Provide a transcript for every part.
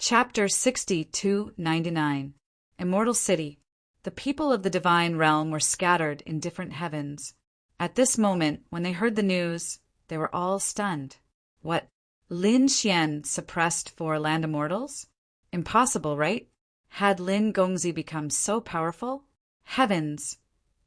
Chapter 60-99 Immortal City. The people of the divine realm were scattered in different heavens. At this moment, when they heard the news, they were all stunned. What? Lin Xian suppressed for land immortals? Impossible, right? Had Lin Gongzi become so powerful? Heavens!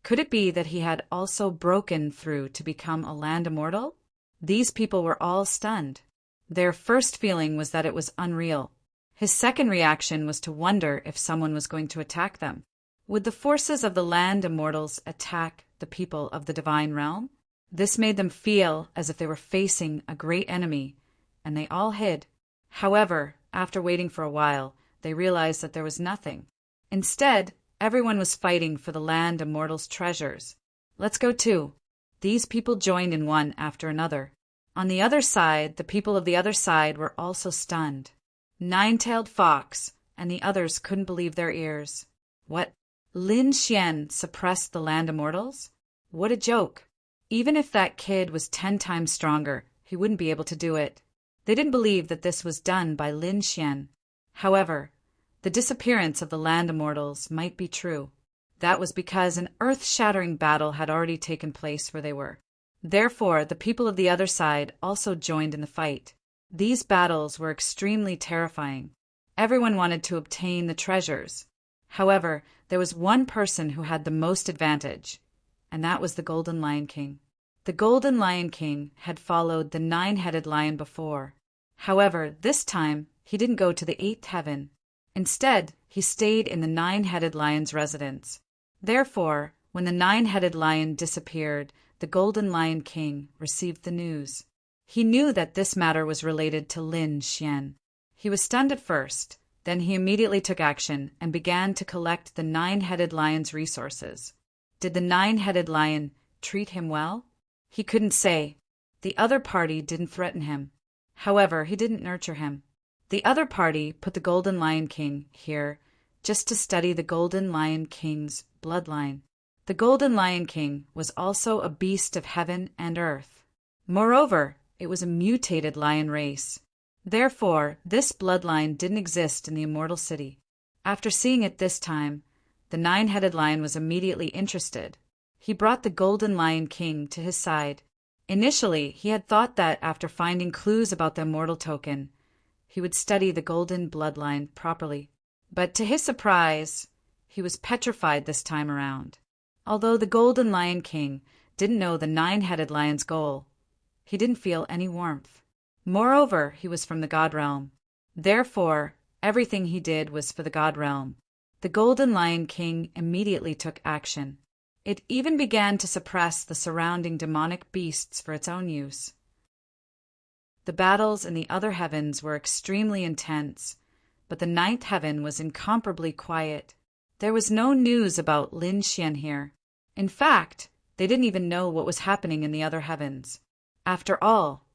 Could it be that he had also broken through to become a land immortal? These people were all stunned. Their first feeling was that it was unreal. His second reaction was to wonder if someone was going to attack them. Would the forces of the land immortals attack the people of the divine realm? This made them feel as if they were facing a great enemy, and they all hid. However, after waiting for a while, they realized that there was nothing. Instead, everyone was fighting for the land immortals' treasures. Let's go too. These people joined in one after another. On the other side, the people of the other side were also stunned. Nine-tailed Fox and the others couldn't believe their ears. What? Lin Xian suppressed the land immortals? What a joke. Even if that kid was 10 times stronger, he wouldn't be able to do it. They didn't believe that this was done by Lin Xian. However, the disappearance of the land immortals might be true. That was because an earth-shattering battle had already taken place where they were. Therefore, the people of the other side also joined in the fight. These battles were extremely terrifying. Everyone wanted to obtain the treasures. However, there was one person who had the most advantage, and that was the Golden Lion King. The Golden Lion King had followed the 9-headed lion before. However, this time, he didn't go to the 8th heaven. Instead, he stayed in the 9-headed lion's residence. Therefore, when the 9-headed lion disappeared, the Golden Lion King received the news. He knew that this matter was related to Lin Xian. He was stunned at first, then he immediately took action and began to collect the 9-headed lion's resources. Did the 9-headed lion treat him well? He couldn't say. The other party didn't threaten him. However, he didn't nurture him. The other party put the Golden Lion King here just to study the Golden Lion King's bloodline. The Golden Lion King was also a beast of heaven and earth. Moreover, it was a mutated lion race. Therefore, this bloodline didn't exist in the Immortal City. After seeing it this time, the 9-headed lion was immediately interested. He brought the Golden Lion King to his side. Initially, he had thought that after finding clues about the Immortal Token, he would study the Golden Bloodline properly. But to his surprise, he was petrified this time around. Although the Golden Lion King didn't know the 9-headed lion's goal, he didn't feel any warmth. Moreover, he was from the God Realm. Therefore, everything he did was for the God Realm. The Golden Lion King immediately took action. It even began to suppress the surrounding demonic beasts for its own use. The battles in the other heavens were extremely intense, but the 9th heaven was incomparably quiet. There was no news about Lin Xian here. In fact, they didn't even know what was happening in the other heavens. After all,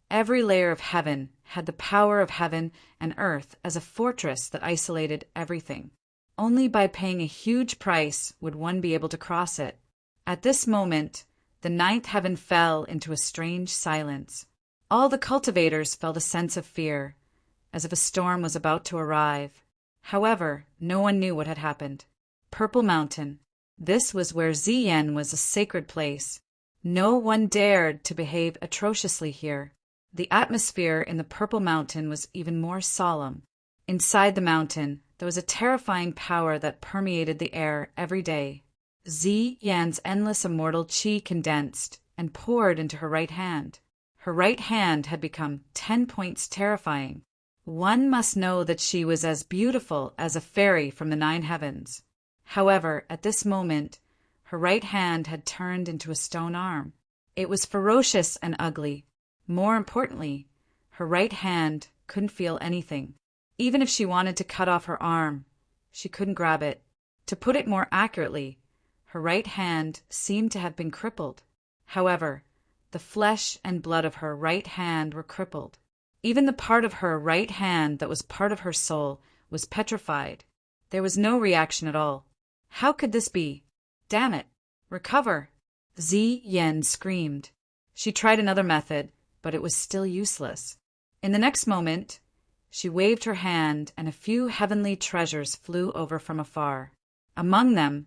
every layer of heaven had the power of heaven and earth as a fortress that isolated everything. Only by paying a huge price would one be able to cross it. At this moment, the 9th heaven fell into a strange silence. All the cultivators felt a sense of fear, as if a storm was about to arrive. However, no one knew what had happened. Purple Mountain. This was where Ziyan was a sacred place. No one dared to behave atrociously here. The atmosphere in the Purple Mountain was even more solemn. Inside the mountain, there was a terrifying power that permeated the air every day. Ziyan's endless immortal qi condensed and poured into her right hand. Her right hand had become 10 points terrifying. One must know that she was as beautiful as a fairy from the 9 heavens. However, at this moment, her right hand had turned into a stone arm. It was ferocious and ugly. More importantly, her right hand couldn't feel anything. Even if she wanted to cut off her arm, she couldn't grab it. To put it more accurately, her right hand seemed to have been crippled. However, the flesh and blood of her right hand were crippled. Even the part of her right hand that was part of her soul was petrified. There was no reaction at all. How could this be? Damn it! Recover! Ziyan screamed. She tried another method, but it was still useless. In the next moment, She waved her hand, and a few heavenly treasures flew over from afar. Among them,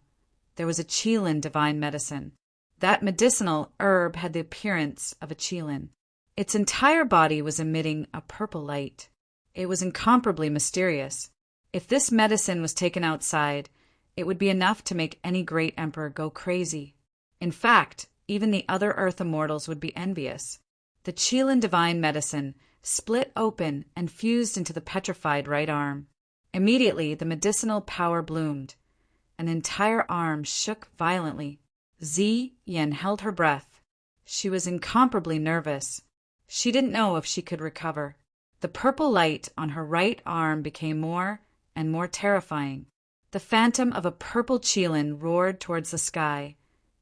there was a Qilin divine medicine. That medicinal herb had the appearance of a Qilin. Its entire body was emitting a purple light. It was incomparably mysterious. If this medicine was taken outside, it would be enough to make any great emperor go crazy. In fact, even the other Earth immortals would be envious. The Qilin divine medicine split open and fused into the petrified right arm. Immediately, the medicinal power bloomed. An entire arm shook violently. Zi Yan held her breath. She was incomparably nervous. She didn't know if she could recover. The purple light on her right arm became more and more terrifying. The phantom of a purple Qilin roared towards the sky,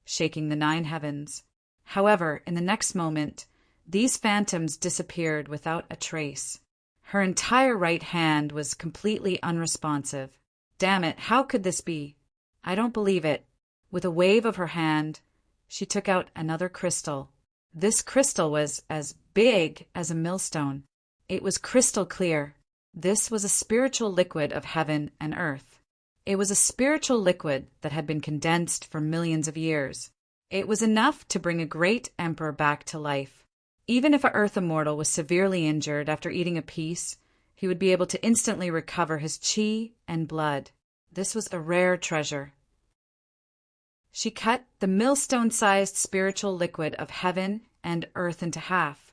shaking the 9 heavens. However, in the next moment, these phantoms disappeared without a trace. Her entire right hand was completely unresponsive. Damn it, how could this be? I don't believe it. With a wave of her hand, she took out another crystal. This crystal was as big as a millstone. It was crystal clear. This was a spiritual liquid of heaven and earth. It was a spiritual liquid that had been condensed for millions of years. It was enough to bring a great emperor back to life. Even if an Earth immortal was severely injured after eating a piece, he would be able to instantly recover his qi and blood. This was a rare treasure. She cut the millstone-sized spiritual liquid of heaven and earth into half,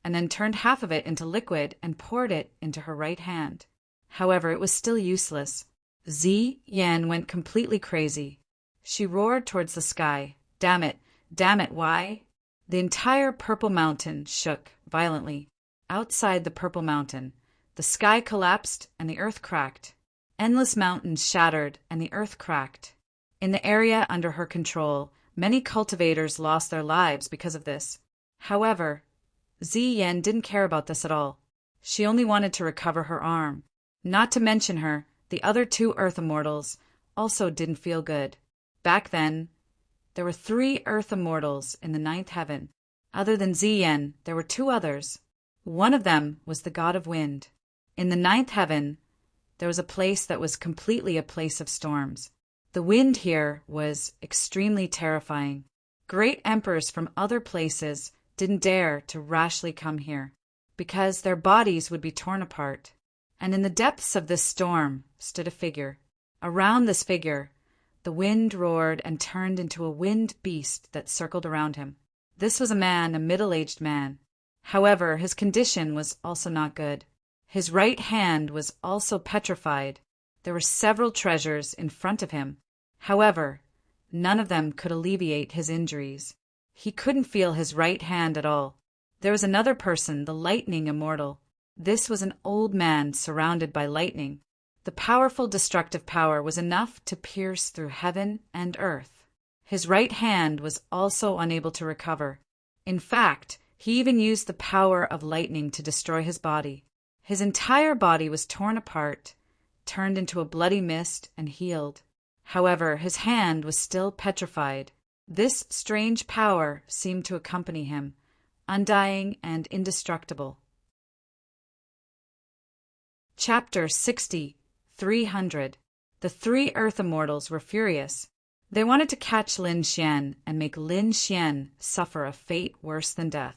and then turned half of it into liquid and poured it into her right hand. However, it was still useless. Zi Yan went completely crazy. She roared towards the sky. Damn it, why? The entire Purple Mountain shook violently. Outside the Purple Mountain, the sky collapsed and the earth cracked. Endless mountains shattered and the earth cracked. In the area under her control, many cultivators lost their lives because of this. However, Zi Yan didn't care about this at all. She only wanted to recover her arm. Not to mention her, the other 2 Earth immortals also didn't feel good. Back then, there were 3 Earth immortals in the 9th heaven. Other than Zi Yan, there were 2 others. One of them was the god of wind. In the 9th heaven, there was a place that was completely a place of storms. The wind here was extremely terrifying. Great emperors from other places didn't dare to rashly come here, because their bodies would be torn apart. And in the depths of this storm stood a figure. Around this figure, the wind roared and turned into a wind beast that circled around him. This was a man, a middle-aged man. However, his condition was also not good. His right hand was also petrified. There were several treasures in front of him. However, none of them could alleviate his injuries. He couldn't feel his right hand at all. There was another person, the lightning immortal. This was an old man surrounded by lightning. The powerful destructive power was enough to pierce through heaven and earth. His right hand was also unable to recover. In fact, he even used the power of lightning to destroy his body. His entire body was torn apart, turned into a bloody mist, and healed. However, his hand was still petrified. This strange power seemed to accompany him, undying and indestructible. Chapter 60. 300. The 3 Earth Immortals were furious. They wanted to catch Lin Xian and make Lin Xian suffer a fate worse than death.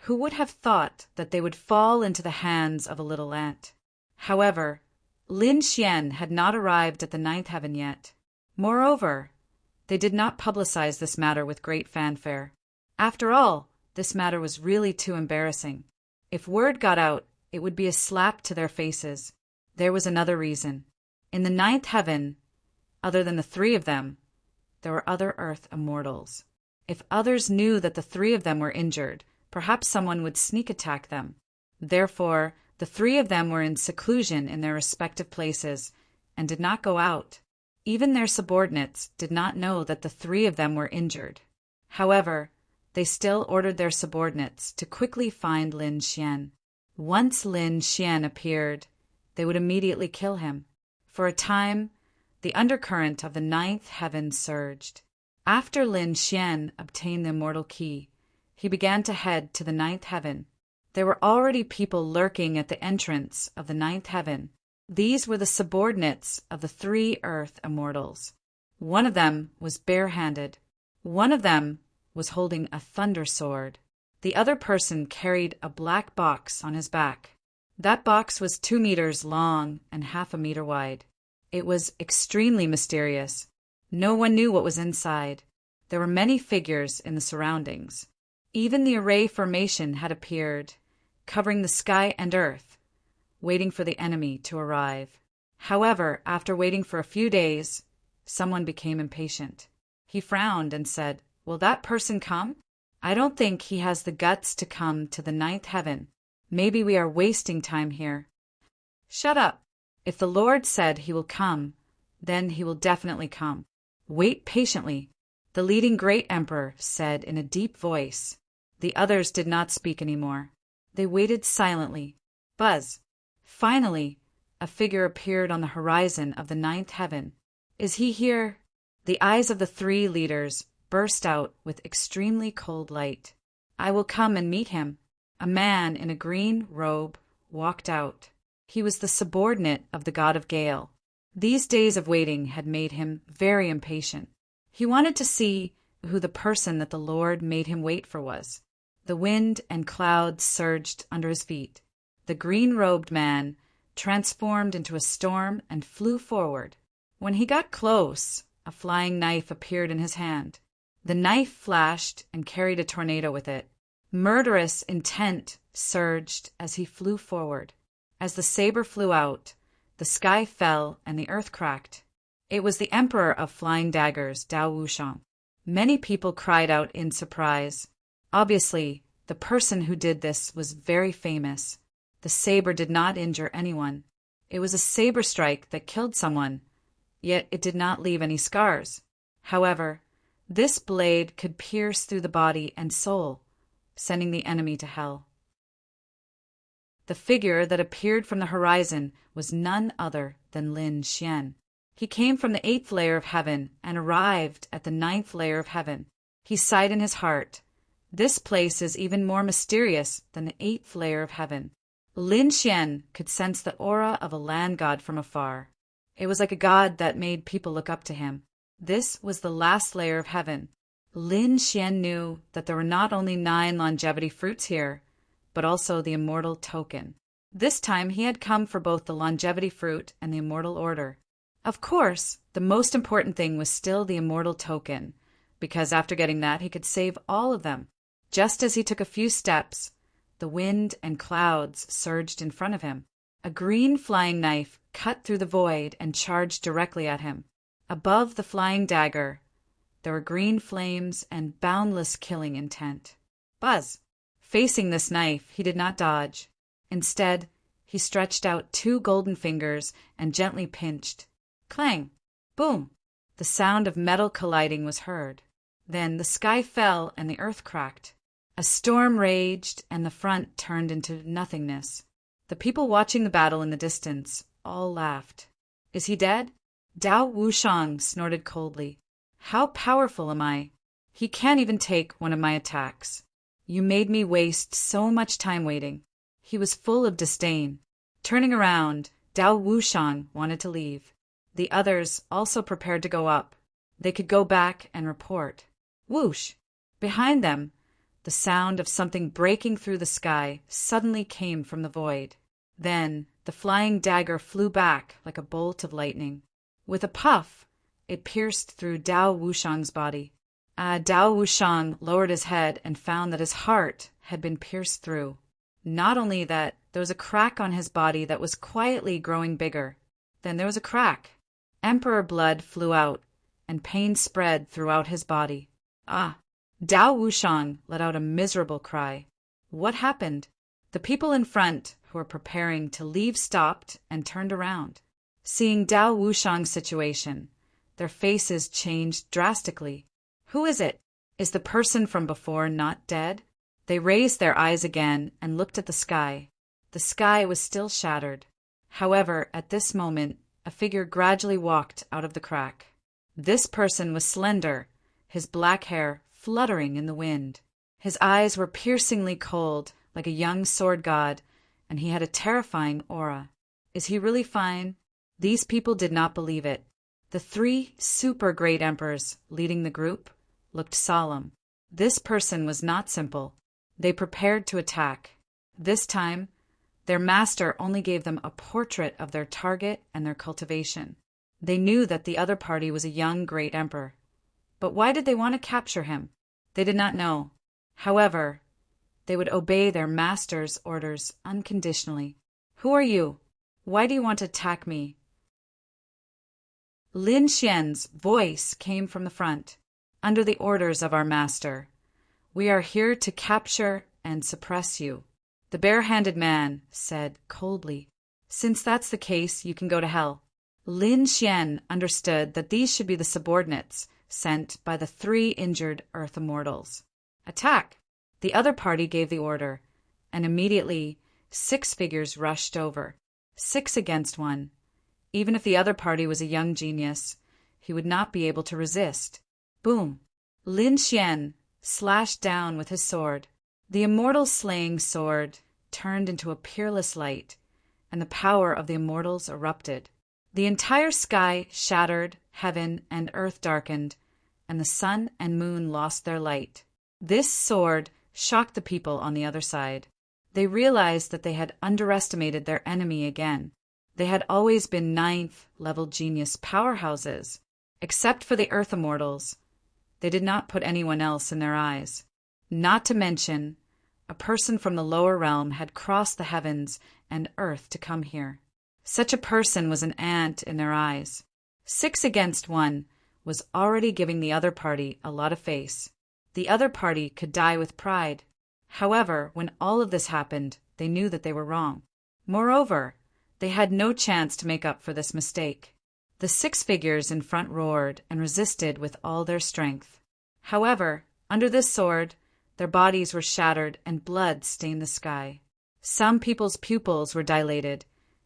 Who would have thought that they would fall into the hands of a little ant? However, Lin Xian had not arrived at the 9th heaven yet. Moreover, they did not publicize this matter with great fanfare. After all, this matter was really too embarrassing. If word got out, it would be a slap to their faces. There was another reason. In the 9th heaven, other than the 3 of them, there were other Earth immortals. If others knew that the 3 of them were injured, perhaps someone would sneak attack them. Therefore, the 3 of them were in seclusion in their respective places and did not go out. Even their subordinates did not know that the 3 of them were injured. However, they still ordered their subordinates to quickly find Lin Xian. Once Lin Xian appeared, they would immediately kill him. For a time, the undercurrent of the 9th heaven surged. After Lin Xian obtained the immortal key, he began to head to the 9th heaven. There were already people lurking at the entrance of the ninth heaven. These were the subordinates of the 3 earth immortals. One of them was barehanded. One of them was holding a thunder sword. The other person carried a black box on his back. That box was 2 meters long and half a meter wide. It was extremely mysterious. No one knew what was inside. There were many figures in the surroundings. Even the array formation had appeared, covering the sky and earth, waiting for the enemy to arrive. However, after waiting for a few days, someone became impatient. He frowned and said, "Will that person come? I don't think he has the guts to come to the ninth heaven. Maybe we are wasting time here." "Shut up. If the Lord said he will come, then he will definitely come. Wait patiently," the leading great emperor said in a deep voice. The others did not speak anymore. They waited silently. Buzz. Finally, a figure appeared on the horizon of the ninth heaven. "Is he here?" The eyes of the 3 leaders burst out with extremely cold light. "I will come and meet him." A man in a green robe walked out. He was the subordinate of the god of Gale. These days of waiting had made him very impatient. He wanted to see who the person that the Lord made him wait for was. The wind and clouds surged under his feet. The green-robed man transformed into a storm and flew forward. When he got close, a flying knife appeared in his hand. The knife flashed and carried a tornado with it. Murderous intent surged as he flew forward. As the saber flew out, the sky fell and the earth cracked. It was the Emperor of Flying Daggers, Dao Wushang. Many people cried out in surprise. Obviously, the person who did this was very famous. The saber did not injure anyone. It was a saber strike that killed someone, yet it did not leave any scars. However, this blade could pierce through the body and soul, sending the enemy to hell. The figure that appeared from the horizon was none other than Lin Xian. He came from the 8th layer of heaven and arrived at the 9th layer of heaven. He sighed in his heart, "This place is even more mysterious than the 8th layer of heaven." Lin Xian could sense the aura of a land god from afar. It was like a god that made people look up to him. This was the last layer of heaven. Lin Xian knew that there were not only 9 longevity fruits here, but also the immortal token. This time he had come for both the longevity fruit and the immortal order. Of course, the most important thing was still the immortal token, because after getting that he could save all of them. Just as he took a few steps, the wind and clouds surged in front of him. A green flying knife cut through the void and charged directly at him. Above the flying dagger, there were green flames and boundless killing intent. Buzz. Facing this knife, he did not dodge. Instead, he stretched out 2 golden fingers and gently pinched. Clang! Boom! The sound of metal colliding was heard. Then the sky fell and the earth cracked. A storm raged and the front turned into nothingness. The people watching the battle in the distance all laughed. "Is he dead?" Dao Wushang snorted coldly. "How powerful am I? He can't even take one of my attacks. You made me waste so much time waiting." He was full of disdain. Turning around, Dao Wushang wanted to leave. The others also prepared to go up. They could go back and report. Whoosh! Behind them, the sound of something breaking through the sky suddenly came from the void. Then the flying dagger flew back like a bolt of lightning. With a puff, it pierced through Dao Wushang's body. Dao Wushang lowered his head and found that his heart had been pierced through. Not only that, there was a crack on his body that was quietly growing bigger. Then there was a crack. Emperor blood flew out, and pain spread throughout his body. Dao Wushang let out a miserable cry. What happened? The people in front, who were preparing to leave, stopped and turned around. Seeing Dao Wushang's situation, their faces changed drastically. Who is it? Is the person from before not dead? They raised their eyes again and looked at the sky. The sky was still shattered. However, at this moment, a figure gradually walked out of the crack. This person was slender, his black hair fluttering in the wind. His eyes were piercingly cold, like a young sword god, and he had a terrifying aura. Is he really fine? These people did not believe it. The three super great emperors leading the group looked solemn. This person was not simple. They prepared to attack. This time, their master only gave them a portrait of their target and their cultivation. They knew that the other party was a young great emperor. But why did they want to capture him? They did not know. However, they would obey their master's orders unconditionally. Who are you? Why do you want to attack me? Lin Xian's voice came from the front. Under the orders of our master, we are here to capture and suppress you. The bare-handed man said coldly, Since that's the case, you can go to hell. Lin Xian understood that these should be the subordinates sent by the three injured Earth Immortals. Attack! The other party gave the order, and immediately 6 figures rushed over. 6 against 1. Even if the other party was a young genius, he would not be able to resist. Boom! Lin Xian slashed down with his sword. The immortal slaying sword turned into a peerless light, and the power of the immortals erupted. The entire sky shattered, heaven and earth darkened, and the sun and moon lost their light. This sword shocked the people on the other side. They realized that they had underestimated their enemy again. They had always been 9th-level genius powerhouses. Except for the Earth Immortals, they did not put anyone else in their eyes. Not to mention, a person from the lower realm had crossed the heavens and earth to come here. Such a person was an ant in their eyes. 6 against 1 was already giving the other party a lot of face. The other party could die with pride. However, when all of this happened, they knew that they were wrong. Moreover, they had no chance to make up for this mistake. The 6 figures in front roared and resisted with all their strength. However, under this sword, their bodies were shattered and blood stained the sky. Some people's pupils were dilated,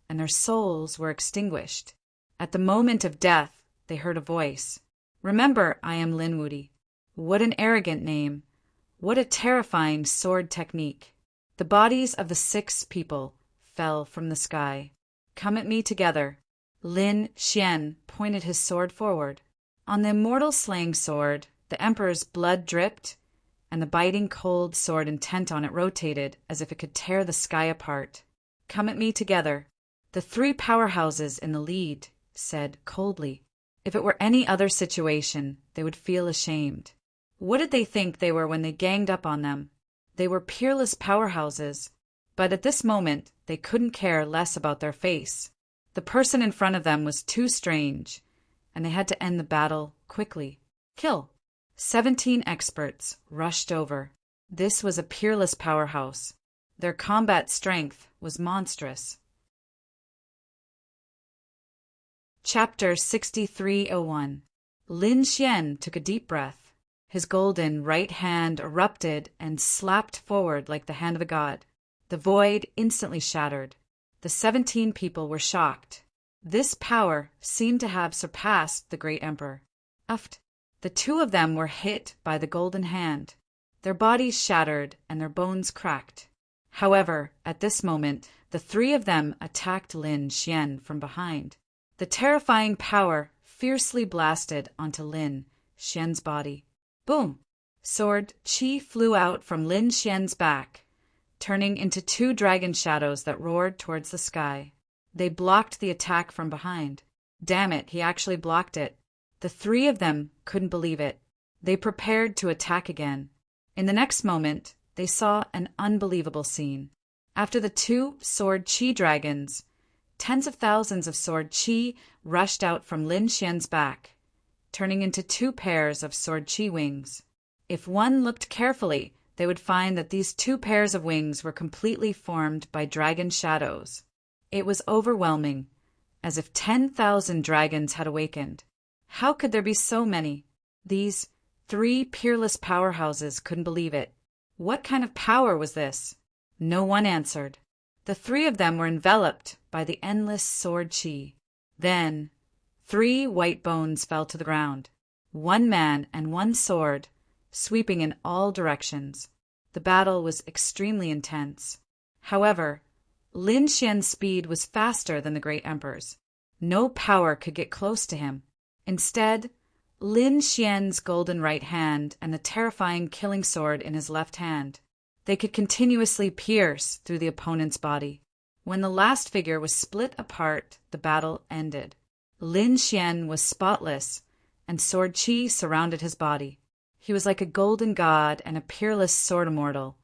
and their souls were extinguished. At the moment of death, they heard a voice. Remember, I am Lin Wudi. What an arrogant name. What a terrifying sword technique. The bodies of the 6 people fell from the sky. Come at me together. Lin Xian pointed his sword forward. On the immortal slaying sword, the emperor's blood dripped, and the biting cold sword intent on it rotated as if it could tear the sky apart. Come at me together. The 3 powerhouses in the lead said coldly. If it were any other situation, they would feel ashamed. What did they think they were when they ganged up on them? They were peerless powerhouses, but at this moment they couldn't care less about their face. The person in front of them was too strange, and they had to end the battle quickly. Kill! 17 experts rushed over. This was a peerless powerhouse. Their combat strength was monstrous. Chapter 6301. Lin Xian took a deep breath. His golden right hand erupted and slapped forward like the hand of a god. The void instantly shattered. The 17 people were shocked. This power seemed to have surpassed the great emperor. Uft! The 2 of them were hit by the golden hand. Their bodies shattered and their bones cracked. However, at this moment, the 3 of them attacked Lin Xian from behind. The terrifying power fiercely blasted onto Lin Xian's body. Boom! Sword Qi flew out from Lin Xian's back, turning into 2 dragon shadows that roared towards the sky. They blocked the attack from behind. Damn it, he actually blocked it. The 3 of them couldn't believe it. They prepared to attack again. In the next moment, they saw an unbelievable scene. After the 2 sword Qi dragons, tens of thousands of sword Qi rushed out from Lin Xian's back, turning into 2 pairs of sword Qi wings. If one looked carefully, they would find that these 2 pairs of wings were completely formed by dragon shadows. It was overwhelming, as if 10,000 dragons had awakened. How could there be so many? These 3 peerless powerhouses couldn't believe it. What kind of power was this? No one answered. The 3 of them were enveloped by the endless sword Qi. Then 3 white bones fell to the ground. 1 man and 1 sword, sweeping in all directions. The battle was extremely intense. However, Lin Xian's speed was faster than the Great Emperor's. No power could get close to him. Instead, Lin Xian's golden right hand and the terrifying killing sword in his left hand, they could continuously pierce through the opponent's body. When the last figure was split apart, the battle ended. Lin Xian was spotless, and sword qi surrounded his body. He was like a golden god and a peerless sword immortal,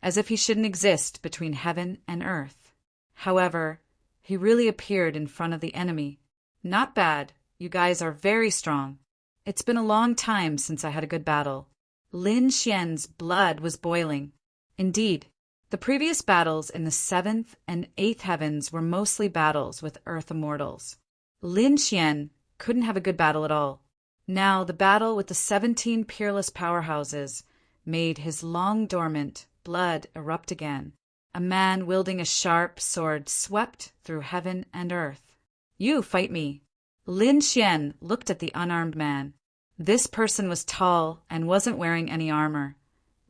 as if he shouldn't exist between heaven and earth. However, he really appeared in front of the enemy. Not bad, you guys are very strong. It's been a long time since I had a good battle. Lin Xian's blood was boiling. Indeed, the previous battles in the 7th and 8th heavens were mostly battles with earth immortals. Lin Xian couldn't have a good battle at all. Now the battle with the 17 peerless powerhouses made his long-dormant blood erupt again. A man wielding a sharp sword swept through heaven and earth. "You fight me." Lin Xian looked at the unarmed man. This person was tall and wasn't wearing any armor,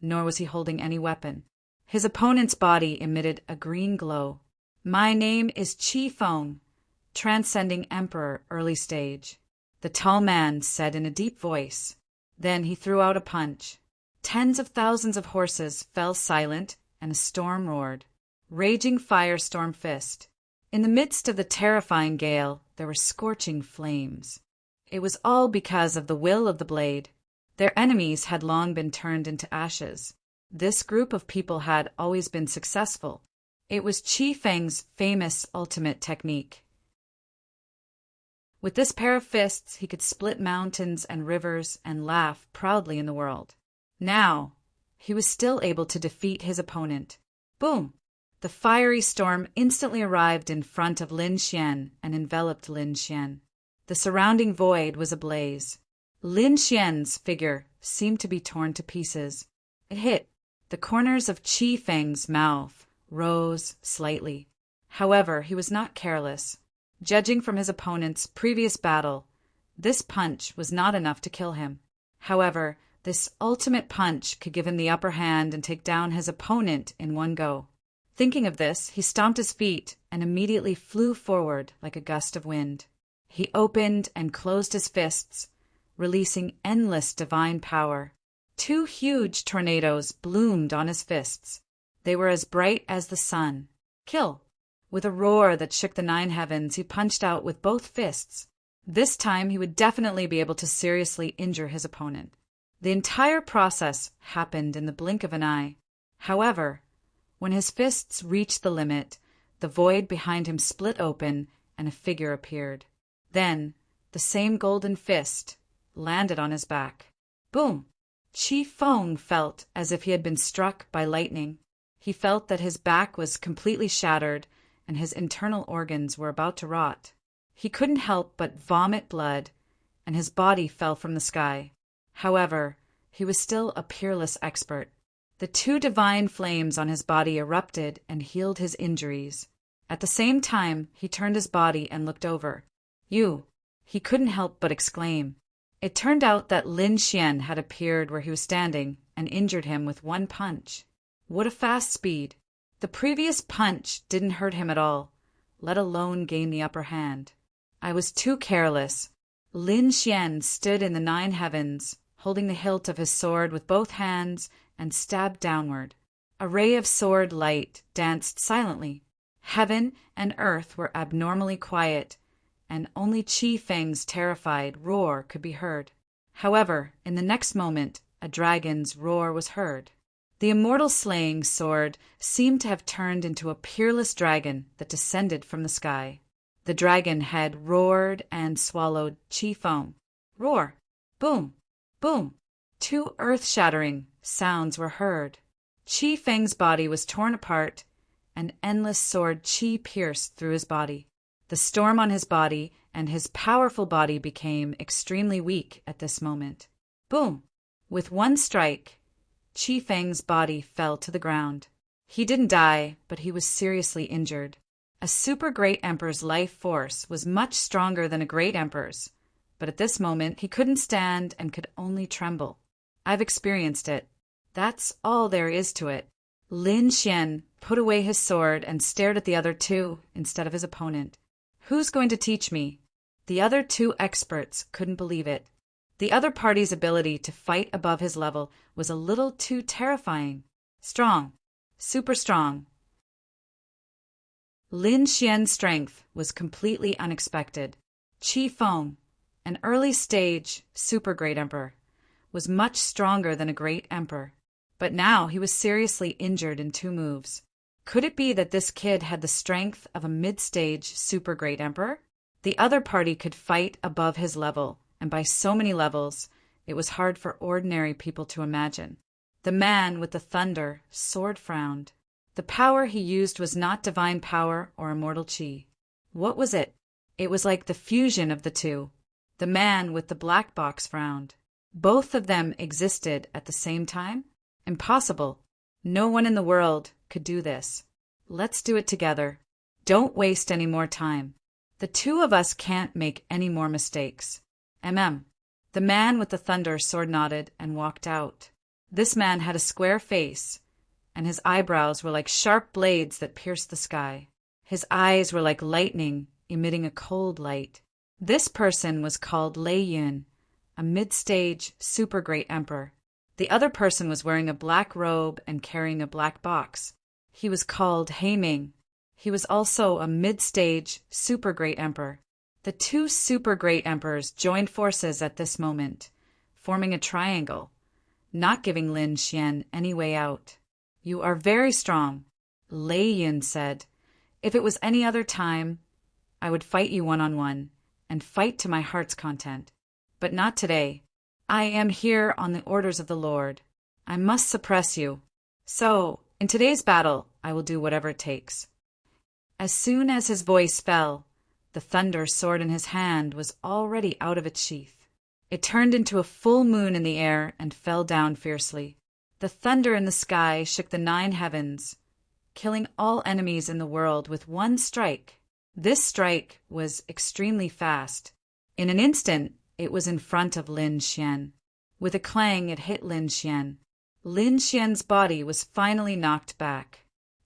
nor was he holding any weapon. His opponent's body emitted a green glow. "My name is Qi Feng, Transcending Emperor, early stage," the tall man said in a deep voice. Then he threw out a punch. Tens of thousands of horses fell silent, and a storm roared. Raging firestorm fist. In the midst of the terrifying gale, there were scorching flames. It was all because of the will of the blade. Their enemies had long been turned into ashes. This group of people had always been successful. It was Qi Feng's famous ultimate technique. With this pair of fists, he could split mountains and rivers and laugh proudly in the world. Now, he was still able to defeat his opponent. Boom! The fiery storm instantly arrived in front of Lin Xian and enveloped Lin Xian. The surrounding void was ablaze. Lin Xian's figure seemed to be torn to pieces. It hit. The corners of Qi Feng's mouth rose slightly. However, he was not careless. Judging from his opponent's previous battle, this punch was not enough to kill him. However, this ultimate punch could give him the upper hand and take down his opponent in one go. Thinking of this, he stomped his feet and immediately flew forward like a gust of wind. He opened and closed his fists, releasing endless divine power. 2 huge tornadoes bloomed on his fists. They were as bright as the sun. Kill! With a roar that shook the 9 heavens, he punched out with both fists. This time he would definitely be able to seriously injure his opponent. The entire process happened in the blink of an eye. However, when his fists reached the limit, the void behind him split open and a figure appeared. Then, the same golden fist landed on his back. Boom! Qi Feng felt as if he had been struck by lightning. He felt that his back was completely shattered and his internal organs were about to rot. He couldn't help but vomit blood, and his body fell from the sky. However, he was still a peerless expert. The 2 divine flames on his body erupted and healed his injuries. At the same time, he turned his body and looked over. "You!" he couldn't help but exclaim. It turned out that Lin Xian had appeared where he was standing and injured him with one punch. What a fast speed! The previous punch didn't hurt him at all, let alone gain the upper hand. I was too careless. Lin Xian stood in the 9 heavens, holding the hilt of his sword with both hands, and stabbed downward. A ray of sword light danced silently. Heaven and earth were abnormally quiet, and only Qi Feng's terrified roar could be heard. However, in the next moment, a dragon's roar was heard. The immortal slaying sword seemed to have turned into a peerless dragon that descended from the sky. The dragon had roared and swallowed Qi Feng. Roar! Boom! Boom! 2 earth-shattering sounds were heard. Qi Feng's body was torn apart, and endless sword qi pierced through his body. The storm on his body and his powerful body became extremely weak at this moment. Boom! With one strike, Qi Feng's body fell to the ground. He didn't die, but he was seriously injured. A super great emperor's life force was much stronger than a great emperor's, but at this moment he couldn't stand and could only tremble. I've experienced it. That's all there is to it. Lin Xian put away his sword and stared at the other two instead of his opponent. Who's going to teach me? The other two experts couldn't believe it. The other party's ability to fight above his level was a little too terrifying. Strong. Super strong. Lin Xian's strength was completely unexpected. Qi Feng, an early-stage super great emperor, was much stronger than a great emperor. But now he was seriously injured in 2 moves. Could it be that this kid had the strength of a mid-stage super great emperor? The other party could fight above his level, and by so many levels, it was hard for ordinary people to imagine. The man with the thunder sword frowned. The power he used was not divine power or immortal qi. What was it? It was like the fusion of the two. The man with the black box frowned. Both of them existed at the same time? Impossible. No one in the world could do this. Let's do it together. Don't waste any more time. The two of us can't make any more mistakes. The man with the thunder sword nodded and walked out. This man had a square face, and his eyebrows were like sharp blades that pierced the sky. His eyes were like lightning, emitting a cold light. This person was called Lei Yun, a mid-stage super great emperor. The other person was wearing a black robe and carrying a black box. He was called He Ming. He was also a mid-stage super great emperor. The two super great emperors joined forces at this moment, forming a triangle, not giving Lin Xian any way out. You are very strong, Lei Yun said. If it was any other time, I would fight you one-on-one, and fight to my heart's content. But not today. I am here on the orders of the Lord. I must suppress you. So, in today's battle, I will do whatever it takes. As soon as his voice fell, the thunder sword in his hand was already out of its sheath. It turned into a full moon in the air and fell down fiercely. The thunder in the sky shook the 9 heavens, killing all enemies in the world with one strike. This strike was extremely fast. In an instant, it was in front of Lin Xian. With a clang, it hit Lin Xian. Lin Xian's body was finally knocked back.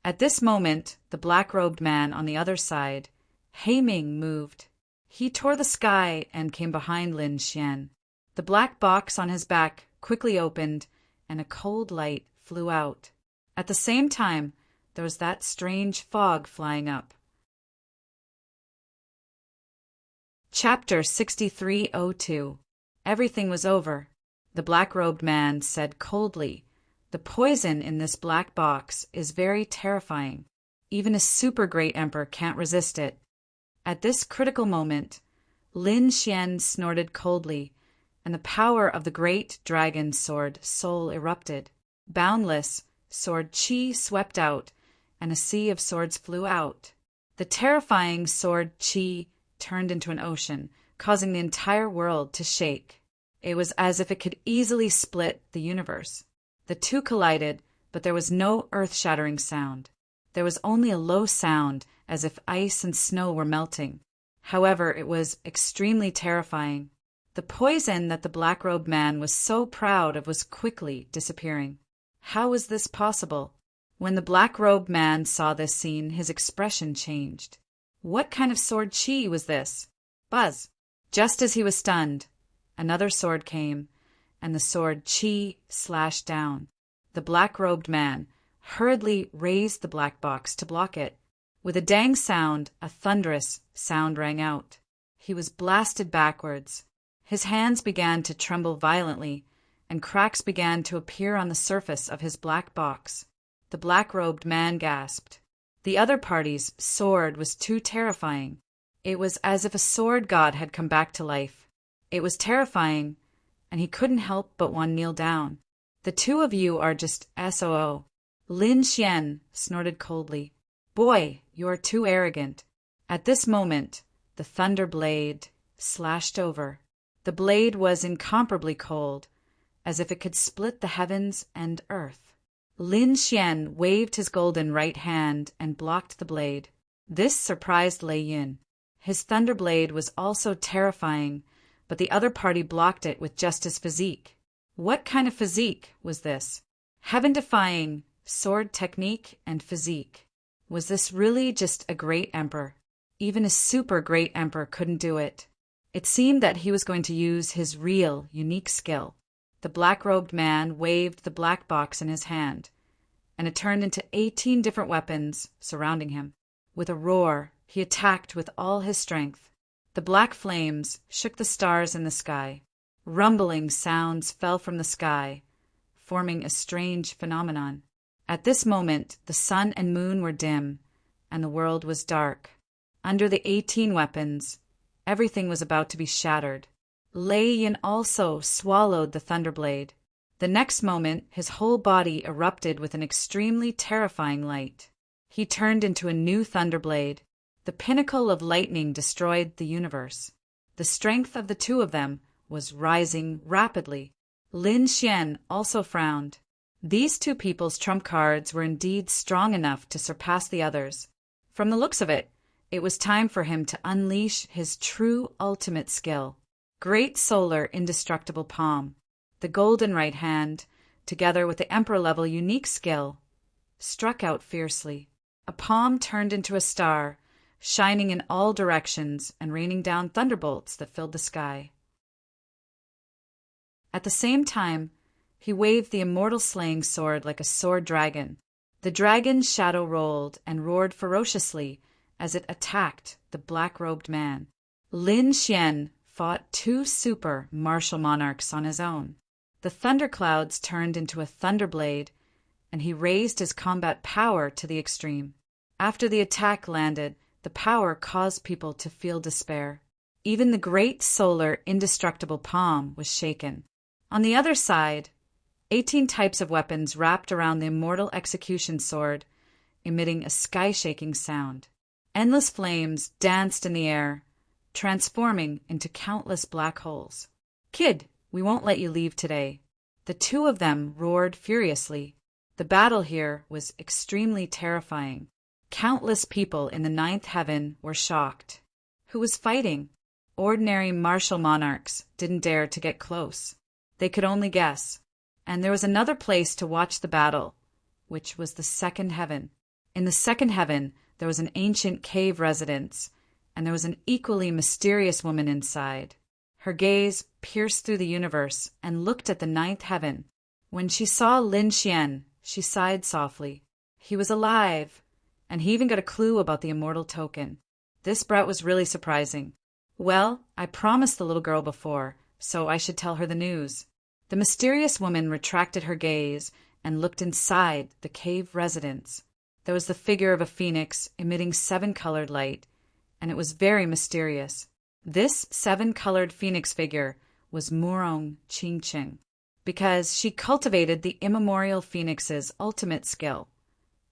At this moment, the black-robed man on the other side, He Ming, moved. He tore the sky and came behind Lin Xian. The black box on his back quickly opened, and a cold light flew out. At the same time, there was that strange fog flying up. Chapter 6302. Everything was over. The black-robed man said coldly, "The poison in this black box is very terrifying. Even a super great emperor can't resist it." At this critical moment, Lin Xian snorted coldly, and the power of the great dragon sword soul erupted. Boundless, sword Qi swept out, and a sea of swords flew out. The terrifying sword Qi turned into an ocean, causing the entire world to shake. It was as if it could easily split the universe. The two collided, but there was no earth-shattering sound. There was only a low sound, as if ice and snow were melting. However, it was extremely terrifying. The poison that the black-robed man was so proud of was quickly disappearing. How was this possible? When the black-robed man saw this scene, his expression changed. What kind of sword Qi was this? Buzz! Just as he was stunned, another sword came, and the sword Qi slashed down. The black-robed man hurriedly raised the black box to block it. With a dang sound, a thunderous sound rang out. He was blasted backwards. His hands began to tremble violently, and cracks began to appear on the surface of his black box. The black-robed man gasped. The other party's sword was too terrifying. It was as if a sword god had come back to life. It was terrifying, and he couldn't help but want to kneel down. "The two of you are just SOO. Lin Xian snorted coldly. "Boy, you are too arrogant." At this moment, the thunder blade slashed over. The blade was incomparably cold, as if it could split the heavens and earth. Lin Xian waved his golden right hand and blocked the blade. This surprised Lei Yun. His thunder blade was also terrifying, but the other party blocked it with just his physique. What kind of physique was this? Heaven-defying sword technique and physique. Was this really just a great emperor? Even a super great emperor couldn't do it. It seemed that he was going to use his real, unique skill. The black-robed man waved the black box in his hand, and it turned into 18 different weapons surrounding him. With a roar, he attacked with all his strength. The black flames shook the stars in the sky. Rumbling sounds fell from the sky, forming a strange phenomenon. At this moment, the sun and moon were dim, and the world was dark. Under the 18 weapons, everything was about to be shattered. Lei Yin also swallowed the thunderblade. The next moment, his whole body erupted with an extremely terrifying light. He turned into a new thunderblade. The pinnacle of lightning destroyed the universe. The strength of the two of them was rising rapidly. Lin Xian also frowned. These two people's trump cards were indeed strong enough to surpass the others. From the looks of it, it was time for him to unleash his true ultimate skill. Great solar indestructible palm. The golden right hand, together with the emperor-level unique skill, struck out fiercely. A palm turned into a star, shining in all directions and raining down thunderbolts that filled the sky. At the same time, he waved the immortal-slaying sword like a sword dragon. The dragon's shadow rolled and roared ferociously as it attacked the black-robed man. Lin Xian fought 2 super martial monarchs on his own. The thunderclouds turned into a thunderblade, and he raised his combat power to the extreme. After the attack landed, the power caused people to feel despair. Even the great solar indestructible palm was shaken. On the other side, 18 types of weapons wrapped around the immortal execution sword, emitting a sky-shaking sound. Endless flames danced in the air, transforming into countless black holes. "Kid, we won't let you leave today." The two of them roared furiously. The battle here was extremely terrifying. Countless people in the 9th heaven were shocked. Who was fighting? Ordinary martial monarchs didn't dare to get close. They could only guess. And there was another place to watch the battle, which was the 2nd heaven. In the 2nd heaven, there was an ancient cave residence, and there was an equally mysterious woman inside. Her gaze pierced through the universe and looked at the 9th heaven. When she saw Lin Xian, she sighed softly. He was alive, and he even got a clue about the immortal token. This brat was really surprising. Well, I promised the little girl before, so I should tell her the news. The mysterious woman retracted her gaze and looked inside the cave residence. There was the figure of a phoenix emitting 7-colored light, and it was very mysterious. This 7-colored phoenix figure was Murong Qingqing, because she cultivated the immemorial phoenix's ultimate skill.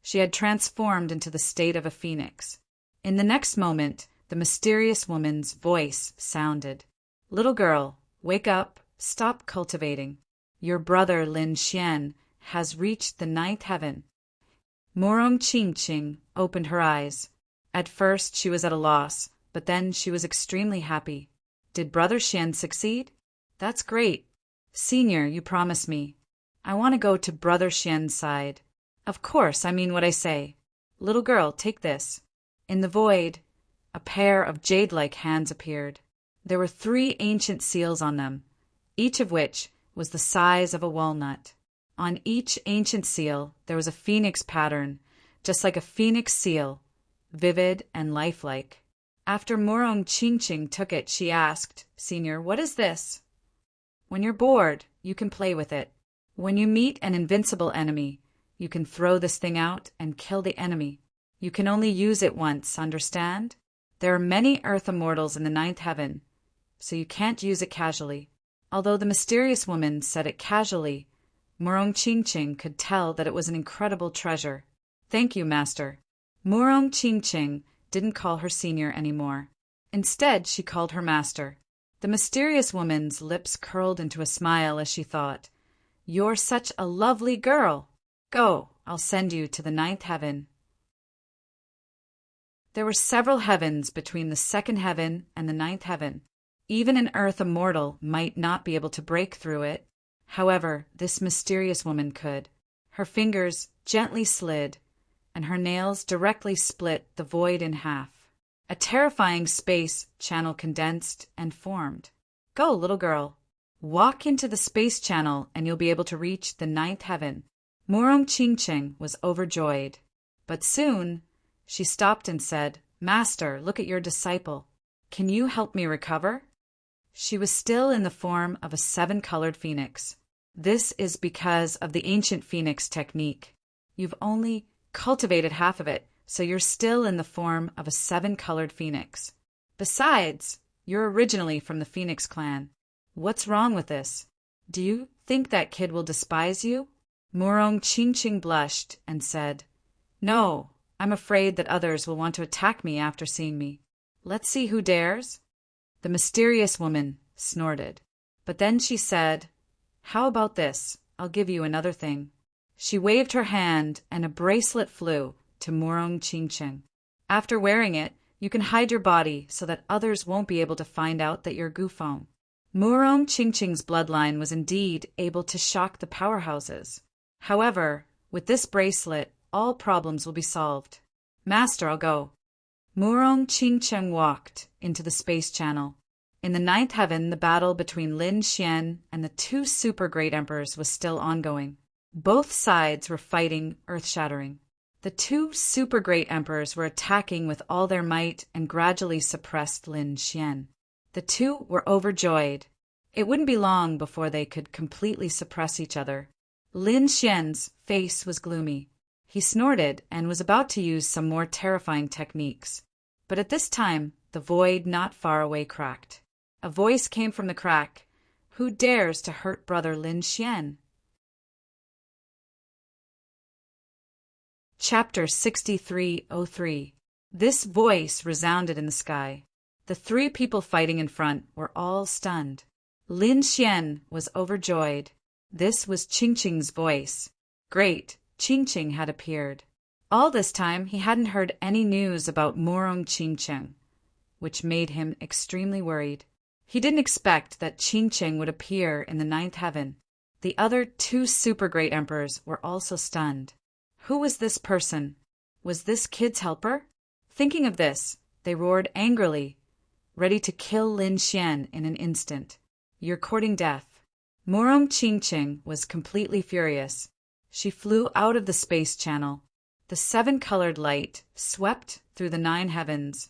She had transformed into the state of a phoenix. In the next moment, the mysterious woman's voice sounded. "Little girl, wake up, stop cultivating. Your brother Lin Xian has reached the 9th heaven." Murong Qingqing opened her eyes. At first she was at a loss, but then she was extremely happy. Did Brother Xian succeed? That's great. Senior, you promised me. I want to go to Brother Xian's side. Of course, I mean what I say. Little girl, take this. In the void, a pair of jade-like hands appeared. There were 3 ancient seals on them, each of which was the size of a walnut. On each ancient seal there was a phoenix pattern, just like a phoenix seal, vivid and lifelike. After Murong Qingqing took it, she asked, "Senior, what is this?" "When you're bored, you can play with it. When you meet an invincible enemy, you can throw this thing out and kill the enemy. You can only use it once, understand? There are many Earth immortals in the 9th heaven, so you can't use it casually." Although the mysterious woman said it casually, Murong Qingqing could tell that it was an incredible treasure. "Thank you, Master." Murong Qingqing didn't call her senior anymore. Instead, she called her master. The mysterious woman's lips curled into a smile as she thought, "You're such a lovely girl. Go, I'll send you to the 9th heaven." There were several heavens between the 2nd heaven and the 9th heaven. Even an Earth immortal might not be able to break through it. However, this mysterious woman could. Her fingers gently slid, and her nails directly split the void in half. A terrifying space channel condensed and formed. Go, little girl. Walk into the space channel and you'll be able to reach the ninth heaven. Murong Qingqing was overjoyed. But soon, she stopped and said, Master, look at your disciple. Can you help me recover? She was still in the form of a 7-colored phoenix. This is because of the ancient phoenix technique. You've only cultivated half of it, so you're still in the form of a 7-colored phoenix. Besides, you're originally from the Phoenix clan. What's wrong with this? Do you think that kid will despise you? Murong Qingqing blushed and said, No, I'm afraid that others will want to attack me after seeing me. Let's see who dares. The mysterious woman snorted. But then she said, How about this? I'll give you another thing. She waved her hand and a bracelet flew to Murong Qingqing. After wearing it, you can hide your body so that others won't be able to find out that you're Gufeng. Murong Qingqing's bloodline was indeed able to shock the powerhouses. However, with this bracelet, all problems will be solved. Master, I'll go. Murong Qingqing walked into the space channel. In the ninth heaven, the battle between Lin Xian and the 2 super great emperors was still ongoing. Both sides were fighting earth-shattering. The 2 super great emperors were attacking with all their might and gradually suppressed Lin Xian. The 2 were overjoyed. It wouldn't be long before they could completely suppress each other. Lin Xian's face was gloomy. He snorted and was about to use some more terrifying techniques. But at this time, the void not far away cracked. A voice came from the crack. Who dares to hurt brother Lin Xian? Chapter 6303. This voice resounded in the sky. The 3 people fighting in front were all stunned. Lin Xian was overjoyed. This was Qingqing's voice. Great, Qingqing had appeared. All this time he hadn't heard any news about Murong Qingqing, which made him extremely worried. He didn't expect that Qingqing would appear in the ninth heaven. The other 2 super great emperors were also stunned. Who was this person? Was this kid's helper? Thinking of this, they roared angrily, ready to kill Lin Xian in an instant. You're courting death. Murong Qingqing was completely furious. She flew out of the space channel. The 7-colored light swept through the 9 heavens,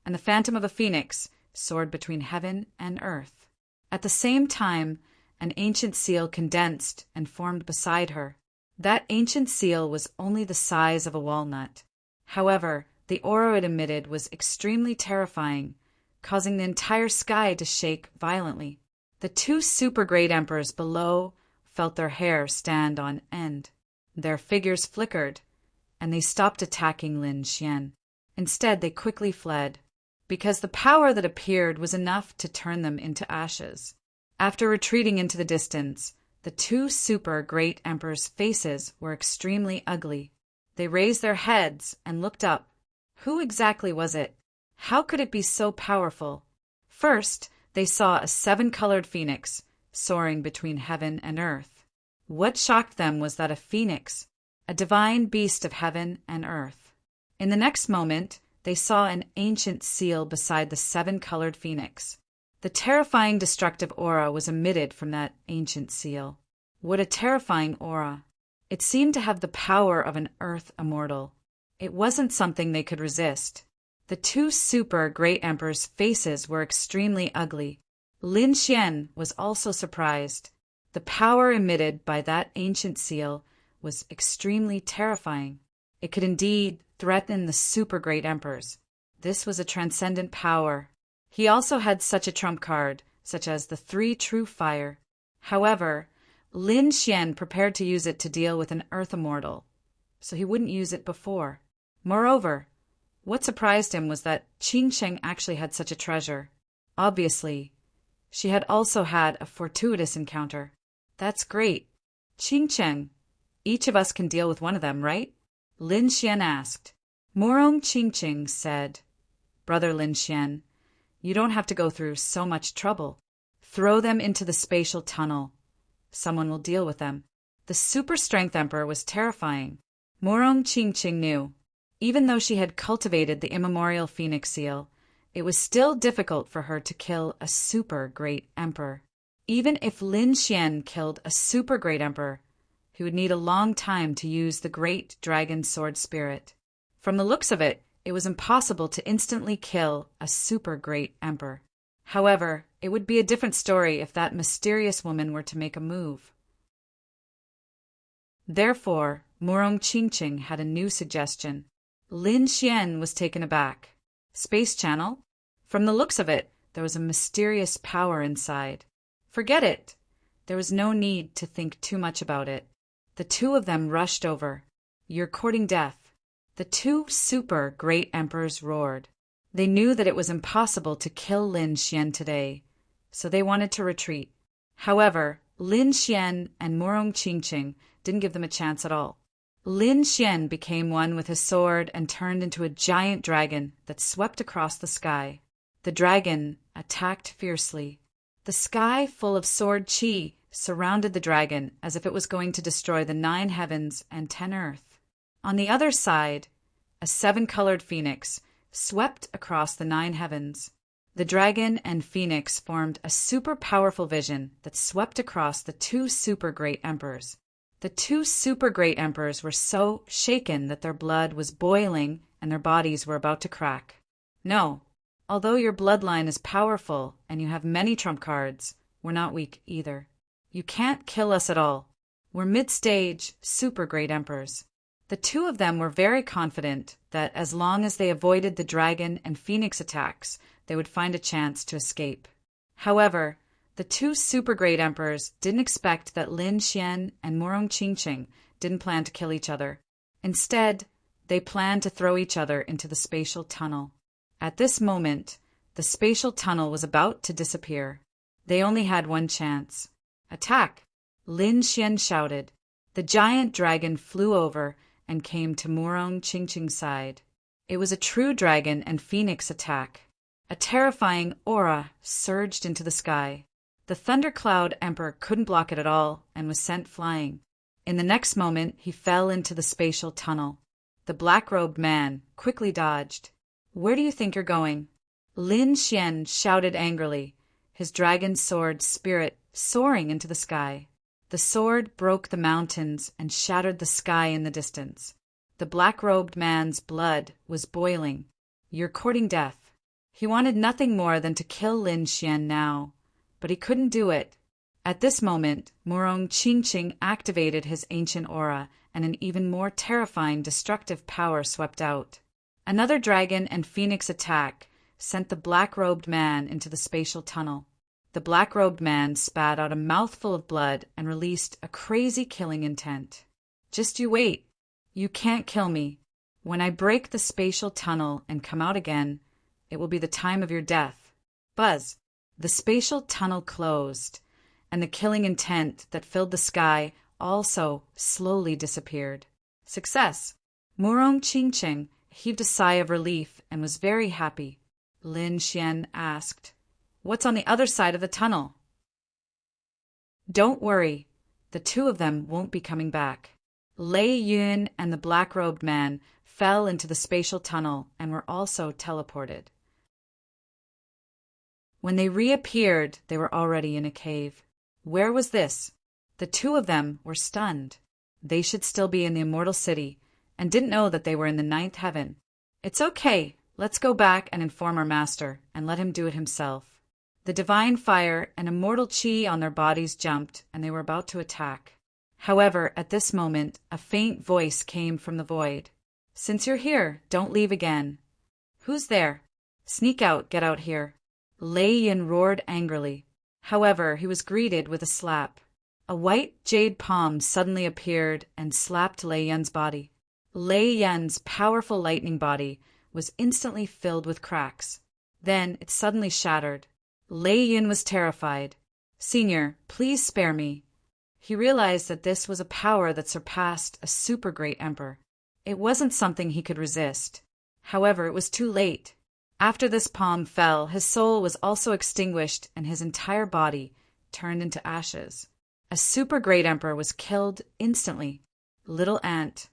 and the phantom of a phoenix soared between heaven and earth. At the same time, an ancient seal condensed and formed beside her. That ancient seal was only the size of a walnut. However, the aura it emitted was extremely terrifying, causing the entire sky to shake violently. The 2 super great emperors below felt their hair stand on end. Their figures flickered, and they stopped attacking Lin Xian. Instead, they quickly fled, because the power that appeared was enough to turn them into ashes. After retreating into the distance, the 2 super great emperors' faces were extremely ugly. They raised their heads and looked up. Who exactly was it? How could it be so powerful? First, they saw a 7-colored phoenix soaring between heaven and earth. What shocked them was that a phoenix, a divine beast of heaven and earth. In the next moment, they saw an ancient seal beside the 7-colored phoenix. The terrifying destructive aura was emitted from that ancient seal. What a terrifying aura! It seemed to have the power of an earth immortal. It wasn't something they could resist. The 2 super great emperors' faces were extremely ugly. Lin Xian was also surprised. The power emitted by that ancient seal was extremely terrifying. It could indeed threaten the super great emperors. This was a transcendent power. He also had such a trump card, such as the 3 true fire. However, Lin Xian prepared to use it to deal with an earth immortal, so he wouldn't use it before. Moreover, what surprised him was that Qingqing actually had such a treasure. Obviously, she had also had a fortuitous encounter. That's great. Qingqing, each of us can deal with one of them, right? Lin Xian asked. Murong Qingqing said, Brother Lin Xian, you don't have to go through so much trouble. Throw them into the spatial tunnel. Someone will deal with them. The super strength emperor was terrifying. Morong Qingqing knew. Even though she had cultivated the immemorial phoenix seal, it was still difficult for her to kill a super great emperor. Even if Lin Xian killed a super great emperor, he would need a long time to use the great dragon sword spirit. From the looks of it, it was impossible to instantly kill a super great emperor. However, it would be a different story if that mysterious woman were to make a move. Therefore, Morong Qingqing had a new suggestion. Lin Xian was taken aback. Space channel? From the looks of it, there was a mysterious power inside. Forget it. There was no need to think too much about it. The two of them rushed over. You're courting death. The two super great emperors roared. They knew that it was impossible to kill Lin Xian today, so they wanted to retreat. However, Lin Xian and Morong Qingqing didn't give them a chance at all. Lin Xian became one with his sword and turned into a giant dragon that swept across the sky. The dragon attacked fiercely. The sky, full of sword qi, surrounded the dragon as if it was going to destroy the 9 heavens and 10 earth. On the other side, a 7-colored phoenix swept across the 9 heavens. The dragon and phoenix formed a super powerful vision that swept across the 2 super great emperors. The 2 super great emperors were so shaken that their blood was boiling and their bodies were about to crack. No, although your bloodline is powerful and you have many trump cards, we're not weak either. You can't kill us at all. We're mid-stage, super great emperors. The two of them were very confident that as long as they avoided the dragon and phoenix attacks, they would find a chance to escape. However, the 2 super great emperors didn't expect that Lin Xian and Morong Qingqing didn't plan to kill each other. Instead, they planned to throw each other into the spatial tunnel. At this moment, the spatial tunnel was about to disappear. They only had one chance. Attack! Lin Xian shouted. The giant dragon flew over and came to Morong Qingqing's side. It was a true dragon and phoenix attack. A terrifying aura surged into the sky. The Thundercloud Emperor couldn't block it at all and was sent flying. In the next moment, he fell into the spatial tunnel. The black-robed man quickly dodged. Where do you think you're going? Lin Xian shouted angrily, his dragon sword spirit soaring into the sky. The sword broke the mountains and shattered the sky in the distance. The black-robed man's blood was boiling. You're courting death. He wanted nothing more than to kill Lin Xian now, but he couldn't do it. At this moment, Morong Qingqing activated his ancient aura, and an even more terrifying destructive power swept out. Another dragon and phoenix attack sent the black-robed man into the spatial tunnel. The black-robed man spat out a mouthful of blood and released a crazy killing intent. Just you wait. You can't kill me. When I break the spatial tunnel and come out again, it will be the time of your death. Buzz. The spatial tunnel closed, and the killing intent that filled the sky also slowly disappeared. Success! Morong Qingqing heaved a sigh of relief and was very happy. Lin Xian asked, "What's on the other side of the tunnel?" "Don't worry. The two of them won't be coming back." Lei Yun and the black-robed man fell into the spatial tunnel and were also teleported. When they reappeared, they were already in a cave. Where was this? The two of them were stunned. They should still be in the immortal city, and didn't know that they were in the 9th heaven. It's okay. Let's go back and inform our master, and let him do it himself. The divine fire and immortal chi on their bodies jumped, and they were about to attack. However, at this moment, a faint voice came from the void. "Since you're here, don't leave again." "Who's there?" "Sneak out, get out here." Lei Yin roared angrily. However, he was greeted with a slap. A white jade palm suddenly appeared and slapped Lei Yin's body. Lei Yin's powerful lightning body was instantly filled with cracks. Then it suddenly shattered. Lei Yin was terrified. "Senior, please spare me." He realized that this was a power that surpassed a super great emperor. It wasn't something he could resist. However, it was too late. After this palm fell, his soul was also extinguished and his entire body turned into ashes. A super great emperor was killed instantly. Little ant,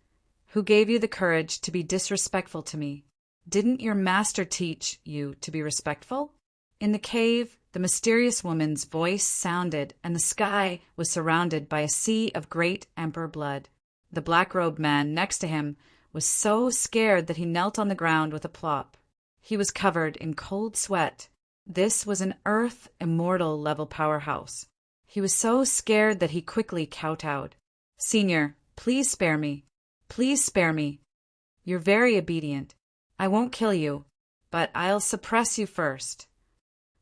who gave you the courage to be disrespectful to me? Didn't your master teach you to be respectful? In the cave, the mysterious woman's voice sounded, and the sky was surrounded by a sea of great emperor blood. The black-robed man next to him was so scared that he knelt on the ground with a plop. He was covered in cold sweat. This was an Earth immortal level powerhouse. He was so scared that he quickly kowtowed. "Senior, please spare me. Please spare me. You're very obedient. I won't kill you, but I'll suppress you first."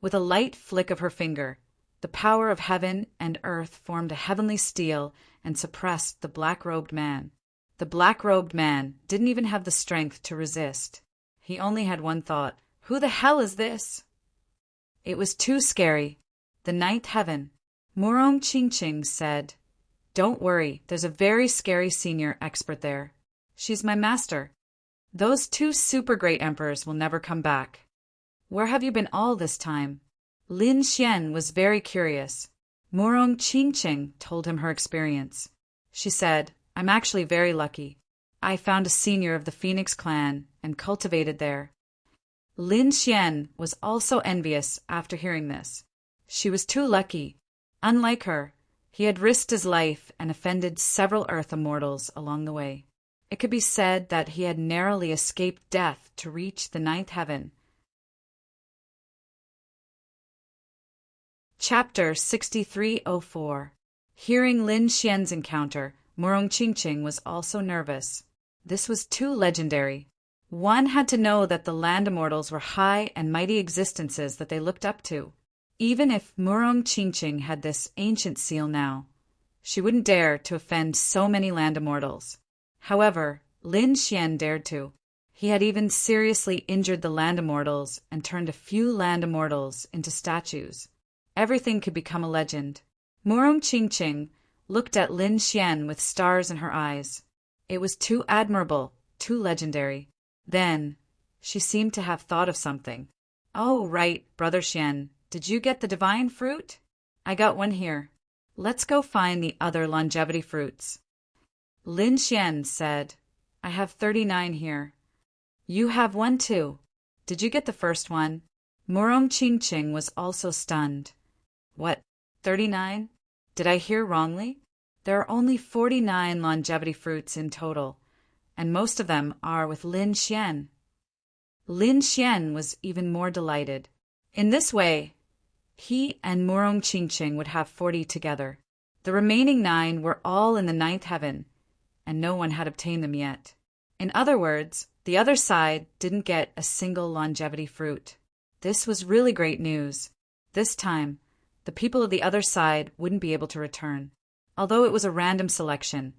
With a light flick of her finger, the power of heaven and earth formed a heavenly steel and suppressed the black-robed man. The black-robed man didn't even have the strength to resist. He only had one thought: who the hell is this? It was too scary. The ninth heaven. Morong Ching said, "Don't worry, there's a very scary senior expert there. She's my master. Those two super great emperors will never come back. Where have you been all this time?" Lin Xian was very curious. Morong Ching told him her experience. She said, "I'm actually very lucky. I found a senior of the Phoenix clan and cultivated there." Lin Xian was also envious after hearing this. She was too lucky. Unlike her, he had risked his life and offended several Earth immortals along the way. It could be said that he had narrowly escaped death to reach the ninth heaven. Chapter 6304. Hearing Lin Xian's encounter, Morong Ching was also nervous. This was too legendary. One had to know that the land immortals were high and mighty existences that they looked up to. Even if Morong Ching had this ancient seal now, she wouldn't dare to offend so many land immortals. However, Lin Xian dared to. He had even seriously injured the land immortals and turned a few land immortals into statues. Everything could become a legend. Morong Ching looked at Lin Xian with stars in her eyes. It was too admirable, too legendary. Then, she seemed to have thought of something. "Oh, right, Brother Xian. Did you get the divine fruit? I got one here. Let's go find the other longevity fruits." Lin Xian said, "I have 39 here. You have one too. Did you get the first one?" Morong Ching was also stunned. "What, 39? Did I hear wrongly? There are only 49 longevity fruits in total, and most of them are with Lin Xian." Lin Xian was even more delighted. In this way, he and Morong Ching would have 40 together. The remaining 9 were all in the ninth heaven, and no one had obtained them yet. In other words, the other side didn't get a single longevity fruit. This was really great news. This time, the people of the other side wouldn't be able to return. Although it was a random selection,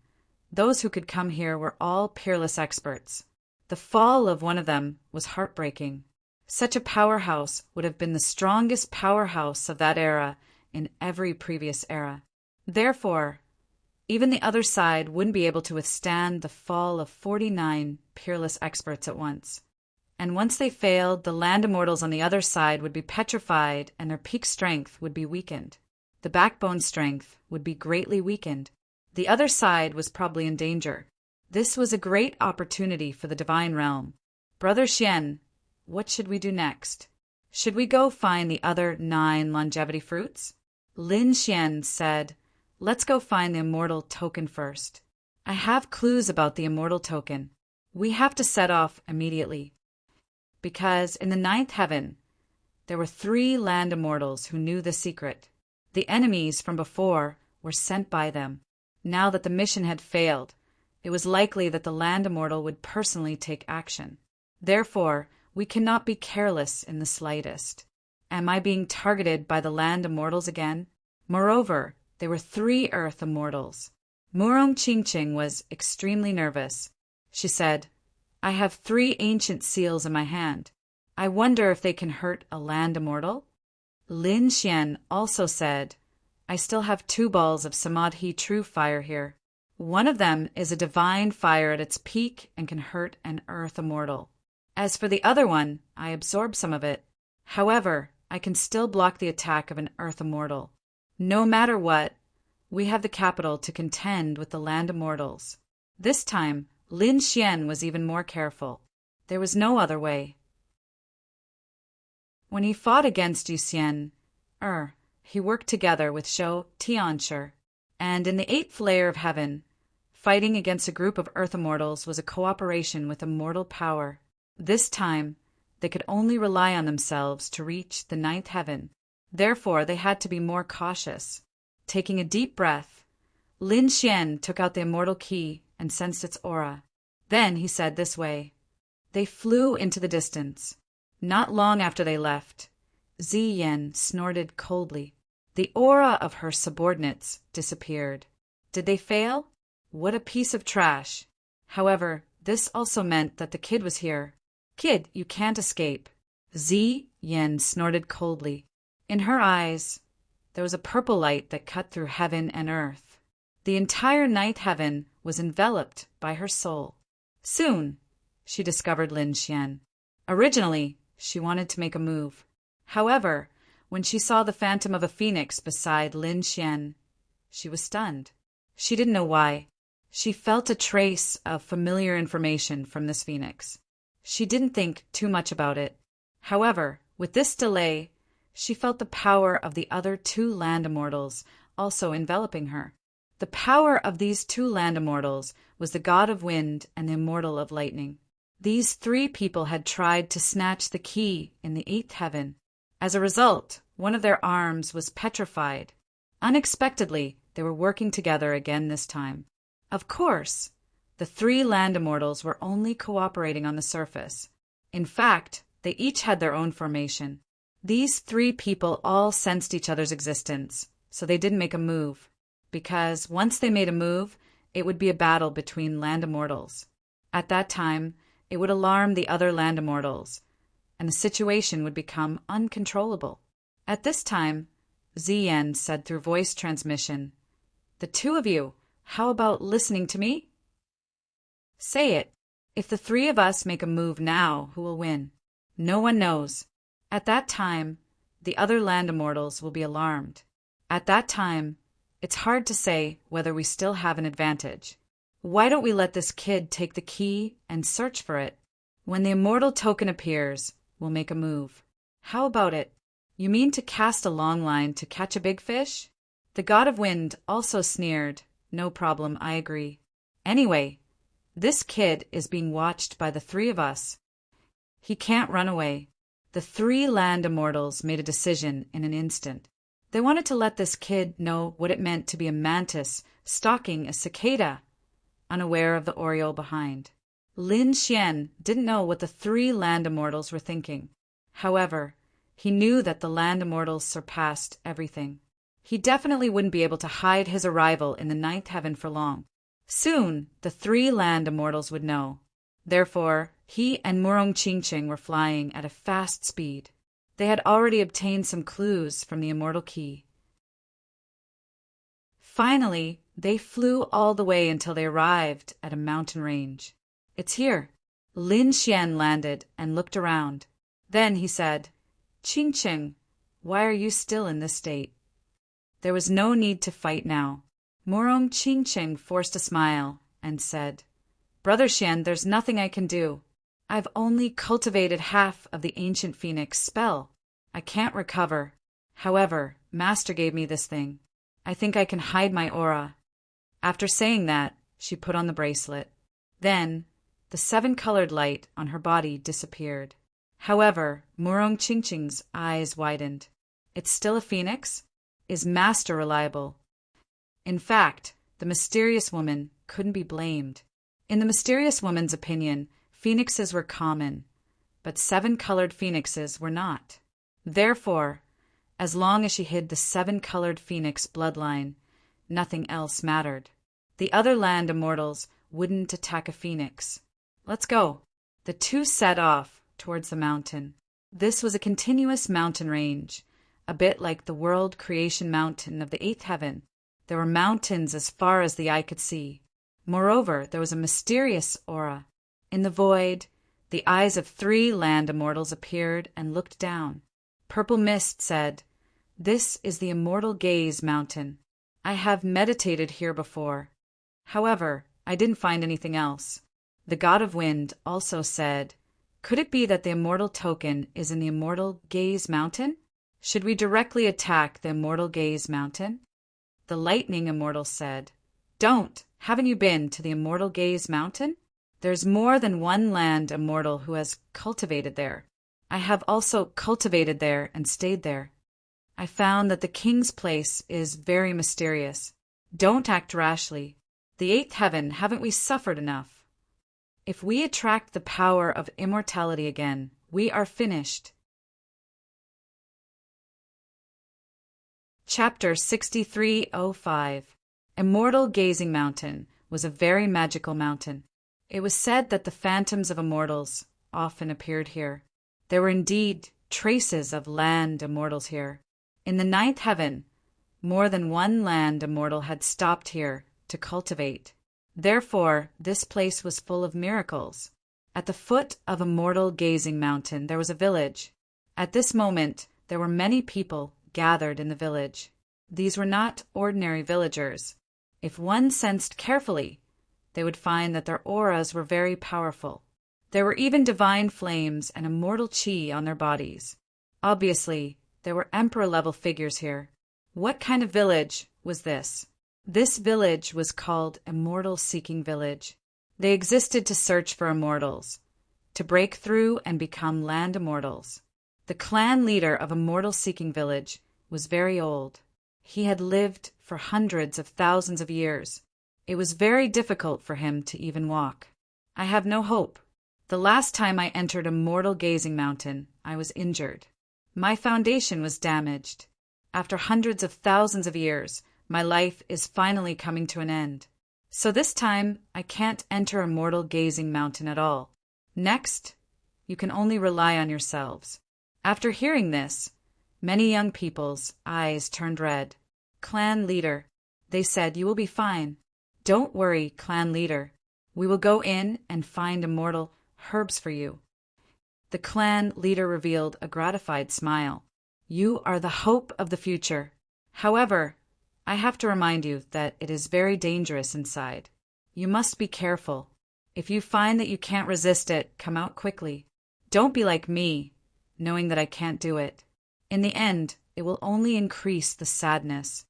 those who could come here were all peerless experts. The fall of one of them was heartbreaking. Such a powerhouse would have been the strongest powerhouse of that era in every previous era. Therefore, even the other side wouldn't be able to withstand the fall of 49 peerless experts at once. And once they failed, the land immortals on the other side would be petrified and their peak strength would be weakened. The backbone strength would be greatly weakened. The other side was probably in danger. This was a great opportunity for the divine realm. "Brother Xian, what should we do next? Should we go find the other 9 longevity fruits?" Lin Xian said, "Let's go find the immortal token first. I have clues about the immortal token. We have to set off immediately." Because in the ninth heaven, there were 3 land immortals who knew the secret. The enemies from before were sent by them. Now that the mission had failed, it was likely that the land immortal would personally take action. Therefore, we cannot be careless in the slightest. Am I being targeted by the land immortals again? Moreover, there were 3 earth immortals. Morong Ching was extremely nervous. She said, "I have 3 ancient seals in my hand. I wonder if they can hurt a land immortal?" Lin Xian also said, "I still have 2 balls of Samadhi true fire here. One of them is a divine fire at its peak and can hurt an earth immortal. As for the other one, I absorb some of it. However, I can still block the attack of an earth immortal. No matter what, we have the capital to contend with the land immortals." This time, Lin Xian was even more careful. There was no other way. When he fought against Yu Xian, he worked together with Shou Tianshi, and in the 8th layer of heaven, fighting against a group of earth immortals was a cooperation with immortal power. This time, they could only rely on themselves to reach the 9th heaven. Therefore, they had to be more cautious. Taking a deep breath, Lin Xian took out the immortal key and sensed its aura. Then he said this way. They flew into the distance. Not long after they left, Ziyan snorted coldly. The aura of her subordinates disappeared. Did they fail? What a piece of trash. However, this also meant that the kid was here. Kid, you can't escape. Ziyan snorted coldly. In her eyes, there was a purple light that cut through heaven and earth. The entire 9th heaven was enveloped by her soul. Soon, she discovered Lin Xian. Originally, she wanted to make a move. However, when she saw the phantom of a phoenix beside Lin Xian, she was stunned. She didn't know why. She felt a trace of familiar information from this phoenix. She didn't think too much about it. However, with this delay, she felt the power of the other 2 land immortals also enveloping her. The power of these 2 land immortals was the god of wind and the immortal of lightning. These 3 people had tried to snatch the key in the 8th heaven. As a result, one of their arms was petrified. Unexpectedly, they were working together again this time. Of course, the 3 land immortals were only cooperating on the surface. In fact, they each had their own formation. These 3 people all sensed each other's existence, so they didn't make a move. Because once they made a move, it would be a battle between land immortals. At that time, it would alarm the other land immortals, and the situation would become uncontrollable. At this time, Ziyan said through voice transmission, "The 2 of you, how about listening to me? Say it. If the 3 of us make a move now, who will win? No one knows. At that time, the other land immortals will be alarmed. At that time, it's hard to say whether we still have an advantage. Why don't we let this kid take the key and search for it? When the immortal token appears, we'll make a move. How about it? You mean to cast a long line to catch a big fish?" The god of wind also sneered. "No problem, I agree. Anyway, this kid is being watched by the 3 of us. He can't run away." The 3 land immortals made a decision in an instant. They wanted to let this kid know what it meant to be a mantis stalking a cicada, unaware of the aureole behind. Lin Xian didn't know what the 3 land immortals were thinking. However, he knew that the land immortals surpassed everything. He definitely wouldn't be able to hide his arrival in the 9th heaven for long. Soon, the 3 land immortals would know. Therefore, he and Murong Qingqing were flying at a fast speed. They had already obtained some clues from the immortal key. Finally, they flew all the way until they arrived at a mountain range. "It's here." Lin Xian landed and looked around. Then he said, "Qingqing, why are you still in this state?" There was no need to fight now. Murong Qingqing forced a smile and said, "Brother Xian, there's nothing I can do. I've only cultivated half of the ancient phoenix spell. I can't recover. However, Master gave me this thing. I think I can hide my aura." After saying that, she put on the bracelet. Then, the 7-colored light on her body disappeared. However, Murong Qingqing's eyes widened. "It's still a phoenix? Is Master reliable?" In fact, the mysterious woman couldn't be blamed. In the mysterious woman's opinion, phoenixes were common, but 7-colored phoenixes were not. Therefore, as long as she hid the 7-colored phoenix bloodline, nothing else mattered. The other land immortals wouldn't attack a phoenix. "Let's go." The 2 set off towards the mountain. This was a continuous mountain range, a bit like the world creation mountain of the 8th heaven. There were mountains as far as the eye could see. Moreover, there was a mysterious aura. In the void, the eyes of 3 land immortals appeared and looked down. Purple Mist said, "This is the Immortal Gaze Mountain. I have meditated here before. However, I didn't find anything else. The god of wind also said, could it be that the immortal token is in the immortal gaze mountain? Should we directly attack the immortal gaze mountain? The lightning immortal said, don't! Haven't you been to the immortal gaze mountain? There's more than one land immortal who has cultivated there. I have also cultivated there and stayed there. I found that the king's place is very mysterious. Don't act rashly. The eighth heaven, haven't we suffered enough? If we attract the power of immortality again, we are finished. Chapter 6305. Immortal Gazing Mountain was a very magical mountain. It was said that the phantoms of immortals often appeared here. There were indeed traces of land immortals here. In the ninth heaven, more than one land immortal had stopped here to cultivate. Therefore, this place was full of miracles. At the foot of Immortal Gazing Mountain there was a village. At this moment, there were many people gathered in the village. These were not ordinary villagers. If one sensed carefully, they would find that their auras were very powerful. There were even divine flames and immortal chi on their bodies. Obviously, there were emperor-level figures here. What kind of village was this? This village was called Immortal Seeking Village. They existed to search for immortals, to break through and become land immortals. The clan leader of Immortal Seeking Village was very old. He had lived for hundreds of thousands of years. It was very difficult for him to even walk. I have no hope. The last time I entered Immortal Gazing Mountain, I was injured. My foundation was damaged. After hundreds of thousands of years, my life is finally coming to an end. So this time, I can't enter Immortal Gazing Mountain at all. Next, you can only rely on yourselves. After hearing this, many young people's eyes turned red. Clan leader, they said, you will be fine. Don't worry, clan leader. We will go in and find immortal herbs for you. The clan leader revealed a gratified smile. You are the hope of the future. However, I have to remind you that it is very dangerous inside. You must be careful. If you find that you can't resist it, come out quickly. Don't be like me, knowing that I can't do it. In the end, it will only increase the sadness.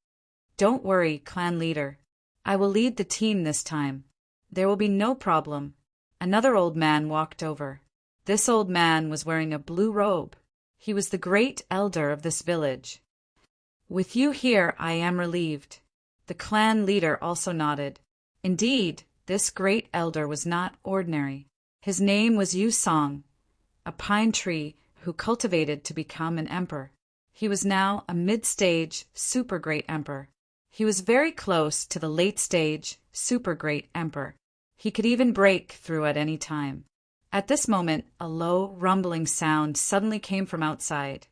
Don't worry, clan leader. I will lead the team this time. There will be no problem. Another old man walked over. This old man was wearing a blue robe. He was the great elder of this village. With you here, I am relieved. The clan leader also nodded. Indeed, this great elder was not ordinary. His name was Yusong, a pine tree who cultivated to become an emperor. He was now a mid-stage, super great emperor. He was very close to the late-stage, super great emperor. He could even break through at any time. At this moment, a low, rumbling sound suddenly came from outside,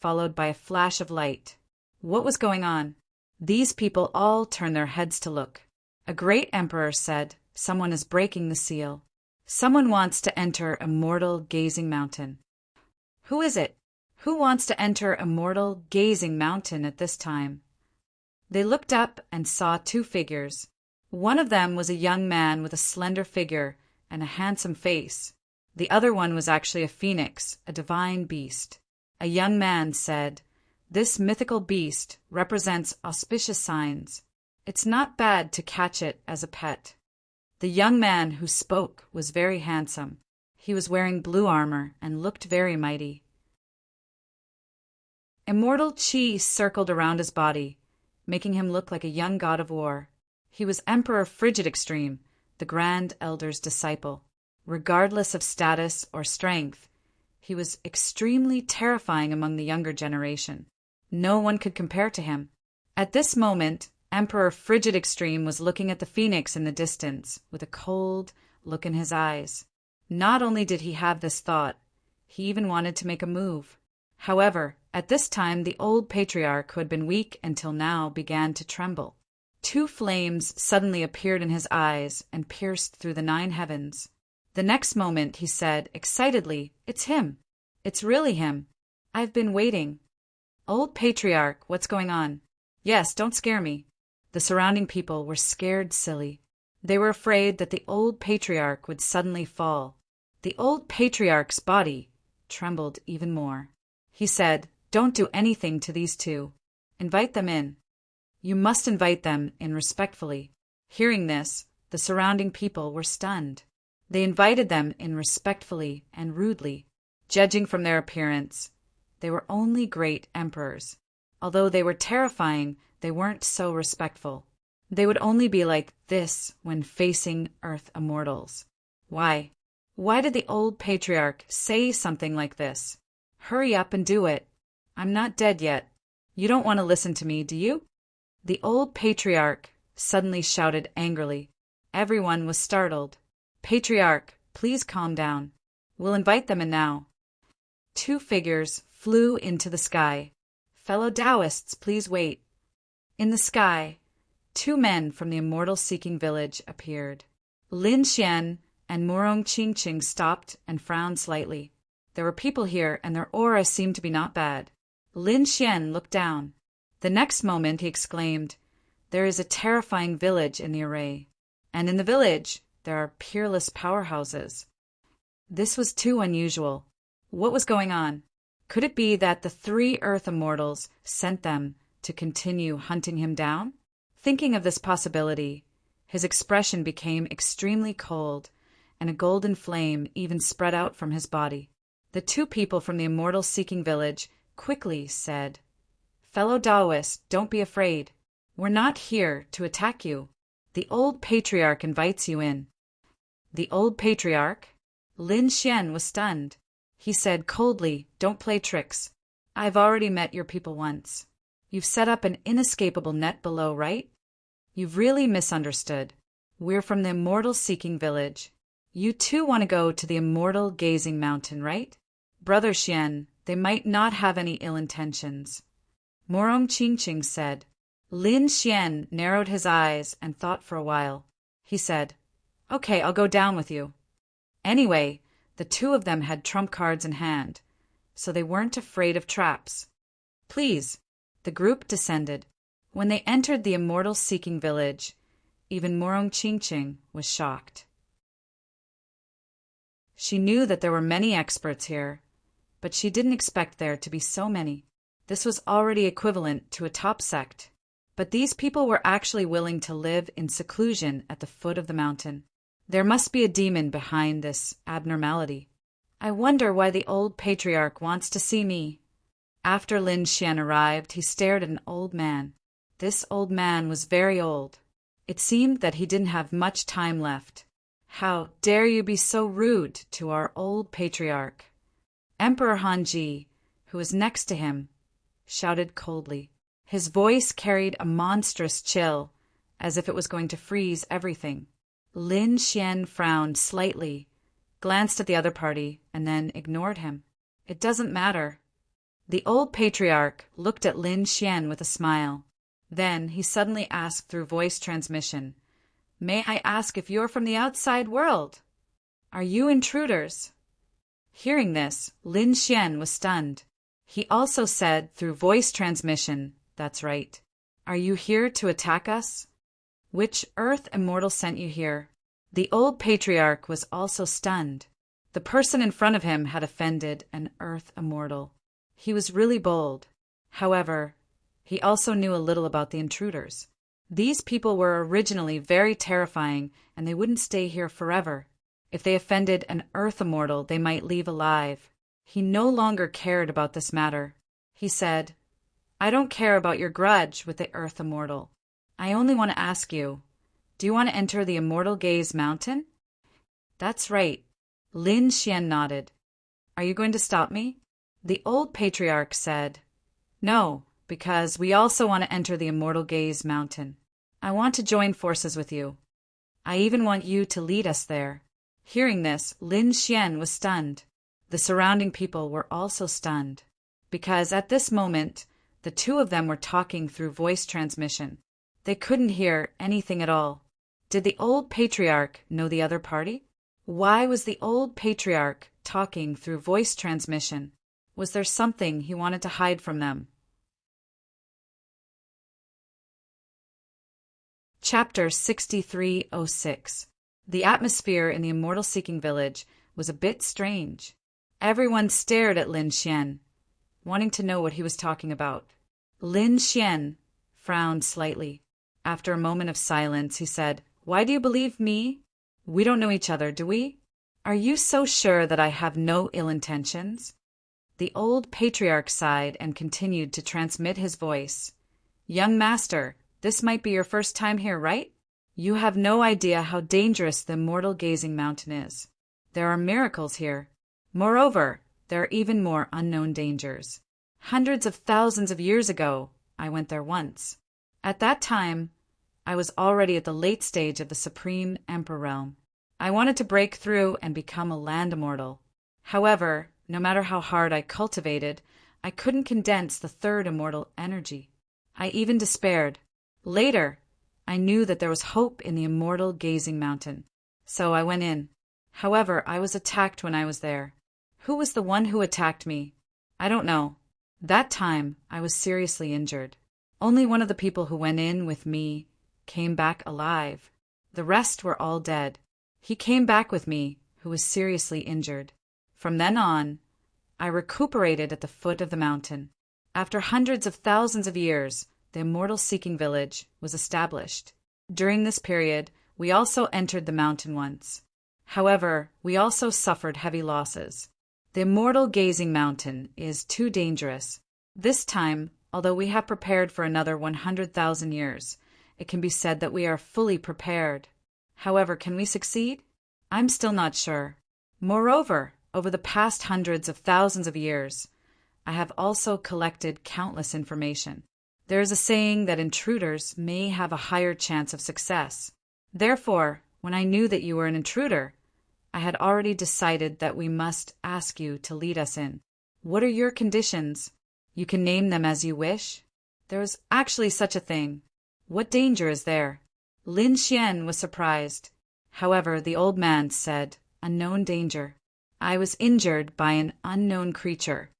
followed by a flash of light. What was going on? These people all turned their heads to look. A great emperor said, someone is breaking the seal. Someone wants to enter Immortal Gazing Mountain. Who is it? Who wants to enter Immortal Gazing Mountain at this time? They looked up and saw two figures. One of them was a young man with a slender figure and a handsome face. The other one was actually a phoenix, a divine beast. A young man said, this mythical beast represents auspicious signs. It's not bad to catch it as a pet. The young man who spoke was very handsome. He was wearing blue armor and looked very mighty. Immortal chi circled around his body, making him look like a young god of war. He was Emperor Frigid Extreme, the Grand Elder's disciple. Regardless of status or strength, he was extremely terrifying among the younger generation. No one could compare to him. At this moment, Emperor Frigid Extreme was looking at the phoenix in the distance with a cold look in his eyes. Not only did he have this thought, he even wanted to make a move. However, at this time the old patriarch who had been weak until now began to tremble. Two flames suddenly appeared in his eyes and pierced through the 9 heavens. The next moment he said excitedly, "It's him. It's really him. I've been waiting." "Old patriarch, what's going on?" "Yes, don't scare me." The surrounding people were scared silly. They were afraid that the old patriarch would suddenly fall. The old patriarch's body trembled even more. He said, "Don't do anything to these two. Invite them in. You must invite them in respectfully." Hearing this, the surrounding people were stunned. They invited them in respectfully and rudely. Judging from their appearance, they were only great emperors. Although they were terrifying, they weren't so respectful. They would only be like this when facing Earth immortals. Why? Why did the old patriarch say something like this? Hurry up and do it. I'm not dead yet. You don't want to listen to me, do you? The old patriarch suddenly shouted angrily. Everyone was startled. Patriarch, please calm down. We'll invite them in now. Two figures flew into the sky. Fellow Taoists, please wait. In the sky, two men from the immortal-seeking village appeared. Lin Xian and Murong Qingqing stopped and frowned slightly. There were people here, and their aura seemed to be not bad. Lin Xian looked down. The next moment he exclaimed, "There is a terrifying village in the array. And in the village, there are peerless powerhouses." This was too unusual. What was going on? Could it be that the three Earth immortals sent them to continue hunting him down? Thinking of this possibility, his expression became extremely cold, and a golden flame even spread out from his body. The two people from the immortal-seeking village quickly said, "Fellow Taoists, don't be afraid. We're not here to attack you. The old patriarch invites you in." The old patriarch? Lin Xian was stunned. He said coldly, "Don't play tricks. I've already met your people once. You've set up an inescapable net below, right? You've really misunderstood. We're from the immortal-seeking village. You too want to go to the immortal-gazing mountain, right? Brother Xian, they might not have any ill intentions." Murong Qingqing said. Lin Xian narrowed his eyes and thought for a while. He said, "Okay, I'll go down with you." Anyway, the two of them had trump cards in hand, so they weren't afraid of traps. "Please." The group descended. When they entered the immortal-seeking village, even Murong Qingqing was shocked. She knew that there were many experts here, but she didn't expect there to be so many. This was already equivalent to a top sect. But these people were actually willing to live in seclusion at the foot of the mountain. There must be a demon behind this abnormality. I wonder why the old patriarch wants to see me. After Lin Xian arrived, he stared at an old man. This old man was very old. It seemed that he didn't have much time left. "How dare you be so rude to our old patriarch?" Emperor Hanji, who was next to him, shouted coldly. His voice carried a monstrous chill, as if it was going to freeze everything. Lin Xian frowned slightly, glanced at the other party, and then ignored him. "It doesn't matter." The old patriarch looked at Lin Xian with a smile. Then he suddenly asked through voice transmission, "May I ask if you're from the outside world? Are you intruders?" Hearing this, Lin Xian was stunned. He also said through voice transmission, "That's right. Are you here to attack us? Which Earth immortal sent you here?" The old patriarch was also stunned. The person in front of him had offended an Earth immortal. He was really bold. However, he also knew a little about the intruders. These people were originally very terrifying, and they wouldn't stay here forever. If they offended an Earth immortal, they might leave alive. He no longer cared about this matter. He said, "I don't care about your grudge with the Earth immortal. I only want to ask you, do you want to enter the Immortal Gaze Mountain?" "That's right." Lin Xian nodded. "Are you going to stop me?" The old patriarch said, "No, because we also want to enter the Immortal Gaze Mountain. I want to join forces with you. I even want you to lead us there." Hearing this, Lin Xian was stunned. The surrounding people were also stunned, because at this moment, the two of them were talking through voice transmission. They couldn't hear anything at all. Did the old patriarch know the other party? Why was the old patriarch talking through voice transmission? Was there something he wanted to hide from them? Chapter 6306. The atmosphere in the immortal-seeking village was a bit strange. Everyone stared at Lin Xian, wanting to know what he was talking about. Lin Xian frowned slightly. After a moment of silence, he said, "Why do you believe me? We don't know each other, do we? Are you so sure that I have no ill intentions?" The old patriarch sighed and continued to transmit his voice. "Young master, this might be your first time here, right? You have no idea how dangerous the immortal gazing mountain is. There are miracles here. Moreover, there are even more unknown dangers. Hundreds of thousands of years ago, I went there once. At that time, I was already at the late stage of the Supreme Emperor realm. I wanted to break through and become a land immortal. However, no matter how hard I cultivated, I couldn't condense the third immortal energy. I even despaired. Later, I knew that there was hope in the immortal gazing mountain. So I went in. However, I was attacked when I was there. Who was the one who attacked me? I don't know. That time, I was seriously injured. Only one of the people who went in with me came back alive. The rest were all dead. He came back with me, who was seriously injured. From then on, I recuperated at the foot of the mountain. After hundreds of thousands of years, the immortal-seeking village was established. During this period, we also entered the mountain once. However, we also suffered heavy losses. The immortal gazing mountain is too dangerous. This time, although we have prepared for another 100,000 years, it can be said that we are fully prepared. However, can we succeed? I'm still not sure. Moreover, over the past hundreds of thousands of years, I have also collected countless information. There is a saying that intruders may have a higher chance of success. Therefore, when I knew that you were an intruder, I had already decided that we must ask you to lead us in. What are your conditions? You can name them as you wish. There is actually such a thing. What danger is there? Lin Xian was surprised. However, the old man said, "Unknown danger. I was injured by an unknown creature."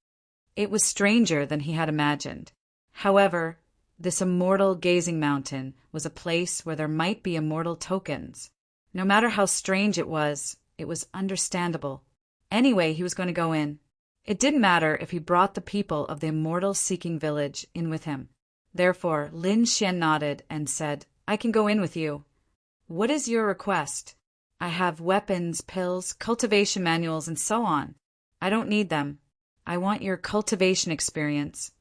It was stranger than he had imagined. However, this immortal gazing mountain was a place where there might be immortal tokens. No matter how strange it was understandable. Anyway, he was going to go in. It didn't matter if he brought the people of the immortal-seeking village in with him. Therefore, Lin Xian nodded and said, "I can go in with you. What is your request? I have weapons, pills, cultivation manuals, and so on. I don't need them. I want your cultivation experience,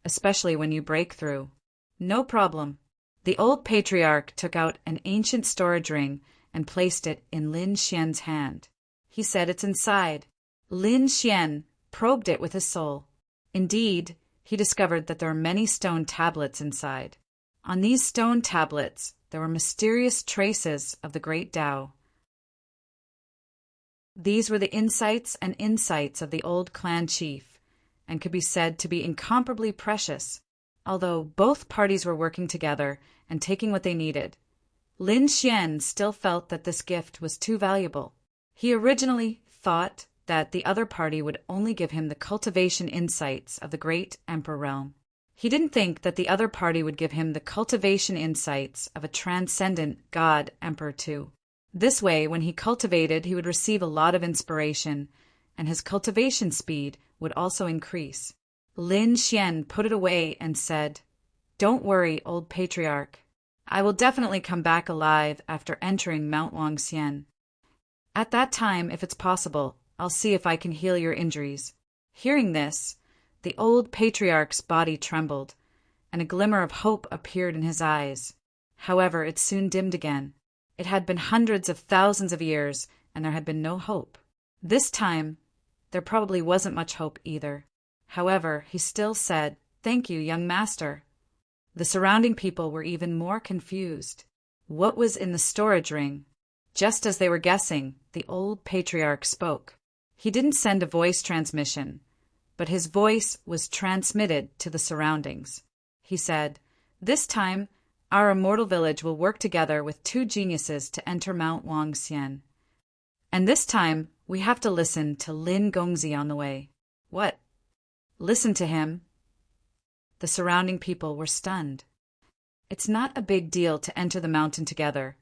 especially when you break through." "No problem." The old patriarch took out an ancient storage ring and placed it in Lin Xian's hand. He said, "It's inside." Lin Xian probed it with his soul. Indeed, he discovered that there were many stone tablets inside. On these stone tablets, there were mysterious traces of the great Tao. These were the insights of the old clan chief, and could be said to be incomparably precious. Although both parties were working together and taking what they needed, Lin Xian still felt that this gift was too valuable. He originally thought that the other party would only give him the cultivation insights of the great Emperor realm. He didn't think that the other party would give him the cultivation insights of a transcendent God Emperor too. This way, when he cultivated, he would receive a lot of inspiration, and his cultivation speed would also increase. Lin Xian put it away and said, "Don't worry, old patriarch. I will definitely come back alive after entering Mount Longxian. At that time, if it's possible, I'll see if I can heal your injuries." Hearing this, the old patriarch's body trembled, and a glimmer of hope appeared in his eyes. However, it soon dimmed again. It had been hundreds of thousands of years, and there had been no hope. This time, there probably wasn't much hope either. However, he still said, "Thank you, young master." The surrounding people were even more confused. What was in the storage ring? Just as they were guessing, the old patriarch spoke. He didn't send a voice transmission, but his voice was transmitted to the surroundings. He said, "This time, our immortal village will work together with two geniuses to enter Mount Longxian. And this time, we have to listen to Lin Gongzi on the way." "What? Listen to him?" The surrounding people were stunned. It's not a big deal to enter the mountain together.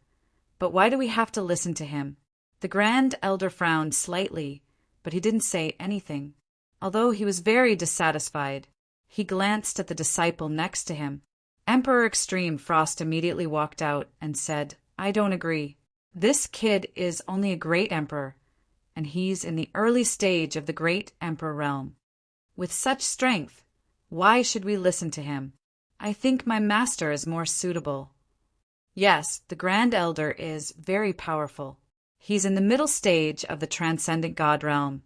But why do we have to listen to him? The Grand Elder frowned slightly, but he didn't say anything. Although he was very dissatisfied, he glanced at the disciple next to him. Emperor Extreme Frost immediately walked out and said, "I don't agree. This kid is only a great emperor, and he's in the early stage of the great emperor realm. With such strength, why should we listen to him? I think my master is more suitable." Yes, the Grand Elder is very powerful. He's in the middle stage of the transcendent God realm,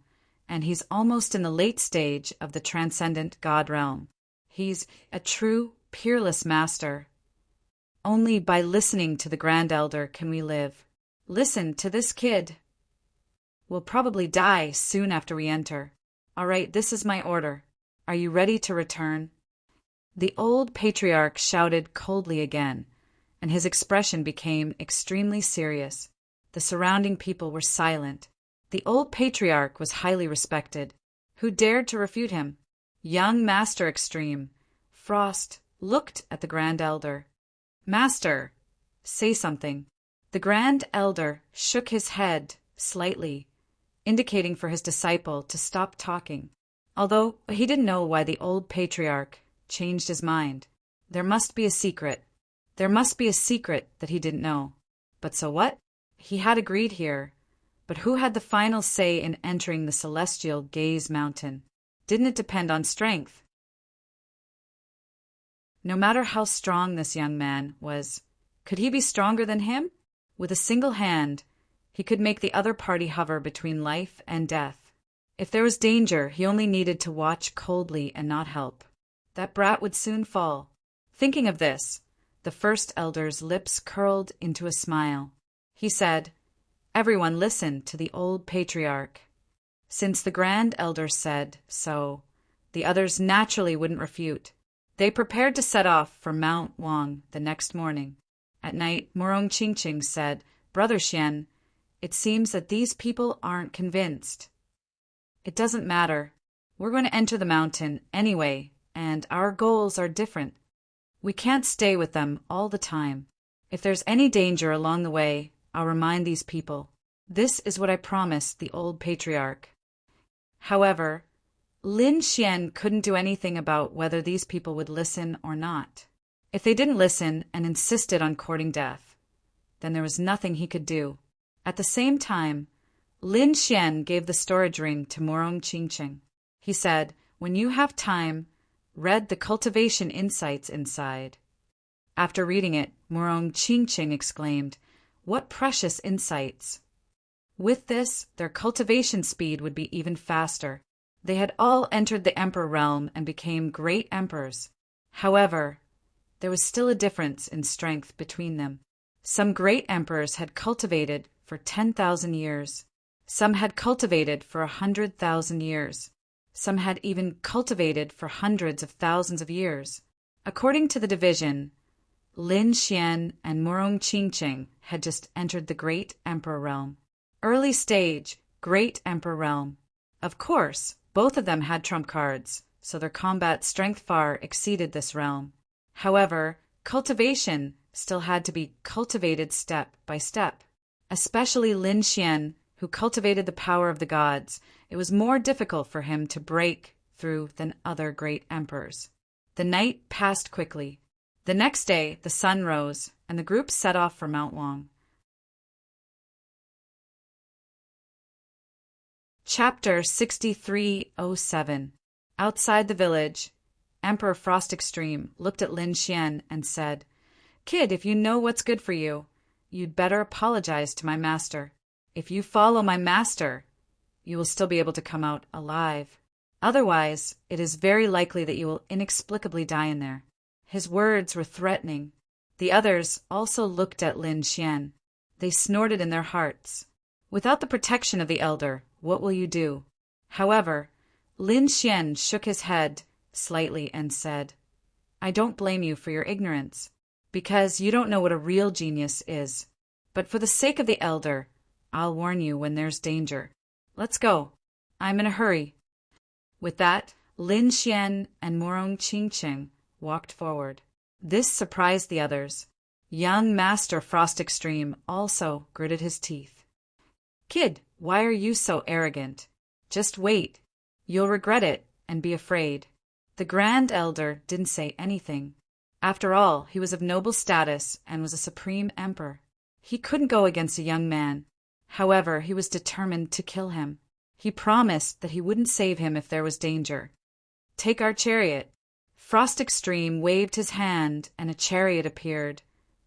and he's almost in the late stage of the transcendent God realm. He's a true, peerless master. Only by listening to the Grand Elder can we live. Listen to this kid. We'll probably die soon after we enter. All right, this is my order. Are you ready to return? The old patriarch shouted coldly again, and his expression became extremely serious. The surrounding people were silent. The old patriarch was highly respected. Who dared to refute him? Young Master Extreme Frost looked at the Grand Elder. "Master, say something." The Grand Elder shook his head slightly, indicating for his disciple to stop talking. Although he didn't know why the old patriarch changed his mind. There must be a secret. There must be a secret that he didn't know. But so what? He had agreed here. But who had the final say in entering the celestial Gaze Mountain? Didn't it depend on strength? No matter how strong this young man was, could he be stronger than him? With a single hand, he could make the other party hover between life and death. If there was danger, he only needed to watch coldly and not help. That brat would soon fall. Thinking of this, the first elder's lips curled into a smile. He said, "Everyone listen to the old patriarch." Since the Grand Elder said so, the others naturally wouldn't refute. They prepared to set off for Mount Wang the next morning. At night, Morong Chingching said, "Brother Xian, it seems that these people aren't convinced." "It doesn't matter. We're going to enter the mountain anyway, and our goals are different. We can't stay with them all the time. If there's any danger along the way, I'll remind these people. This is what I promised the old patriarch." However, Lin Xian couldn't do anything about whether these people would listen or not. If they didn't listen and insisted on courting death, then there was nothing he could do. At the same time, Lin Xian gave the storage ring to Morong Chingcheng. He said, "When you have time, read the cultivation insights inside." After reading it, Morong Chingcheng exclaimed, "What precious insights!" With this, their cultivation speed would be even faster. They had all entered the emperor realm and became great emperors. However, there was still a difference in strength between them. Some great emperors had cultivated for 10,000 years. Some had cultivated for 100,000 years. Some had even cultivated for hundreds of thousands of years. According to the division, Lin Xian and Morong Chingcheng had just entered the Great Emperor Realm. Early stage, Great Emperor Realm. Of course, both of them had trump cards, so their combat strength far exceeded this realm. However, cultivation still had to be cultivated step by step. Especially Lin Xian, who cultivated the power of the gods, it was more difficult for him to break through than other great emperors. The night passed quickly. The next day, the sun rose, and the group set off for Mount Wang. Chapter 6307. Outside the village, Emperor Frost Extreme looked at Lin Xian and said, "Kid, if you know what's good for you, you'd better apologize to my master. If you follow my master, you will still be able to come out alive. Otherwise, it is very likely that you will inexplicably die in there." His words were threatening. The others also looked at Lin Xian. They snorted in their hearts. Without the protection of the elder, what will you do? However, Lin Xian shook his head slightly and said, "I don't blame you for your ignorance, because you don't know what a real genius is. But for the sake of the elder, I'll warn you when there's danger. Let's go. I'm in a hurry." With that, Lin Xian and Morong Chingcheng walked forward. This surprised the others. Young Master Frost Extreme also gritted his teeth. "Kid, why are you so arrogant? Just wait. You'll regret it and be afraid." The Grand Elder didn't say anything. After all, he was of noble status and was a supreme emperor. He couldn't go against a young man. However, he was determined to kill him. He promised that he wouldn't save him if there was danger. "Take our chariot." Frost Extreme waved his hand and a chariot appeared,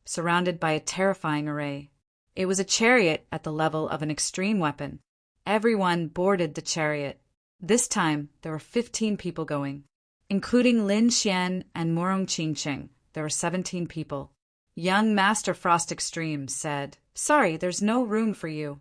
surrounded by a terrifying array. It was a chariot at the level of an extreme weapon. Everyone boarded the chariot. This time, there were 15 people going. Including Lin Xian and Morong Qingqing, there were 17 people. Young Master Frost Extreme said, "Sorry, there's no room for you."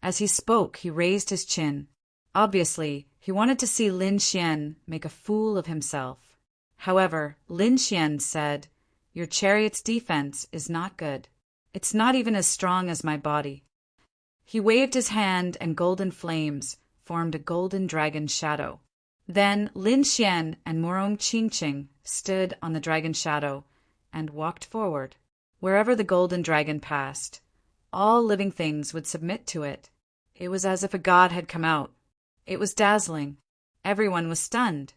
As he spoke, he raised his chin. Obviously, he wanted to see Lin Xian make a fool of himself. However, Lin Xian said, "Your chariot's defense is not good. It's not even as strong as my body." He waved his hand and golden flames formed a golden dragon shadow. Then Lin Xian and Morong Qingqing stood on the dragon shadow and walked forward. Wherever the golden dragon passed, all living things would submit to it. It was as if a god had come out. It was dazzling. Everyone was stunned.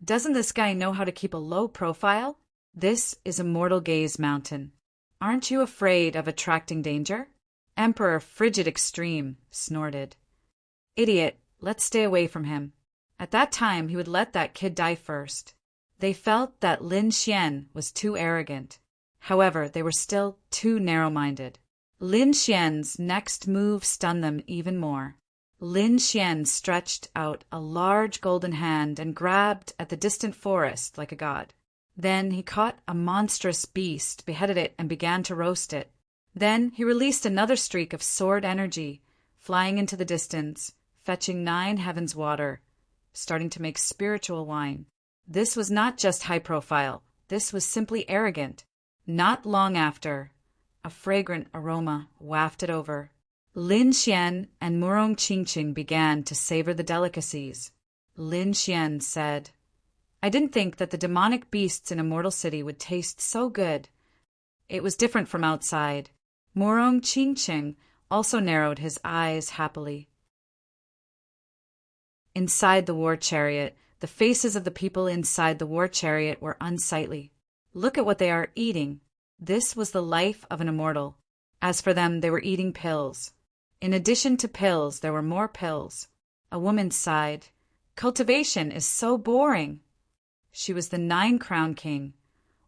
Doesn't this guy know how to keep a low profile? This is Immortal Gaze Mountain. Aren't you afraid of attracting danger? Emperor Frigid Extreme snorted. "Idiot, let's stay away from him." At that time, he would let that kid die first. They felt that Lin Xian was too arrogant. However, they were still too narrow-minded. Lin Xian's next move stunned them even more. Lin Xian stretched out a large golden hand and grabbed at the distant forest like a god. Then he caught a monstrous beast, beheaded it, and began to roast it. Then he released another streak of sword energy, flying into the distance, fetching 9 heavens water, starting to make spiritual wine. This was not just high profile. This was simply arrogant. Not long after, a fragrant aroma wafted over. Lin Xian and Morong Qingqing began to savor the delicacies. Lin Xian said, "I didn't think that the demonic beasts in Immortal City would taste so good." It was different from outside. Morong Qingqing also narrowed his eyes happily. Inside the war chariot, the faces of the people inside the war chariot were unsightly. Look at what they are eating. This was the life of an immortal. As for them, they were eating pills. In addition to pills, there were more pills. A woman sighed. "Cultivation is so boring." She was the 9-crown king,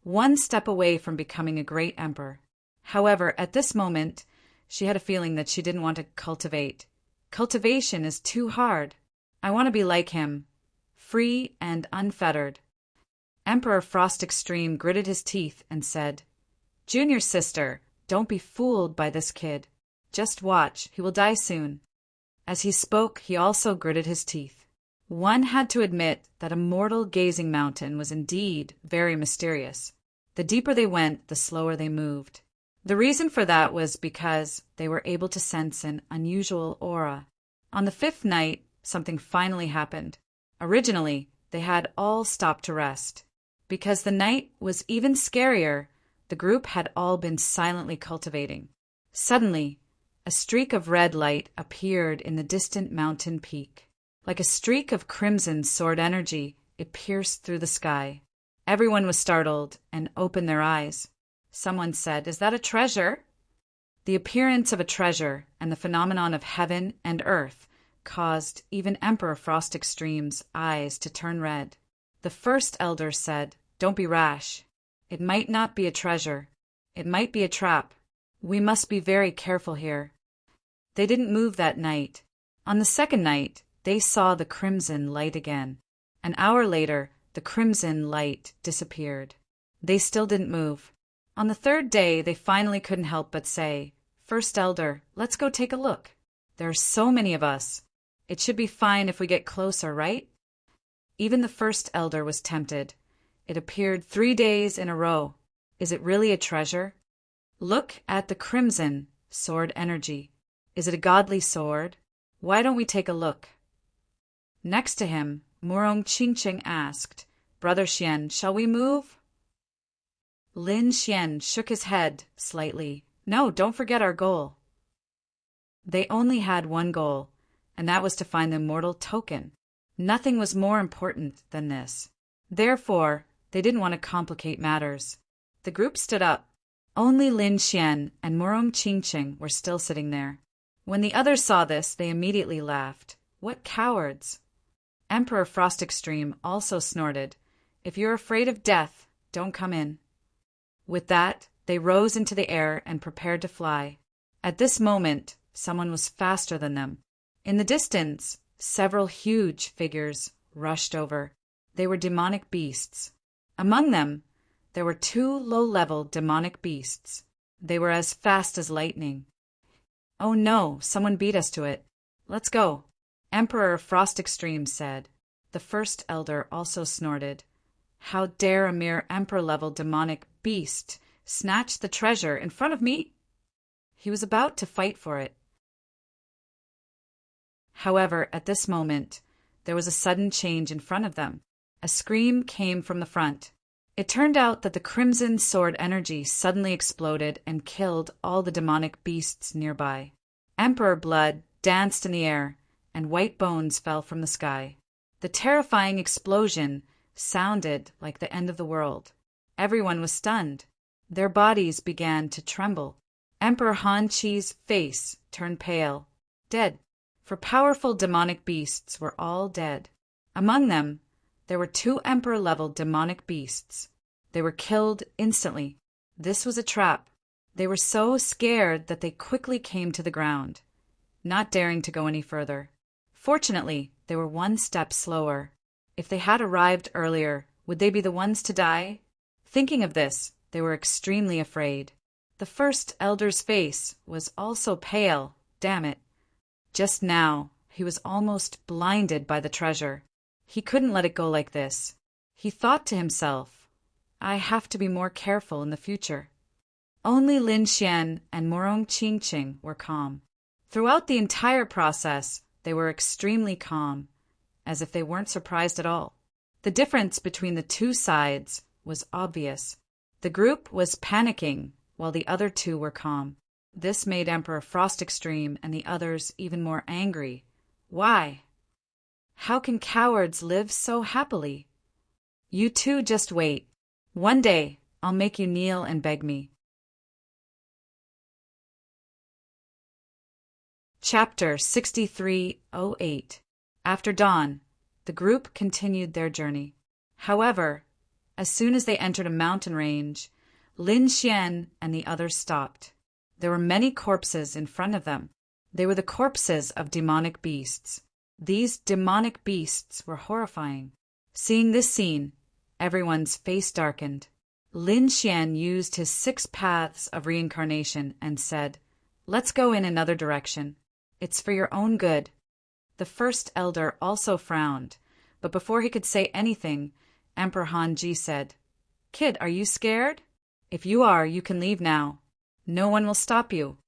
one step away from becoming a great emperor. However, at this moment, she had a feeling that she didn't want to cultivate. Cultivation is too hard. I want to be like him, free and unfettered. Emperor Frost Extreme gritted his teeth and said, "Junior sister, don't be fooled by this kid. Just watch, he will die soon." As he spoke, he also gritted his teeth. One had to admit that Immortal Gazing Mountain was indeed very mysterious. The deeper they went, the slower they moved. The reason for that was because they were able to sense an unusual aura. On the 5th night, something finally happened. Originally, they had all stopped to rest. Because the night was even scarier, the group had all been silently cultivating. Suddenly, a streak of red light appeared in the distant mountain peak. Like a streak of crimson sword energy, it pierced through the sky. Everyone was startled and opened their eyes. Someone said, "Is that a treasure?" The appearance of a treasure and the phenomenon of heaven and earth caused even Emperor Frost Extreme's eyes to turn red. The first elder said, "Don't be rash. It might not be a treasure. It might be a trap. We must be very careful here." They didn't move that night. On the 2nd night, they saw the crimson light again. An hour later, the crimson light disappeared. They still didn't move. On the 3rd day, they finally couldn't help but say, "First elder, let's go take a look. There are so many of us. It should be fine if we get closer, right?" Even the first elder was tempted. It appeared 3 days in a row. Is it really a treasure? Look at the crimson sword energy. Is it a godly sword? Why don't we take a look? Next to him, Morong Qingqing asked, "Brother Xian, shall we move?" Lin Xian shook his head slightly. No, don't forget our goal. They only had one goal, and that was to find the immortal token. Nothing was more important than this. Therefore, they didn't want to complicate matters. The group stood up. Only Lin Xian and Murong Qingqing were still sitting there. When the others saw this, they immediately laughed. What cowards! Emperor Frost Extreme also snorted. If you're afraid of death, don't come in. With that, they rose into the air and prepared to fly. At this moment, someone was faster than them. In the distance, several huge figures rushed over. They were demonic beasts. Among them, there were 2 low-level demonic beasts. They were as fast as lightning. Oh no, someone beat us to it. Let's go, Emperor Frost Extreme said. The first elder also snorted. How dare a mere emperor-level demonic beast snatch the treasure in front of me? He was about to fight for it. However, at this moment, there was a sudden change in front of them. A scream came from the front. It turned out that the crimson sword energy suddenly exploded and killed all the demonic beasts nearby. Emperor blood danced in the air, and white bones fell from the sky. The terrifying explosion sounded like the end of the world. Everyone was stunned. Their bodies began to tremble. Emperor Han Chi's face turned pale. Dead. For powerful demonic beasts were all dead. Among them, there were 2 emperor-level demonic beasts. They were killed instantly. This was a trap. They were so scared that they quickly came to the ground, not daring to go any further. Fortunately, they were 1 step slower. If they had arrived earlier, would they be the ones to die? Thinking of this, they were extremely afraid. The first elder's face was also pale. Damn it. Just now, he was almost blinded by the treasure. He couldn't let it go like this. He thought to himself, I have to be more careful in the future. Only Lin Xian and Murong Qingqing were calm. Throughout the entire process, they were extremely calm, as if they weren't surprised at all. The difference between the 2 sides was obvious. The group was panicking, while the other 2 were calm. This made Emperor Frost Extreme and the others even more angry. Why? How can cowards live so happily? You 2 just wait. One day, I'll make you kneel and beg me. Chapter 6308. After dawn, the group continued their journey. However, as soon as they entered a mountain range, Lin Xian and the others stopped. There were many corpses in front of them. They were the corpses of demonic beasts. These demonic beasts were horrifying. Seeing this scene, everyone's face darkened. Lin Xian used his 6 paths of reincarnation and said, Let's go in another direction. It's for your own good. The first elder also frowned, but before he could say anything, Emperor Han Ji said, Kid, are you scared? If you are, you can leave now. No one will stop you.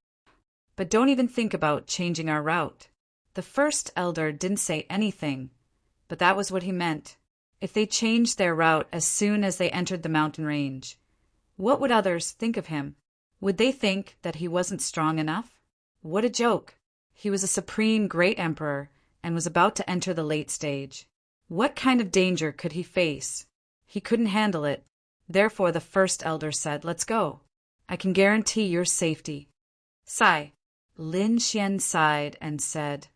But don't even think about changing our route. The first elder didn't say anything, but that was what he meant. If they changed their route as soon as they entered the mountain range, what would others think of him? Would they think that he wasn't strong enough? What a joke! He was a supreme great emperor and was about to enter the late stage. What kind of danger could he face? He couldn't handle it. Therefore the first elder said, Let's go. I can guarantee your safety. Sigh. Lin Xian sighed and said,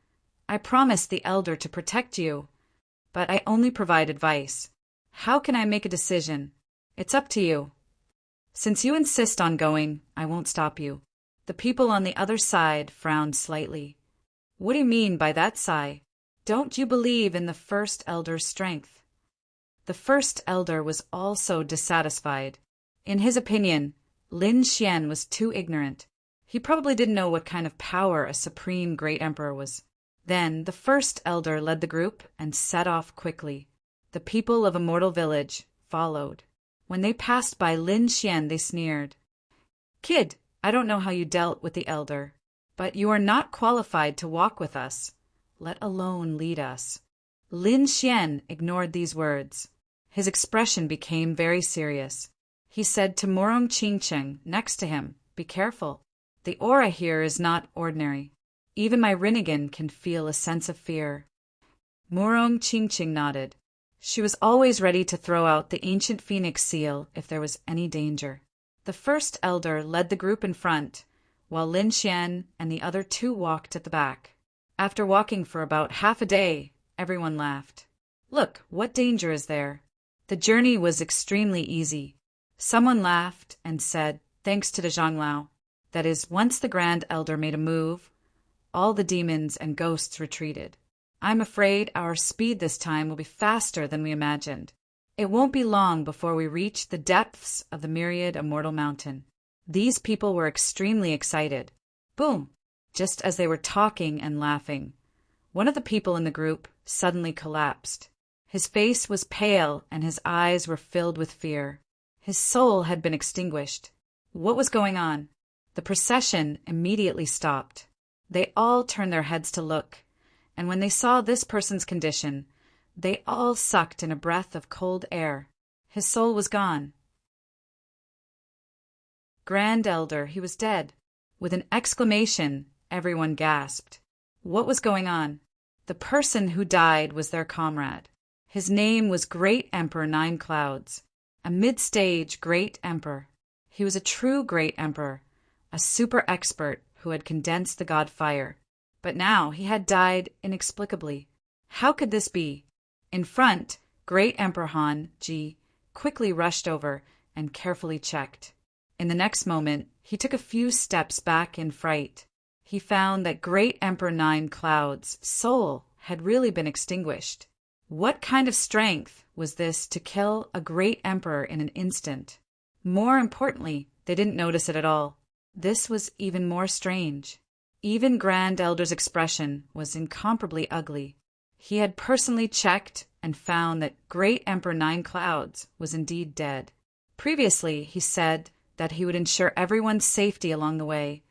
I promised the elder to protect you, but I only provide advice. How can I make a decision? It's up to you. Since you insist on going, I won't stop you. The people on the other side frowned slightly. What do you mean by that, sigh? Don't you believe in the first elder's strength? The first elder was also dissatisfied. In his opinion, Lin Xian was too ignorant. He probably didn't know what kind of power a supreme great emperor was. Then the first elder led the group and set off quickly. The people of Immortal Village followed. When they passed by Lin Xian, they sneered. Kid, I don't know how you dealt with the elder, but you are not qualified to walk with us, let alone lead us. Lin Xian ignored these words. His expression became very serious. He said to Morong Chingcheng next to him, "Be careful. The aura here is not ordinary. Even my Rinnegan can feel a sense of fear." Morong Chingcheng nodded. She was always ready to throw out the ancient phoenix seal if there was any danger. The first elder led the group in front, while Lin Xian and the other two walked at the back. After walking for about half a day, everyone laughed. "Look, what danger is there?" The journey was extremely easy. Someone laughed and said, "Thanks to the Zhanglao." That is, once the Grand Elder made a move, all the demons and ghosts retreated. "I'm afraid our speed this time will be faster than we imagined. It won't be long before we reach the depths of the myriad immortal mountain." These people were extremely excited. Boom! Just as they were talking and laughing, one of the people in the group suddenly collapsed. His face was pale and his eyes were filled with fear. His soul had been extinguished. What was going on? The procession immediately stopped. They all turned their heads to look, and when they saw this person's condition, they all sucked in a breath of cold air. His soul was gone. Grand Elder, he was dead. With an exclamation, everyone gasped. What was going on? The person who died was their comrade. His name was Great Emperor Nine Clouds, a mid-stage Great Emperor. He was a true Great Emperor, a super expert who had condensed the god fire. But now he had died inexplicably. How could this be? In front, Great Emperor Han Ji quickly rushed over and carefully checked. In the next moment, he took a few steps back in fright. He found that Great Emperor Nine Clouds' soul had really been extinguished. What kind of strength was this to kill a great emperor in an instant? More importantly, they didn't notice it at all. This was even more strange. Even Grand Elder's expression was incomparably ugly. He had personally checked and found that Great Emperor Nine Clouds was indeed dead. Previously, he said that he would ensure everyone's safety along the way,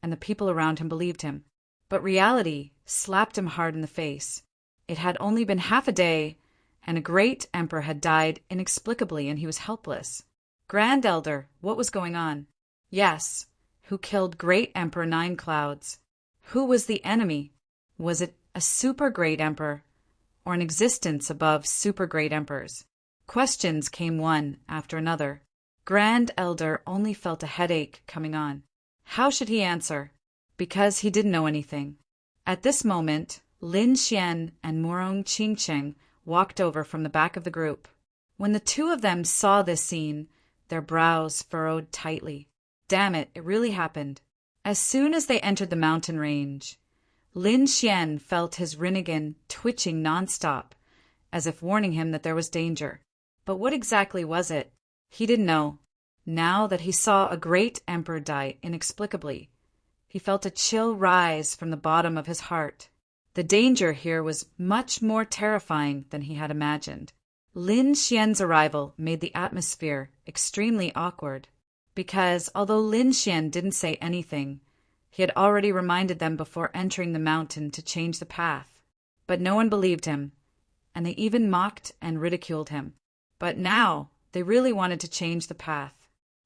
and the people around him believed him. But reality slapped him hard in the face. It had only been half a day, and a great emperor had died inexplicably, and he was helpless. Grand Elder, what was going on? Yes, who killed Great Emperor Nine Clouds? Who was the enemy? Was it a super great emperor, or an existence above super great emperors? Questions came one after another. Grand Elder only felt a headache coming on. How should he answer? Because he didn't know anything. At this moment, Lin Xian and Morong Chingcheng walked over from the back of the group. When the two of them saw this scene, their brows furrowed tightly. Damn it, it really happened. As soon as they entered the mountain range, Lin Xian felt his Rinnegan twitching nonstop, as if warning him that there was danger. But what exactly was it? He didn't know. Now that he saw a great emperor die inexplicably, he felt a chill rise from the bottom of his heart. The danger here was much more terrifying than he had imagined. Lin Xian's arrival made the atmosphere extremely awkward, because although Lin Xian didn't say anything, he had already reminded them before entering the mountain to change the path. But no one believed him, and they even mocked and ridiculed him. But now they really wanted to change the path.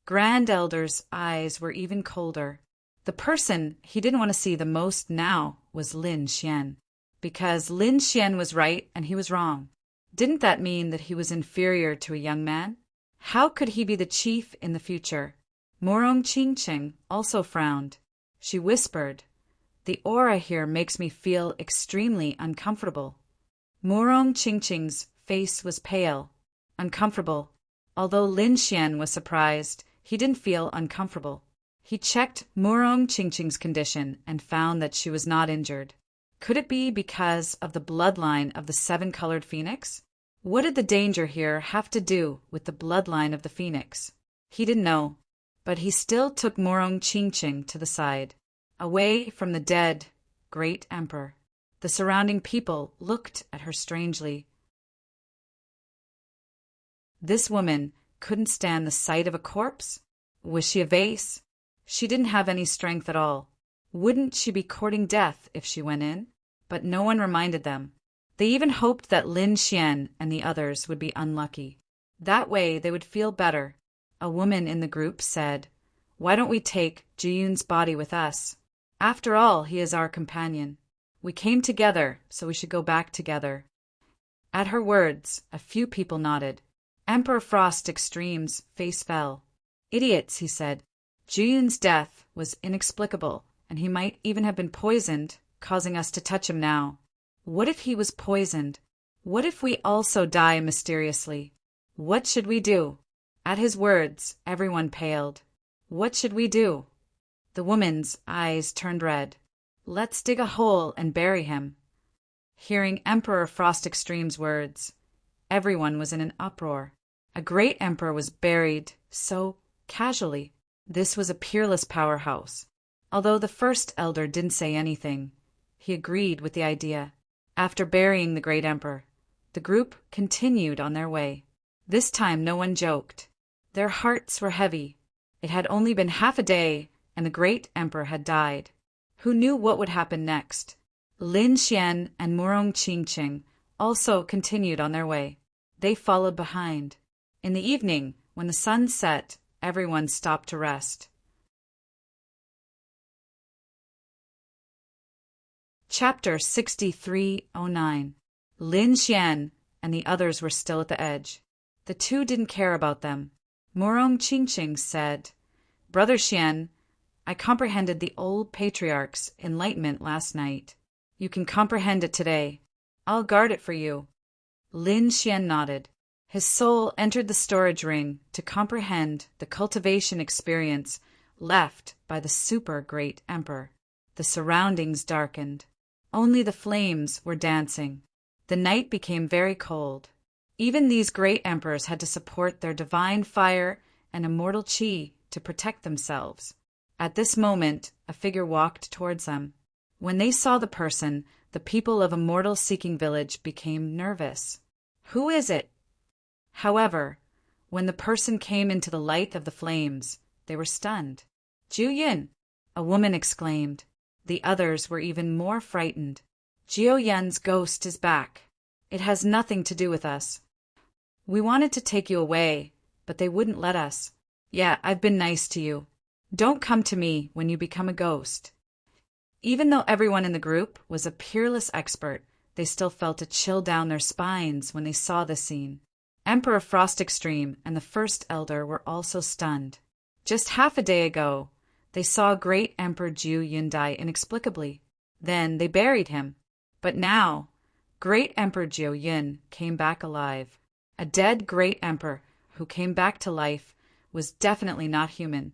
Grand Elder's eyes were even colder. The person he didn't want to see the most now was Lin Xian, because Lin Xian was right and he was wrong. Didn't that mean that he was inferior to a young man? How could he be the chief in the future? Morong Chingcheng also frowned. She whispered, "The aura here makes me feel extremely uncomfortable." Morong Chingcheng's face was pale, uncomfortable. Although Lin Xian was surprised, he didn't feel uncomfortable. He checked Morong Chingcheng's condition and found that she was not injured. Could it be because of the bloodline of the seven-colored phoenix? What did the danger here have to do with the bloodline of the phoenix? He didn't know, but he still took Morong Chingcheng to the side, away from the dead great emperor. The surrounding people looked at her strangely. This woman couldn't stand the sight of a corpse? Was she a vase? She didn't have any strength at all. Wouldn't she be courting death if she went in? But no one reminded them. They even hoped that Lin Xian and the others would be unlucky. That way they would feel better. A woman in the group said, "Why don't we take Jiyun's body with us? After all, he is our companion. We came together, so we should go back together." At her words, a few people nodded. Emperor Frost Extreme's face fell. "Idiots," he said. "Jiyun's death was inexplicable, and he might even have been poisoned, causing us to touch him now. What if he was poisoned? What if we also die mysteriously? What should we do?" At his words, everyone paled. What should we do? The woman's eyes turned red. "Let's dig a hole and bury him." Hearing Emperor Frost Extreme's words, everyone was in an uproar. A great emperor was buried so casually. This was a peerless powerhouse. Although the first elder didn't say anything, he agreed with the idea. After burying the great emperor, the group continued on their way. This time no one joked. Their hearts were heavy. It had only been half a day, and the great emperor had died. Who knew what would happen next? Lin Xian and Murong Qingqing also continued on their way. They followed behind. In the evening, when the sun set, everyone stopped to rest. Chapter 6309. Lin Xian and the others were still at the edge. The two didn't care about them. Murong Qingqing said, "Brother Xian, I comprehended the old patriarch's enlightenment last night. You can comprehend it today. I'll guard it for you." Lin Xian nodded. His soul entered the storage ring to comprehend the cultivation experience left by the super great emperor. The surroundings darkened. Only the flames were dancing. The night became very cold. Even these great emperors had to support their divine fire and immortal qi to protect themselves. At this moment, a figure walked towards them. When they saw the person, the people of Immortal Seeking Village became nervous. Who is it? However, when the person came into the light of the flames, they were stunned. "Ju Yun!" a woman exclaimed. The others were even more frightened. "Jiu Yan's ghost is back. It has nothing to do with us. We wanted to take you away, but they wouldn't let us. Yeah, I've been nice to you. Don't come to me when you become a ghost." Even though everyone in the group was a peerless expert, they still felt a chill down their spines when they saw this scene. Emperor Frost Extreme and the First Elder were also stunned. Just half a day ago, they saw great Emperor Jiu Yun die inexplicably. Then they buried him. But now, great Emperor Jiu Yun came back alive. A dead great emperor who came back to life was definitely not human.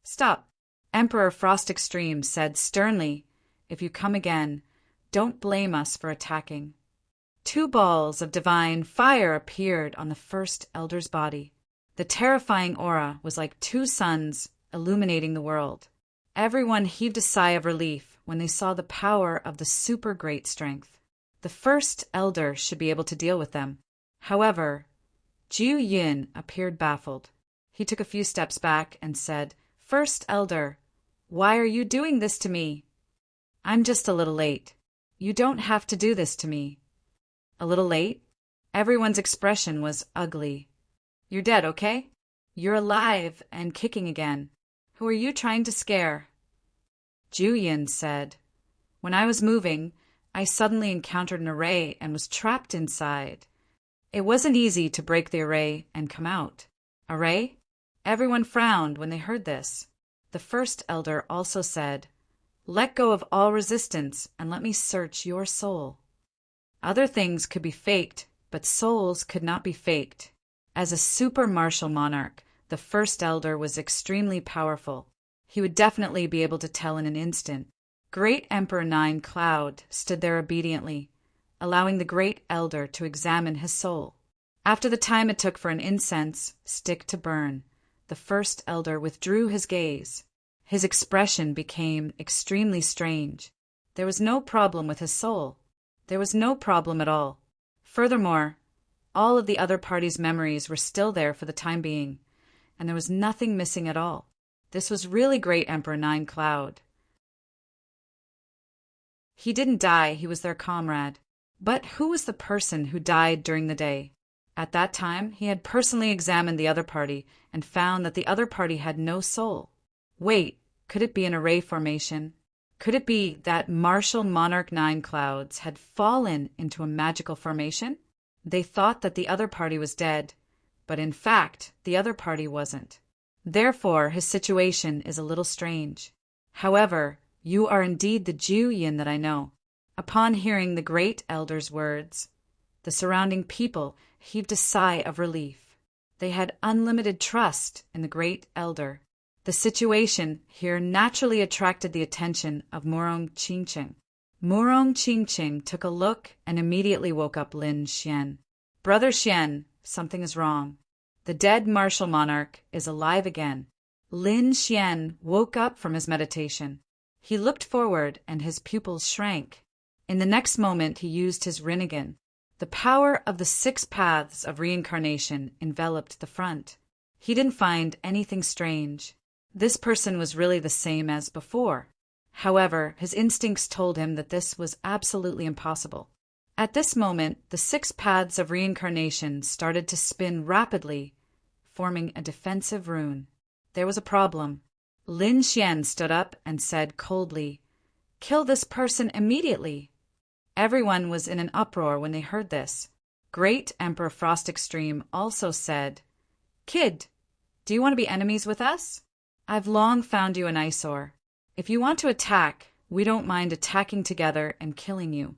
"Stop," Emperor Frost Extreme said sternly. "If you come again, don't blame us for attacking." Two balls of divine fire appeared on the first elder's body. The terrifying aura was like two suns illuminating the world. Everyone heaved a sigh of relief when they saw the power of the super great strength. The first elder should be able to deal with them. However, Jiu Yun appeared baffled. He took a few steps back and said, "First Elder, why are you doing this to me?" "I'm just a little late. You don't have to do this to me." "A little late?" Everyone's expression was ugly. "You're dead, okay? You're alive and kicking again. Who are you trying to scare?" Jiu Yun said, "When I was moving, I suddenly encountered an array and was trapped inside. It wasn't easy to break the array and come out." "Array?" Everyone frowned when they heard this. The First Elder also said, "Let go of all resistance and let me search your soul." Other things could be faked, but souls could not be faked. As a super martial monarch, the First Elder was extremely powerful. He would definitely be able to tell in an instant. Great Emperor Nine Cloud stood there obediently, allowing the Great Elder to examine his soul. After the time it took for an incense stick to burn, the First Elder withdrew his gaze. His expression became extremely strange. There was no problem with his soul. There was no problem at all. Furthermore, all of the other party's memories were still there for the time being, and there was nothing missing at all. This was really Great Emperor Nine Cloud. He didn't die, he was their comrade. But who was the person who died during the day? At that time, he had personally examined the other party and found that the other party had no soul. Wait, could it be an array formation? Could it be that Martial Monarch 9 clouds had fallen into a magical formation? They thought that the other party was dead, but in fact, the other party wasn't. Therefore, his situation is a little strange. However, you are indeed the Jiu Yin that I know. Upon hearing the great elder's words, the surrounding people heaved a sigh of relief. They had unlimited trust in the great elder. The situation here naturally attracted the attention of Murong Qingqing. Murong Qingqing took a look and immediately woke up Lin Xian. Brother Xian, something is wrong. The dead martial monarch is alive again. Lin Xian woke up from his meditation. He looked forward and his pupils shrank. In the next moment he used his Rinnegan. The power of the 6 paths of reincarnation enveloped the front. He didn't find anything strange. This person was really the same as before. However, his instincts told him that this was absolutely impossible. At this moment, the 6 paths of reincarnation started to spin rapidly, forming a defensive rune. There was a problem. Lin Xian stood up and said coldly, "Kill this person immediately." Everyone was in an uproar when they heard this. Great Emperor Frost Extreme also said, "Kid, do you want to be enemies with us? I've long found you an eyesore. If you want to attack, we don't mind attacking together and killing you."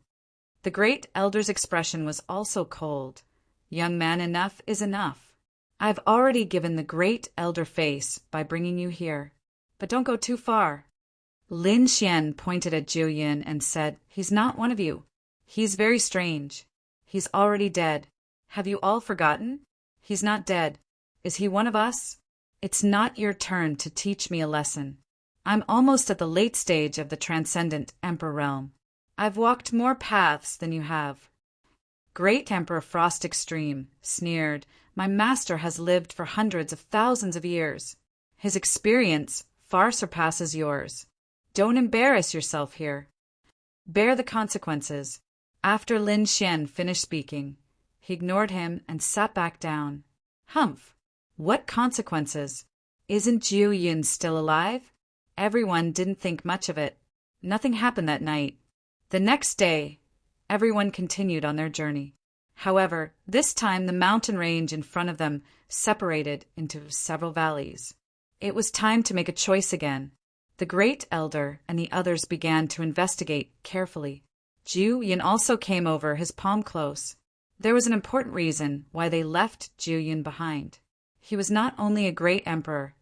The great elder's expression was also cold. "Young man, enough is enough. I've already given the great elder face by bringing you here, but don't go too far." Lin Xian pointed at Jiu Yin and said, "He's not one of you. He's very strange. He's already dead. Have you all forgotten? He's not dead. Is he one of us? It's not your turn to teach me a lesson. I'm almost at the late stage of the transcendent Emperor realm. I've walked more paths than you have." Great Emperor Frost Extreme sneered, "My master has lived for hundreds of thousands of years. His experience far surpasses yours. Don't embarrass yourself here. Bear the consequences." After Lin Xian finished speaking, he ignored him and sat back down. Humph! What consequences? Isn't Jiu Yin still alive? Everyone didn't think much of it. Nothing happened that night. The next day, everyone continued on their journey. However, this time the mountain range in front of them separated into several valleys. It was time to make a choice again. The great elder and the others began to investigate carefully. Jiu Yin also came over, his palm close. There was an important reason why they left Jiu Yin behind. He was not only a great emperor,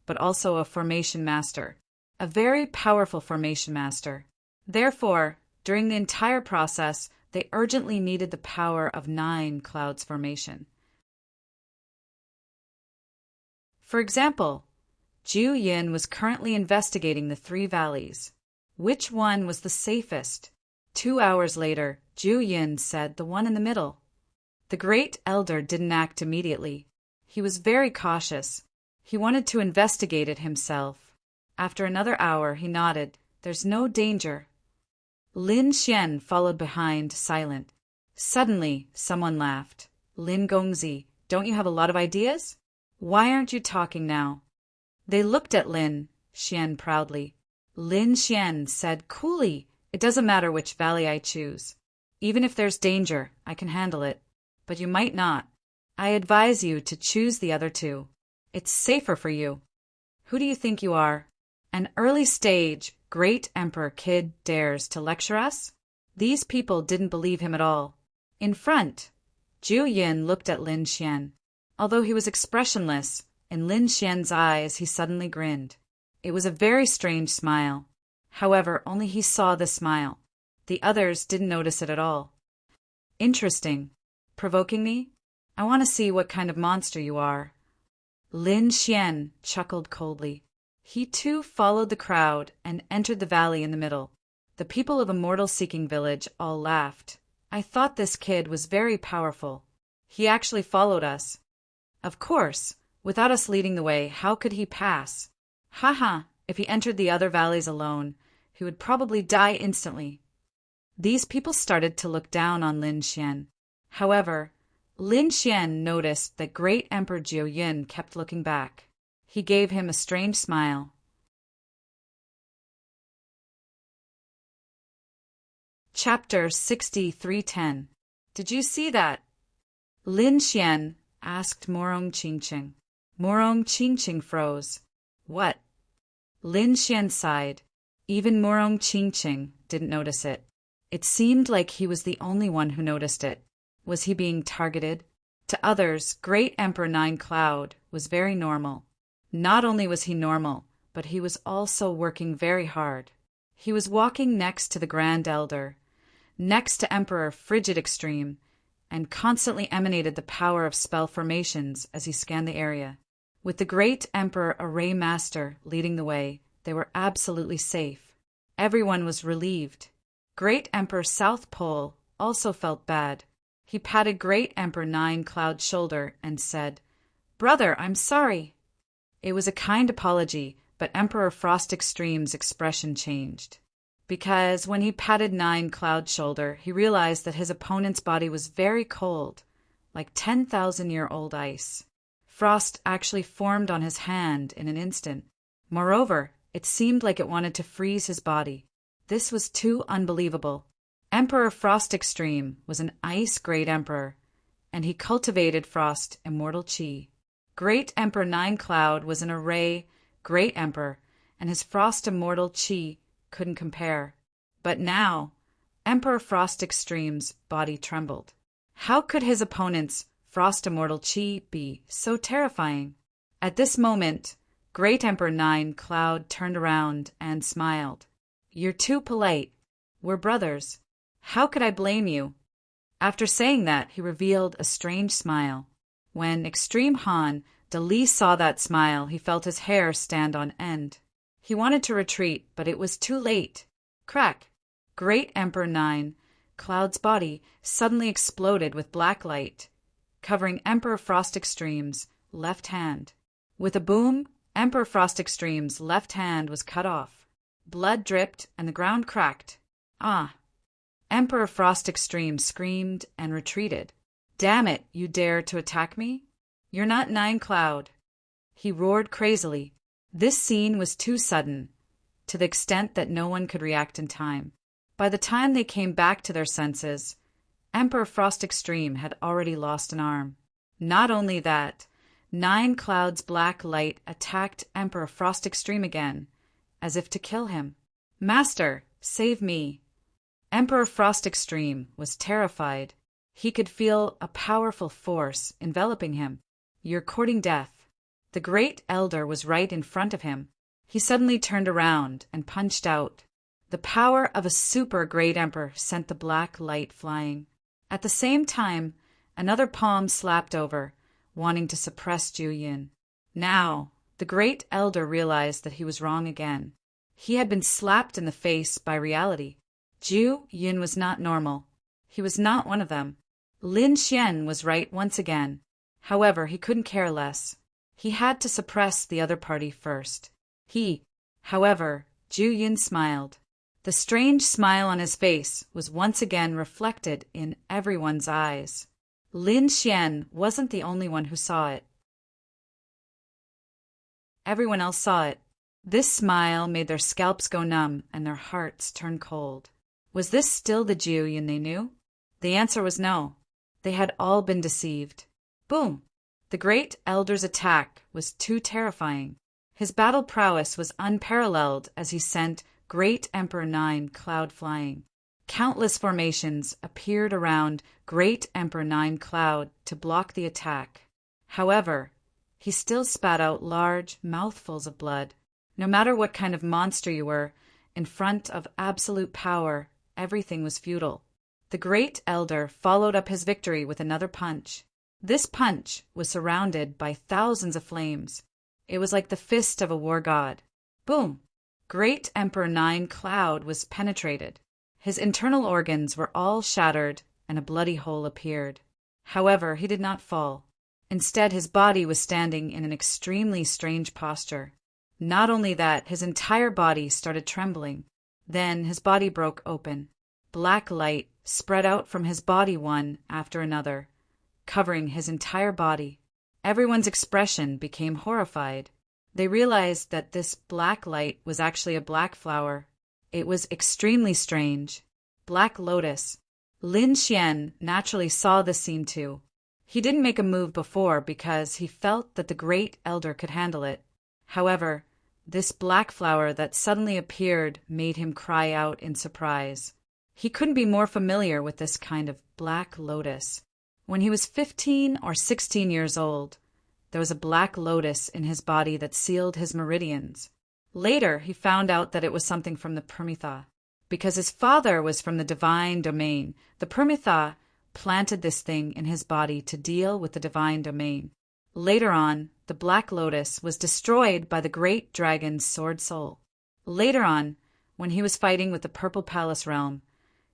but also a formation master, a very powerful formation master. Therefore, during the entire process, they urgently needed the power of 9 clouds formation. For example, Jiu Yin was currently investigating the 3 valleys. Which one was the safest? 2 hours later, Jiu Yin said the one in the middle. The great elder didn't act immediately. He was very cautious. He wanted to investigate it himself. After another hour, he nodded. "There's no danger." Lin Xian followed behind, silent. Suddenly, someone laughed. "Lin Gongzi, don't you have a lot of ideas? Why aren't you talking now?" They looked at Lin Xian proudly. Lin Xian said coolly, "It doesn't matter which valley I choose. Even if there's danger, I can handle it. But you might not. I advise you to choose the other 2. It's safer for you. Who do you think you are? An early stage, great Emperor kid dares to lecture us?" These people didn't believe him at all. In front, Jiu Yin looked at Lin Xian. Although he was expressionless, in Lin Xian's eyes he suddenly grinned. It was a very strange smile. However, only he saw the smile. The others didn't notice it at all. "Interesting. Provoking me? I want to see what kind of monster you are." Lin Xian chuckled coldly. He too followed the crowd and entered the valley in the middle. The people of Immortal-Seeking Village all laughed. "I thought this kid was very powerful. He actually followed us. Of course, without us leading the way, how could he pass? Ha! If he entered the other valleys alone, he would probably die instantly." These people started to look down on Lin Xian. However, Lin Xian noticed that Great Emperor Jiu Yin kept looking back. He gave him a strange smile. Chapter 6310. Did you see that? Lin Xian asked Morong Qingqing. Morong Qingqing froze. What? Lin Xian sighed. Even Morong Qingqing didn't notice it. It seemed like he was the only one who noticed it. Was he being targeted? To others, Great Emperor Nine Cloud was very normal. Not only was he normal, but he was also working very hard. He was walking next to the Grand Elder, next to Emperor Frigid Extreme, and constantly emanated the power of spell formations as he scanned the area. With the Great Emperor Array Master leading the way, they were absolutely safe. Everyone was relieved. Great Emperor South Pole also felt bad. He patted Great Emperor Nine Cloud's shoulder and said, "Brother, I'm sorry." It was a kind apology, but Emperor Frost Extreme's expression changed. Because when he patted Nine Cloud's shoulder, he realized that his opponent's body was very cold, like 10,000-year-old ice. Frost actually formed on his hand in an instant. Moreover, it seemed like it wanted to freeze his body. This was too unbelievable. Emperor Frost Extreme was an ice great emperor, and he cultivated frost immortal chi. Great Emperor Nine Cloud was an array great emperor, and his frost immortal chi couldn't compare. But now, Emperor Frost Extreme's body trembled. How could his opponent's frost immortal chi be so terrifying? At this moment, Great Emperor Nine Cloud turned around and smiled. "You're too polite. We're brothers. How could I blame you?" After saying that, he revealed a strange smile. When Extreme Han Dali saw that smile, he felt his hair stand on end. He wanted to retreat, but it was too late. Crack! Great Emperor Nine Cloud's body suddenly exploded with black light, covering Emperor Frost Extreme's left hand. With a boom, Emperor Frost Extreme's left hand was cut off. Blood dripped and the ground cracked. Ah! Emperor Frost Extreme screamed and retreated. "Damn it, you dare to attack me? You're not Nine Cloud." He roared crazily. This scene was too sudden, to the extent that no one could react in time. By the time they came back to their senses, Emperor Frost Extreme had already lost an arm. Not only that, Nine Cloud's black light attacked Emperor Frost Extreme again, as if to kill him. "Master, save me." Emperor Frost Extreme was terrified. He could feel a powerful force enveloping him. "You're courting death." The Great Elder was right in front of him. He suddenly turned around and punched out. The power of a super Great Emperor sent the black light flying. At the same time, another palm slapped over, wanting to suppress Jiu Yin. Now, the Great Elder realized that he was wrong again. He had been slapped in the face by reality. Jiu Yin was not normal. He was not one of them. Lin Xian was right once again. However, he couldn't care less. He had to suppress the other party first. However, Jiu Yin smiled. The strange smile on his face was once again reflected in everyone's eyes. Lin Xian wasn't the only one who saw it. Everyone else saw it. This smile made their scalps go numb and their hearts turn cold. Was this still the Jiu Yin they knew? The answer was no. They had all been deceived. Boom! The Great Elder's attack was too terrifying. His battle prowess was unparalleled as he sent Great Emperor Nine Cloud flying. Countless formations appeared around Great Emperor Nine Cloud to block the attack. However, he still spat out large mouthfuls of blood. No matter what kind of monster you were, in front of absolute power, everything was futile. The Great Elder followed up his victory with another punch. This punch was surrounded by thousands of flames. It was like the fist of a war god. Boom! Great Emperor Nine Cloud was penetrated. His internal organs were all shattered and a bloody hole appeared. However, he did not fall. Instead, his body was standing in an extremely strange posture. Not only that, his entire body started trembling. Then his body broke open. Black light spread out from his body one after another. covering his entire body. Everyone's expression became horrified. They realized that this black light was actually a black flower. It was extremely strange. Black lotus. Lin Xian naturally saw this scene too. He didn't make a move before because he felt that the great elder could handle it. However, this black flower that suddenly appeared made him cry out in surprise. He couldn't be more familiar with this kind of black lotus. When he was 15 or 16 years old, there was a black lotus in his body that sealed his meridians. Later, he found out that it was something from the Permitha. Because his father was from the divine domain, the Permitha planted this thing in his body to deal with the divine domain. Later on, the black lotus was destroyed by the great dragon's sword soul. Later on, when he was fighting with the Purple Palace realm,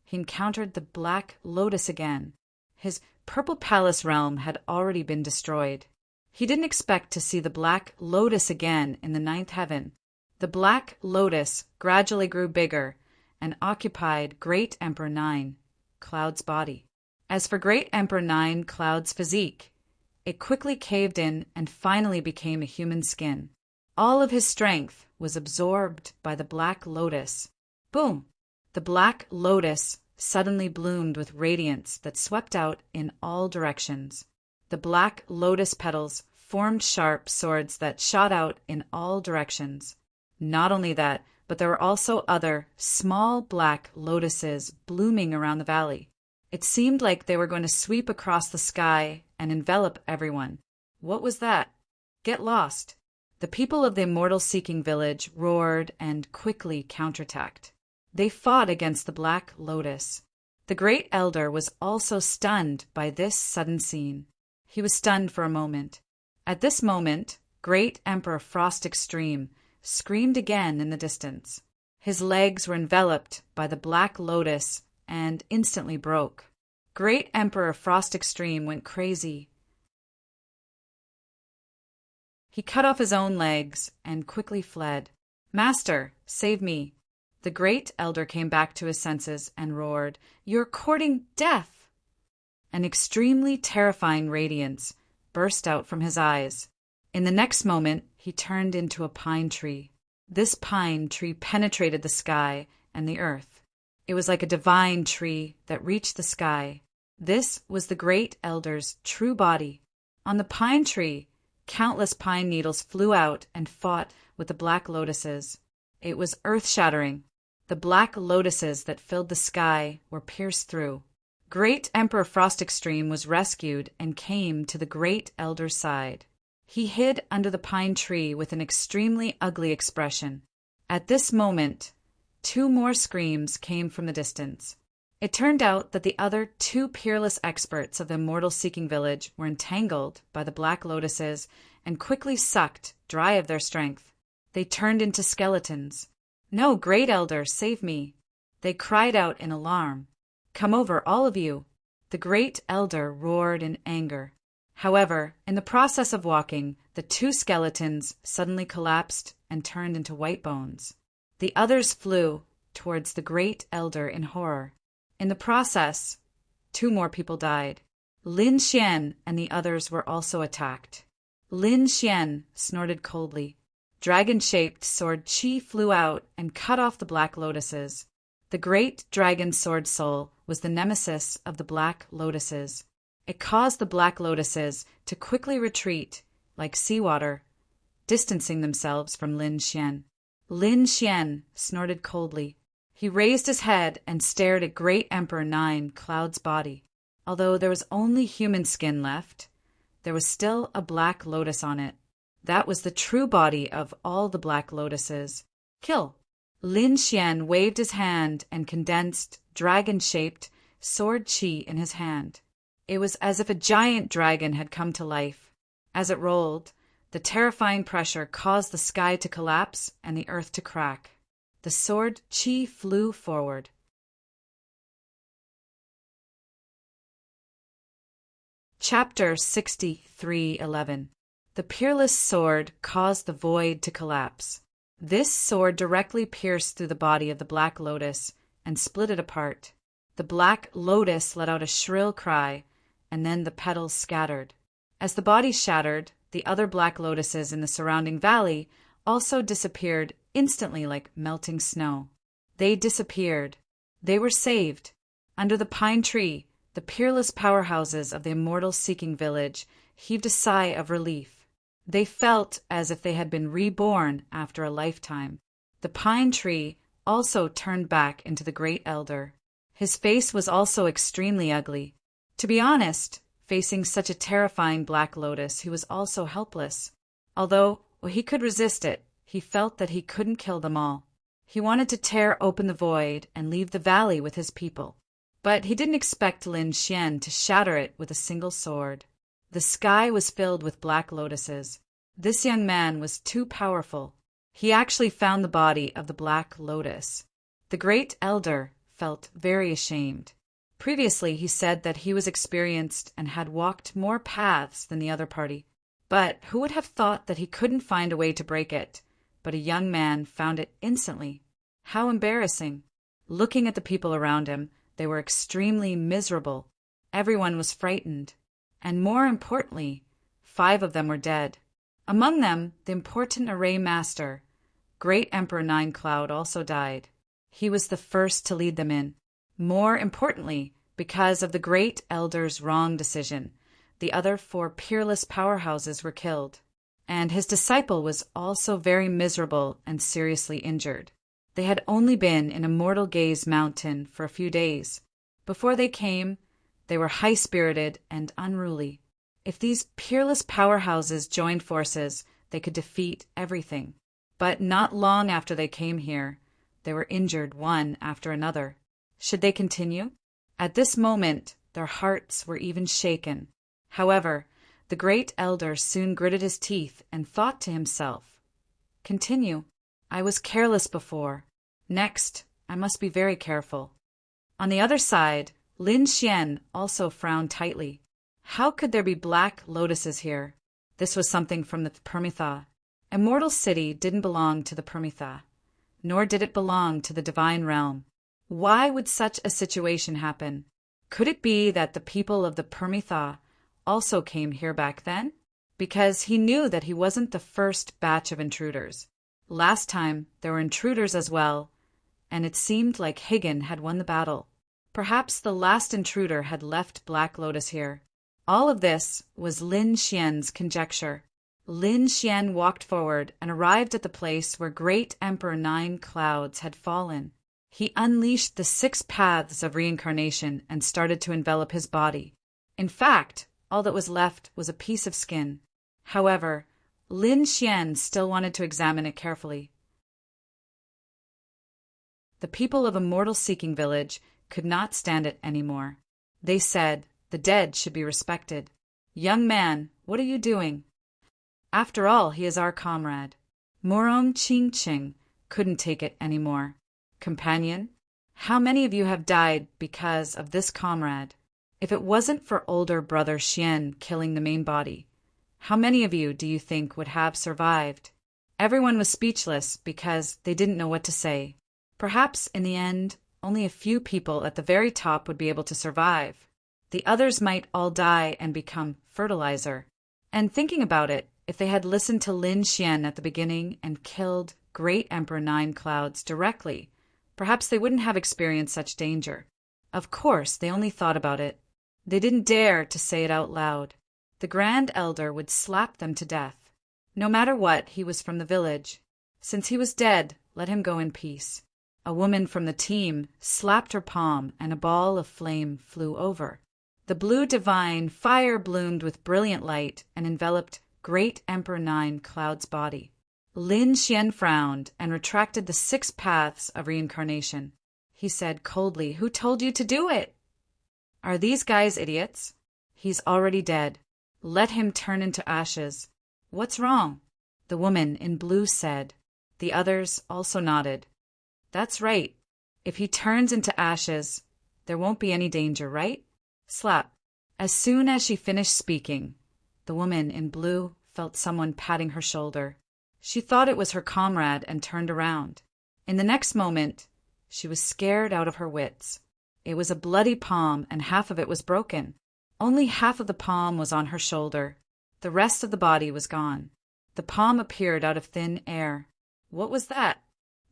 he encountered the black lotus again. His Purple Palace realm had already been destroyed. He didn't expect to see the black lotus again in the ninth heaven. The black lotus gradually grew bigger and occupied Great Emperor 9, Cloud's body. As for Great Emperor 9, Cloud's physique, it quickly caved in and finally became a human skin. All of his strength was absorbed by the black lotus. Boom! The black lotus suddenly bloomed with radiance that swept out in all directions. The black lotus petals formed sharp swords that shot out in all directions. Not only that, but there were also other small black lotuses blooming around the valley. It seemed like they were going to sweep across the sky and envelop everyone. What was that? Get lost! The people of the immortal-seeking village roared and quickly counterattacked. They fought against the black lotus. The great elder was also stunned by this sudden scene. He was stunned for a moment. At this moment, Great Emperor Frost Extreme screamed again in the distance. His legs were enveloped by the black lotus and instantly broke. Great Emperor Frost Extreme went crazy. He cut off his own legs and quickly fled. "Master, save me!" The great elder came back to his senses and roared, "You're courting death!" An extremely terrifying radiance burst out from his eyes. In the next moment, he turned into a pine tree. This pine tree penetrated the sky and the earth. It was like a divine tree that reached the sky. This was the great elder's true body. On the pine tree, countless pine needles flew out and fought with the black lotuses. It was earth-shattering. The black lotuses that filled the sky were pierced through. Great Emperor Frost Extreme was rescued and came to the great elder's side. He hid under the pine tree with an extremely ugly expression. At this moment, 2 more screams came from the distance. It turned out that the other 2 peerless experts of the immortal-seeking village were entangled by the black lotuses and quickly sucked dry of their strength. They turned into skeletons. "No, great elder, save me!" They cried out in alarm. "Come over, all of you!" The great elder roared in anger. However, in the process of walking, the 2 skeletons suddenly collapsed and turned into white bones. The others flew towards the great elder in horror. In the process, 2 more people died. Lin Xian and the others were also attacked. Lin Xian snorted coldly. Dragon-shaped sword Qi flew out and cut off the black lotuses. The great dragon sword soul was the nemesis of the black lotuses. It caused the black lotuses to quickly retreat, like seawater, distancing themselves from Lin Xian. Lin Xian snorted coldly. He raised his head and stared at Great Emperor 9, Cloud's body. Although there was only human skin left, there was still a black lotus on it. That was the true body of all the black lotuses. "Kill!" Lin Xian waved his hand and condensed, dragon-shaped sword Qi in his hand. It was as if a giant dragon had come to life. As it rolled, the terrifying pressure caused the sky to collapse and the earth to crack. The sword Qi flew forward. Chapter 63:11. The peerless sword caused the void to collapse. This sword directly pierced through the body of the black lotus and split it apart. The black lotus let out a shrill cry, and then the petals scattered. As the bodies shattered, the other black lotuses in the surrounding valley also disappeared instantly like melting snow. They disappeared. They were saved. Under the pine tree, the peerless powerhouses of the immortal-seeking village heaved a sigh of relief. They felt as if they had been reborn after a lifetime. The pine tree also turned back into the great elder. His face was also extremely ugly. To be honest, facing such a terrifying black lotus, he was also helpless. Although he could resist it, he felt that he couldn't kill them all. He wanted to tear open the void and leave the valley with his people. But he didn't expect Lin Xian to shatter it with a single sword. The sky was filled with black lotuses. This young man was too powerful. He actually found the body of the black lotus. The great elder felt very ashamed. Previously, he said that he was experienced and had walked more paths than the other party. But who would have thought that he couldn't find a way to break it? But a young man found it instantly. How embarrassing. Looking at the people around him, they were extremely miserable. Everyone was frightened. And more importantly, 5 of them were dead. Among them, the important array master, Great Emperor Nine Cloud, also died. He was the first to lead them in. More importantly, because of the great elder's wrong decision, the other 4 peerless powerhouses were killed. And his disciple was also very miserable and seriously injured. They had only been in Immortal Gaze Mountain for a few days. Before they came, they were high-spirited and unruly. If these peerless powerhouses joined forces, they could defeat everything. But not long after they came here, they were injured one after another. Should they continue? At this moment, their hearts were even shaken. However, the great elder soon gritted his teeth and thought to himself, "Continue. I was careless before. Next, I must be very careful." On the other side, Lin Xian also frowned tightly. How could there be black lotuses here? This was something from the Permitha. Immortal City didn't belong to the Permitha, nor did it belong to the Divine Realm. Why would such a situation happen? Could it be that the people of the Permitha also came here back then? Because he knew that he wasn't the first batch of intruders. Last time, there were intruders as well, and it seemed like Higgin had won the battle. Perhaps the last intruder had left Black Lotus here. All of this was Lin Xian's conjecture. Lin Xian walked forward and arrived at the place where Great Emperor Nine Clouds had fallen. He unleashed the 6 paths of reincarnation and started to envelop his body. In fact, all that was left was a piece of skin. However, Lin Xian still wanted to examine it carefully. The people of Immortal Seeking Village could not stand it anymore. They said, "The dead should be respected. Young man, what are you doing?" After all, he is our comrade. Morong Ching Ching couldn't take it anymore. "Companion, how many of you have died because of this comrade? If it wasn't for older brother Xian killing the main body, how many of you do you think would have survived?" Everyone was speechless because they didn't know what to say. Perhaps in the end, only a few people at the very top would be able to survive. The others might all die and become fertilizer. And thinking about it, if they had listened to Lin Xian at the beginning and killed Great Emperor Nine Clouds directly, perhaps they wouldn't have experienced such danger. Of course, they only thought about it. They didn't dare to say it out loud. The Grand Elder would slap them to death. No matter what, he was from the village. Since he was dead, let him go in peace. A woman from the team slapped her palm and a ball of flame flew over. The blue divine fire bloomed with brilliant light and enveloped Great Emperor Nine Clouds' body. Lin Xian frowned and retracted the 6 paths of reincarnation. He said coldly, "Who told you to do it? Are these guys idiots? He's already dead. Let him turn into ashes. What's wrong?" The woman in blue said. The others also nodded. "That's right. If he turns into ashes, there won't be any danger, right?" Slap. As soon as she finished speaking, the woman in blue felt someone patting her shoulder. She thought it was her comrade and turned around. In the next moment, she was scared out of her wits. It was a bloody palm and half of it was broken. Only half of the palm was on her shoulder. The rest of the body was gone. The palm appeared out of thin air. What was that?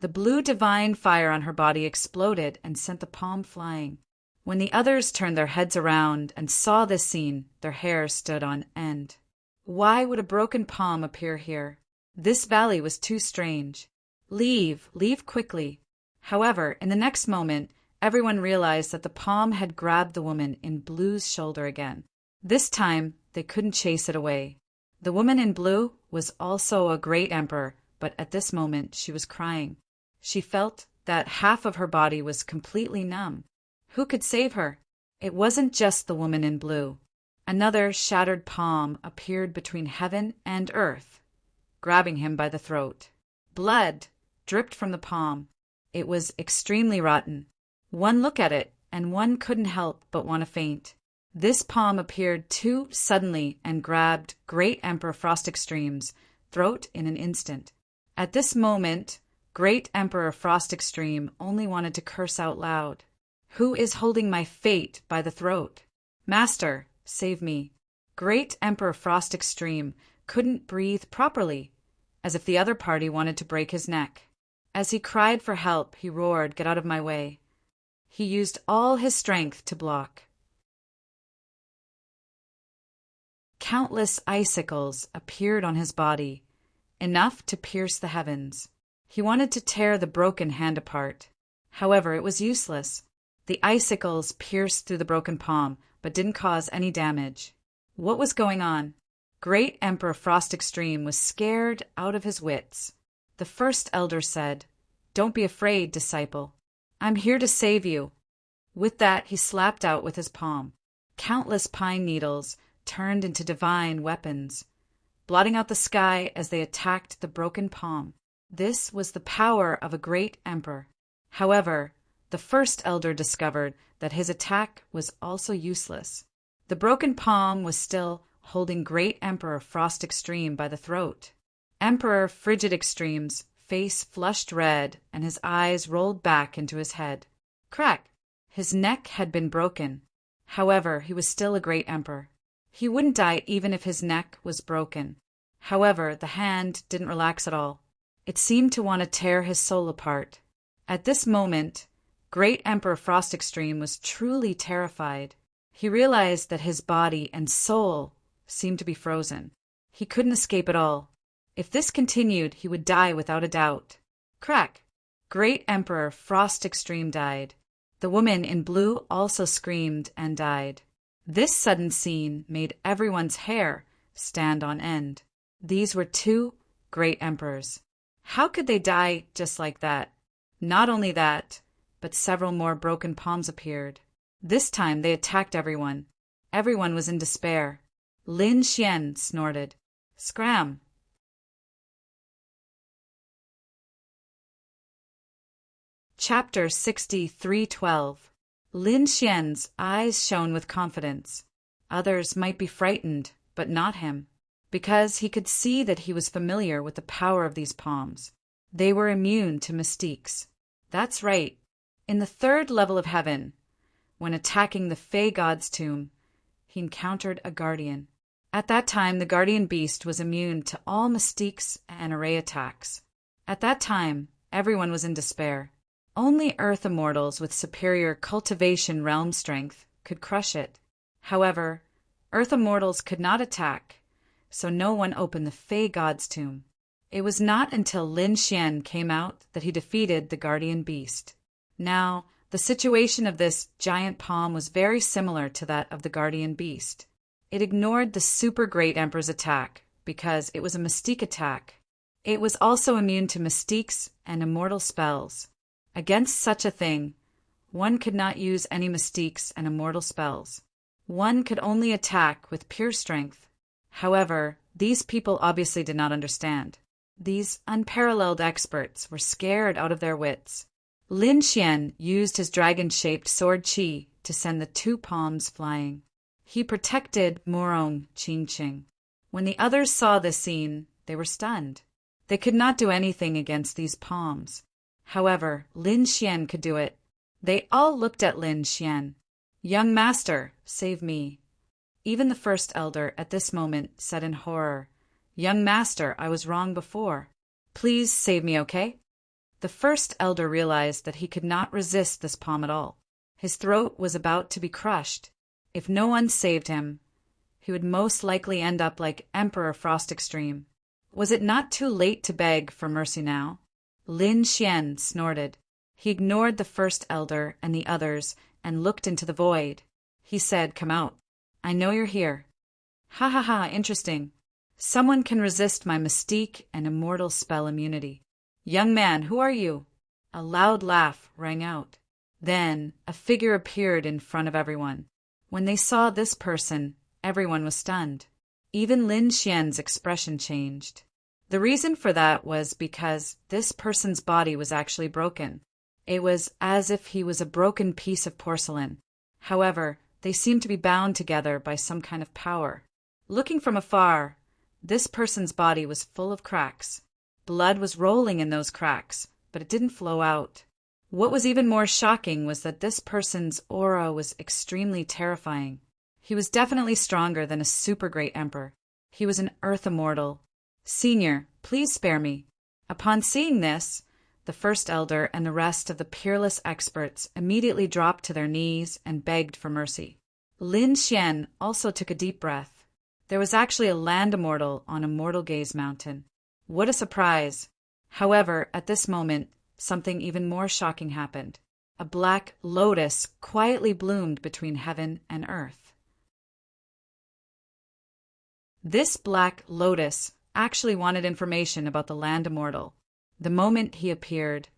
The blue divine fire on her body exploded and sent the palm flying. When the others turned their heads around and saw this scene, their hair stood on end. Why would a broken palm appear here? This valley was too strange. Leave quickly. However, in the next moment, everyone realized that the palm had grabbed the woman in blue's shoulder again. This time, they couldn't chase it away. The woman in blue was also a great emperor, but at this moment she was crying. She felt that half of her body was completely numb. Who could save her? It wasn't just the woman in blue. Another shattered palm appeared between heaven and earth, grabbing him by the throat. Blood dripped from the palm. It was extremely rotten. One look at it, and one couldn't help but want to faint. This palm appeared too suddenly and grabbed Great Emperor Frost Extreme's throat in an instant. At this moment, Great Emperor Frost Extreme only wanted to curse out loud. Who is holding my fate by the throat? Master, save me. Great Emperor Frost Extreme couldn't breathe properly, as if the other party wanted to break his neck. As he cried for help, he roared, "Get out of my way." He used all his strength to block. Countless icicles appeared on his body, enough to pierce the heavens. He wanted to tear the broken hand apart. However, it was useless. The icicles pierced through the broken palm, but didn't cause any damage. What was going on? Great Emperor Frost Extreme was scared out of his wits. The first elder said, "Don't be afraid, disciple. I'm here to save you." With that, he slapped out with his palm. Countless pine needles turned into divine weapons, blotting out the sky as they attacked the broken palm. This was the power of a great emperor. However, the first elder discovered that his attack was also useless. The broken palm was still holding Great Emperor Frost Extreme by the throat. Emperor Frigid Extreme's face flushed red and his eyes rolled back into his head. Crack! His neck had been broken. However, he was still a great emperor. He wouldn't die even if his neck was broken. However, the hand didn't relax at all. It seemed to want to tear his soul apart. At this moment, Great Emperor Frost Extreme was truly terrified. He realized that his body and soul seemed to be frozen. He couldn't escape at all. If this continued, he would die without a doubt. Crack! Great Emperor Frost Extreme died. The woman in blue also screamed and died. This sudden scene made everyone's hair stand on end. These were two great emperors. How could they die just like that? Not only that, but several more broken palms appeared. This time they attacked everyone. Everyone was in despair. Lin Xian snorted, "Scram!" Chapter 63:12. Lin Xian's eyes shone with confidence. Others might be frightened, but not him, because he could see that he was familiar with the power of these palms. They were immune to mystiques. That's right. In the third level of heaven, when attacking the Fey God's tomb, he encountered a guardian. At that time, the guardian beast was immune to all mystiques and array attacks. At that time, everyone was in despair. Only Earth immortals with superior cultivation realm strength could crush it. However, Earth immortals could not attack, so no one opened the Fey God's tomb. It was not until Lin Xian came out that he defeated the guardian beast. Now, the situation of this giant palm was very similar to that of the guardian beast. It ignored the super great emperor's attack because it was a mystique attack. It was also immune to mystiques and immortal spells. Against such a thing, one could not use any mystiques and immortal spells. One could only attack with pure strength. However, these people obviously did not understand. These unparalleled experts were scared out of their wits. Lin Xian used his dragon-shaped sword Qi to send the two palms flying. He protected Murong Qingqing. When the others saw this scene, they were stunned. They could not do anything against these palms. However, Lin Xian could do it. They all looked at Lin Xian. "Young master, save me." Even the first elder at this moment said in horror, "Young master, I was wrong before. Please save me, okay?" The first elder realized that he could not resist this palm at all. His throat was about to be crushed. If no one saved him, he would most likely end up like Emperor Frost Extreme. Was it not too late to beg for mercy now? Lin Xian snorted. He ignored the first elder and the others and looked into the void. He said, "Come out. I know you're here." "Ha ha ha, interesting. Someone can resist my mystique and immortal spell immunity. Young man, who are you?" A loud laugh rang out. Then a figure appeared in front of everyone. When they saw this person, everyone was stunned. Even Lin Xian's expression changed. The reason for that was because this person's body was actually broken. It was as if he was a broken piece of porcelain. However, they seemed to be bound together by some kind of power. Looking from afar, this person's body was full of cracks. Blood was rolling in those cracks, but it didn't flow out. What was even more shocking was that this person's aura was extremely terrifying. He was definitely stronger than a super great emperor. He was an earth immortal. "Senior, please spare me." Upon seeing this, the first elder and the rest of the peerless experts immediately dropped to their knees and begged for mercy. Lin Xian also took a deep breath. There was actually a land immortal on Immortal Gaze Mountain. What a surprise! However, at this moment, something even more shocking happened. A black lotus quietly bloomed between heaven and earth. This black lotus actually wanted information about the land immortal. The moment he appeared,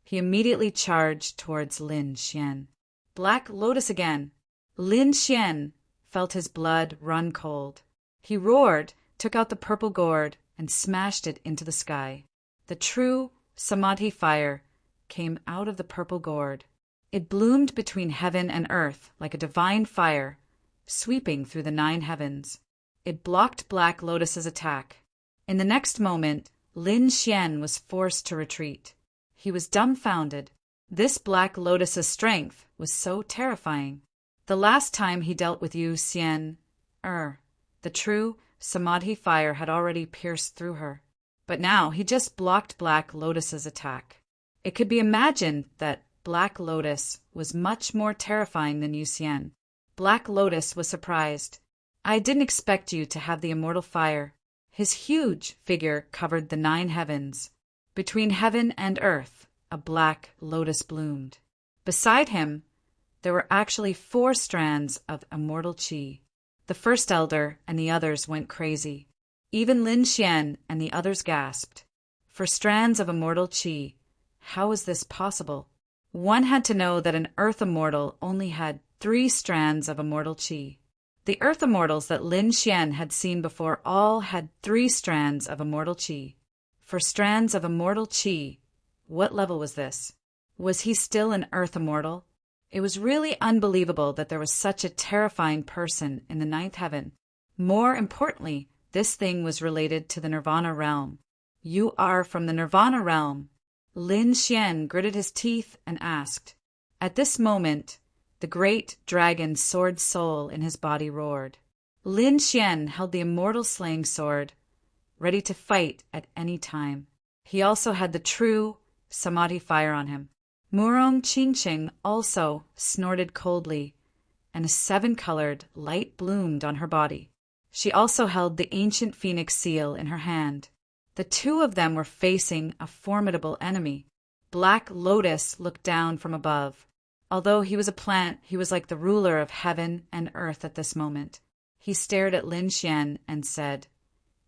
he immediately charged towards Lin Xian. Black lotus again! Lin Xian felt his blood run cold. He roared, took out the purple gourd, and smashed it into the sky. The true Samadhi fire came out of the purple gourd. It bloomed between heaven and earth like a divine fire, sweeping through the 9 heavens. It blocked Black Lotus's attack. In the next moment, Lin Xian was forced to retreat. He was dumbfounded. This Black Lotus's strength was so terrifying. The last time he dealt with Yu Xian, the true Samadhi fire had already pierced through her. But now he just blocked Black Lotus's attack. It could be imagined that Black Lotus was much more terrifying than Yu Xian. Black Lotus was surprised. "I didn't expect you to have the immortal fire." His huge figure covered the 9 heavens. Between heaven and earth, a black lotus bloomed. Beside him, there were actually 4 strands of immortal qi. The first elder and the others went crazy. Even Lin Xian and the others gasped. 4 strands of immortal qi. How was this possible? One had to know that an earth immortal only had 3 strands of immortal qi. The earth immortals that Lin Xian had seen before all had 3 strands of immortal qi. 4 strands of immortal qi. What level was this? Was he still an earth immortal? It was really unbelievable that there was such a terrifying person in the 9th heaven. More importantly, this thing was related to the Nirvana realm. "You are from the Nirvana realm." Lin Xian gritted his teeth and asked. At this moment, the great dragon sword soul in his body roared. Lin Xian held the immortal slaying sword, ready to fight at any time. He also had the true Samadhi fire on him. Murong Qingqing also snorted coldly, and a 7-colored light bloomed on her body. She also held the ancient phoenix seal in her hand. The 2 of them were facing a formidable enemy. Black Lotus looked down from above. Although he was a plant, he was like the ruler of heaven and earth at this moment. He stared at Lin Xian and said,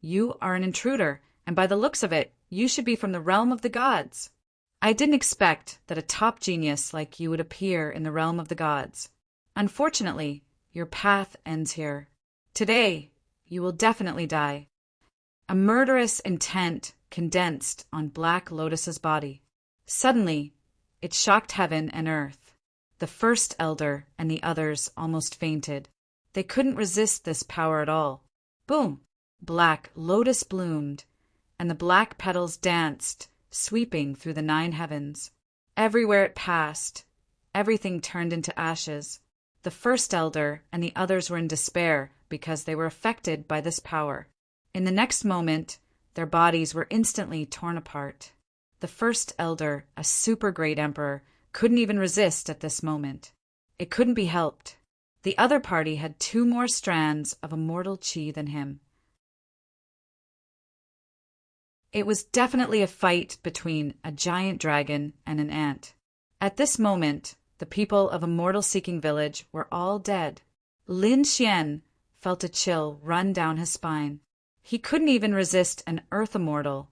"You are an intruder, and by the looks of it, you should be from the realm of the gods. I didn't expect that a top genius like you would appear in the realm of the gods. Unfortunately, your path ends here. Today, you will definitely die." A murderous intent condensed on Black Lotus's body. Suddenly, it shocked heaven and earth. The first elder and the others almost fainted. They couldn't resist this power at all. Boom! Black Lotus bloomed, and the black petals danced, sweeping through the 9 heavens. Everywhere it passed, everything turned into ashes. The first elder and the others were in despair because they were affected by this power. In the next moment, their bodies were instantly torn apart. The first elder, a super great emperor, couldn't even resist at this moment. It couldn't be helped. The other party had 2 more strands of immortal chi than him. It was definitely a fight between a giant dragon and an ant. At this moment, the people of Immortal Seeking Village were all dead. Lin Xian felt a chill run down his spine. He couldn't even resist an earth immortal,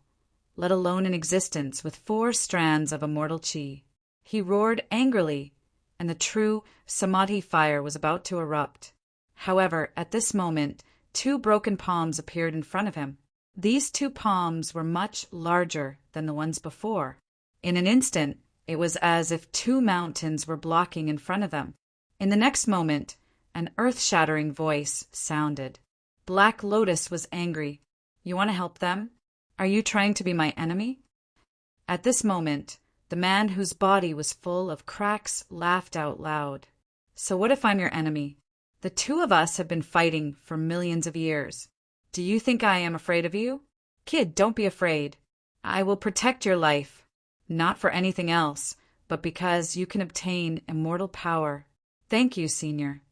let alone an existence with 4 strands of immortal chi. He roared angrily, and the true samadhi fire was about to erupt. However, at this moment, 2 broken palms appeared in front of him. These 2 palms were much larger than the ones before. In an instant, it was as if 2 mountains were blocking in front of them. In the next moment, an earth-shattering voice sounded. Black Lotus was angry. "You want to help them? Are you trying to be my enemy?" At this moment, the man whose body was full of cracks laughed out loud. "So what if I'm your enemy? The 2 of us have been fighting for millions of years. Do you think I am afraid of you? Kid, don't be afraid. I will protect your life, not for anything else, but because you can obtain immortal power. Thank you, Senior."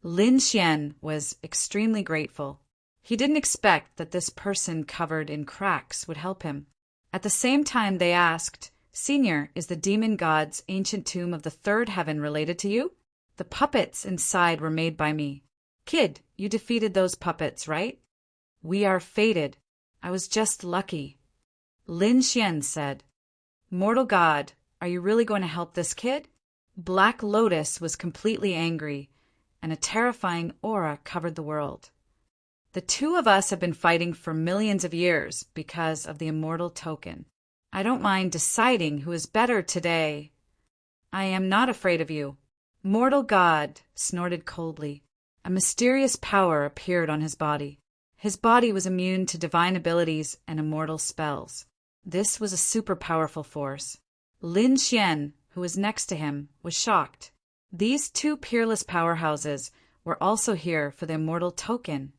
Lin Xian was extremely grateful. He didn't expect that this person covered in cracks would help him. At the same time, they asked, "Senior, is the demon god's ancient tomb of the 3rd heaven related to you? The puppets inside were made by me. Kid, you defeated those puppets, right?" "We are fated. I was just lucky," Lin Xian said. "Mortal God, are you really going to help this kid?" Black Lotus was completely angry, and a terrifying aura covered the world. "The 2 of us have been fighting for millions of years because of the immortal token. I don't mind deciding who is better today. I am not afraid of you." Mortal God snorted coldly. A mysterious power appeared on his body. His body was immune to divine abilities and immortal spells. This was a super powerful force. Lin Xian, who was next to him, was shocked. These 2 peerless powerhouses were also here for the immortal token.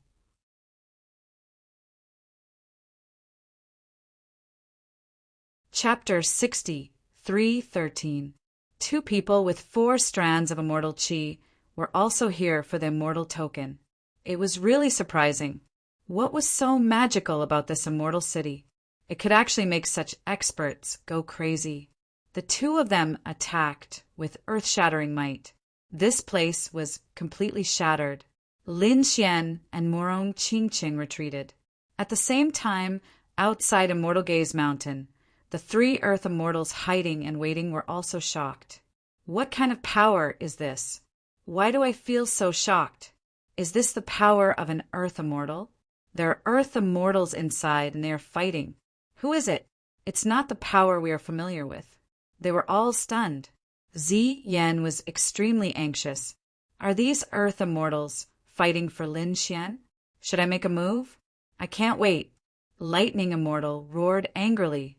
Chapter 60, 3:13. 2 people with 4 strands of immortal chi were also here for the immortal token. It was really surprising. What was so magical about this immortal city? It could actually make such experts go crazy. The 2 of them attacked with earth-shattering might. This place was completely shattered. Lin Xian and Morong Qingqing retreated. At the same time, outside Immortal Gaze Mountain, the 3 Earth Immortals hiding and waiting were also shocked. What kind of power is this? Why do I feel so shocked? Is this the power of an Earth Immortal? There are Earth Immortals inside and they are fighting. Who is it? It's not the power we are familiar with. They were all stunned. Zi Yan was extremely anxious. Are these Earth Immortals fighting for Lin Xian? Should I make a move? I can't wait. Lightning Immortal roared angrily,